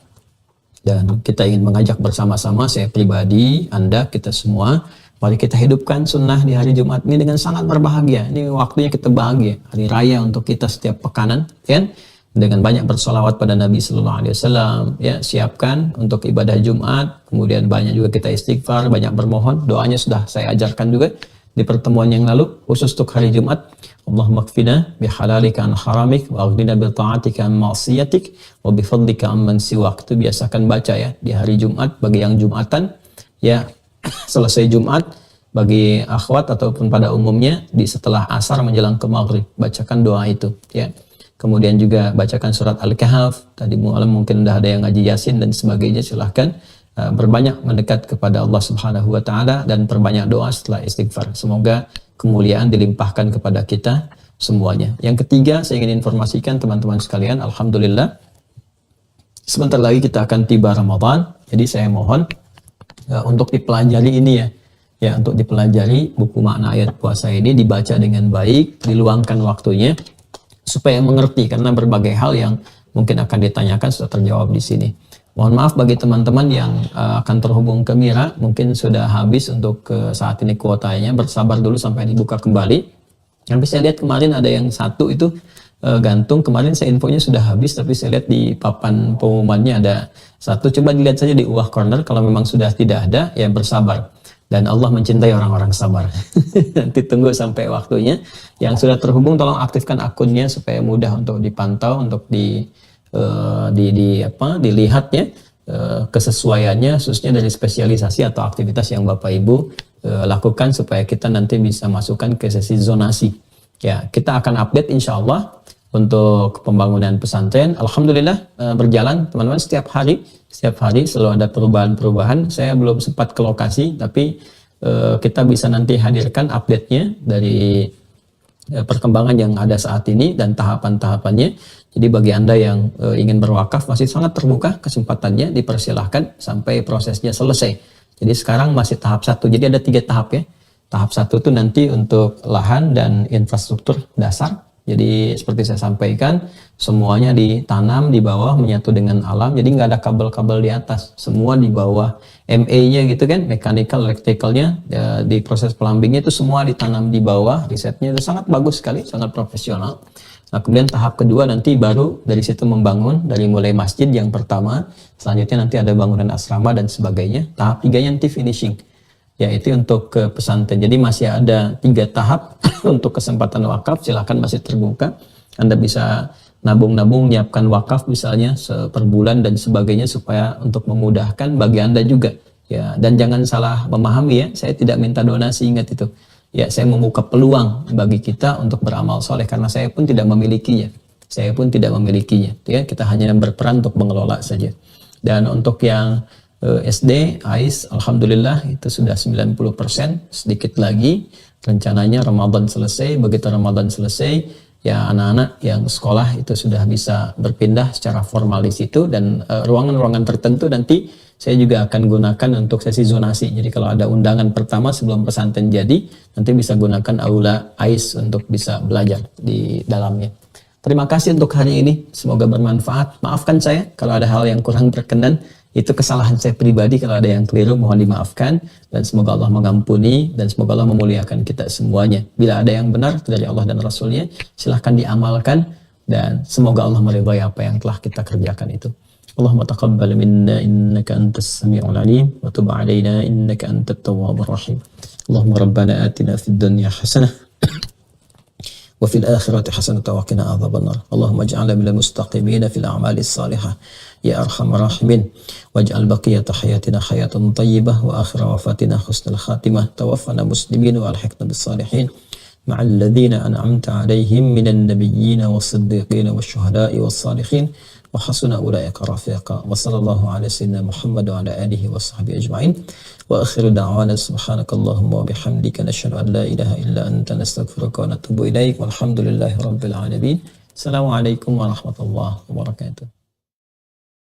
dan kita ingin mengajak bersama-sama, saya pribadi, Anda, kita semua, mari kita hidupkan sunnah di hari Jumat ini dengan sangat berbahagia. Ini waktunya kita bahagia, hari raya untuk kita setiap pekanan, kan? Dengan banyak bersolawat pada Nabi Sallallahu Alaihi Wasallam, ya, siapkan untuk ibadah Jumat. Kemudian banyak juga kita istighfar, banyak bermohon. Doanya sudah saya ajarkan juga di pertemuan yang lalu, khusus untuk hari Jumat. Allahumma kfina bihalalika an haramik, wa aghnina bi ta'atika an ma'siyatik, wa bi fadlika amman siwak. Itu biasakan baca ya di hari Jumat bagi yang Jumatan, ya. Selesai Jumat bagi akhwat ataupun pada umumnya di setelah asar menjelang ke maghrib, bacakan doa itu, ya. Kemudian juga bacakan surat Al-Kahf. Tadi malam mungkin udah ada yang ngaji Yasin dan sebagainya. Silahkan berbanyak mendekat kepada Allah Subhanahu wa taala dan perbanyak doa setelah istighfar. Semoga kemuliaan dilimpahkan kepada kita semuanya. Yang ketiga, saya ingin informasikan teman-teman sekalian, alhamdulillah sebentar lagi kita akan tiba Ramadan. Jadi saya mohon untuk dipelajari ini ya. Ya, untuk dipelajari buku makna ayat puasa ini, dibaca dengan baik, diluangkan waktunya supaya mengerti, karena berbagai hal yang mungkin akan ditanyakan sudah terjawab di sini. Mohon maaf bagi teman-teman yang akan terhubung ke Mira, mungkin sudah habis untuk saat ini kuotanya, bersabar dulu sampai dibuka kembali. Tapi saya lihat kemarin ada yang satu itu gantung, kemarin saya infonya sudah habis, tapi saya lihat di papan pengumumannya ada satu. Coba dilihat saja di Uwah Corner, kalau memang sudah tidak ada, ya bersabar. Dan Allah mencintai orang-orang sabar. Nanti tunggu sampai waktunya. Yang sudah terhubung tolong aktifkan akunnya supaya mudah untuk dipantau, untuk dilihatnya kesesuaiannya, khususnya dari spesialisasi atau aktivitas yang Bapak Ibu lakukan supaya kita nanti bisa masukkan ke sesi zonasi. Ya, kita akan update insya Allah untuk pembangunan pesantren. Alhamdulillah berjalan teman-teman, setiap hari selalu ada perubahan-perubahan. Saya belum sempat ke lokasi, tapi kita bisa nanti hadirkan update-nya dari perkembangan yang ada saat ini dan tahapan-tahapannya. Jadi bagi Anda yang ingin berwakaf masih sangat terbuka kesempatannya, dipersilahkan sampai prosesnya selesai. Jadi sekarang masih tahap 1, jadi ada 3 tahap ya. Tahap 1 itu nanti untuk lahan dan infrastruktur dasar. Jadi seperti saya sampaikan, semuanya ditanam di bawah menyatu dengan alam. Jadi nggak ada kabel-kabel di atas, semua di bawah. MA-nya gitu kan, mechanical, electrical-nya, di proses plumbing-nya itu semua ditanam di bawah. Risetnya itu sangat bagus sekali, sangat profesional. Nah, kemudian tahap kedua nanti baru dari situ membangun, dari mulai masjid yang pertama, selanjutnya nanti ada bangunan asrama dan sebagainya. Tahap 3 nanti finishing, yaitu untuk ke pesantren. Jadi masih ada 3 tahap untuk kesempatan wakaf, silakan masih terbuka. Anda bisa nabung-nabung, nyiapkan wakaf misalnya per bulan dan sebagainya supaya untuk memudahkan bagi Anda juga. Ya, dan jangan salah memahami ya, saya tidak minta donasi, ingat itu. Ya, saya membuka peluang bagi kita untuk beramal soleh karena saya pun tidak memilikinya. Saya pun tidak memilikinya. Ya, kita hanya berperan untuk mengelola saja. Dan untuk yang SD, AIS, alhamdulillah itu sudah 90%, sedikit lagi. Rencananya Ramadan selesai, begitu Ramadan selesai, ya anak-anak yang sekolah itu sudah bisa berpindah secara formal di situ, dan ruangan-ruangan tertentu nanti saya juga akan gunakan untuk sesi zonasi. Jadi kalau ada undangan pertama sebelum pesantren jadi, nanti bisa gunakan aula AIS untuk bisa belajar di dalamnya. Terima kasih untuk hari ini, semoga bermanfaat. Maafkan saya kalau ada hal yang kurang berkenan, itu kesalahan saya pribadi. Kalau ada yang keliru mohon dimaafkan, dan semoga Allah mengampuni dan semoga Allah memuliakan kita semuanya. Bila ada yang benar dari Allah dan Rasulnya, silahkan diamalkan dan semoga Allah meridhai apa yang telah kita kerjakan itu. Allahumma taqabbal minna innaka antas sami'ul alim wa tub 'alaina innaka antat tawwabur rahim. Allahumma rabbana atina fid dunya hasanah wa fil akhirati hasanatan wa qina adzabannar. Allahumma ij'alna minal mustaqimin fil a'malis salihah ya arhamar rahimin waj'al baqiyata hayatina hayatan thayyibah wa akhir wafatina husnul khatimah. Tawaffana muslimin wa alhiqna bis salihin ma'al ladzina an'amta 'alaihim minan nabiyyin was-siddiqin wasyuhada'i was-salihin wa hasuna ulaika rafiqa. Wa sallallahu ala sayyidina Muhammad wa ala alihi wa sahbihi ajma'in. Wa akhiru da'wana subhanakallahumma wa bihamdika nashhadu an la ilaha illa anta nastaghfiruka wa natubu ilaik. Walhamdulillahi rabbil alamin. Assalamualaikum warahmatullahi wabarakatuh.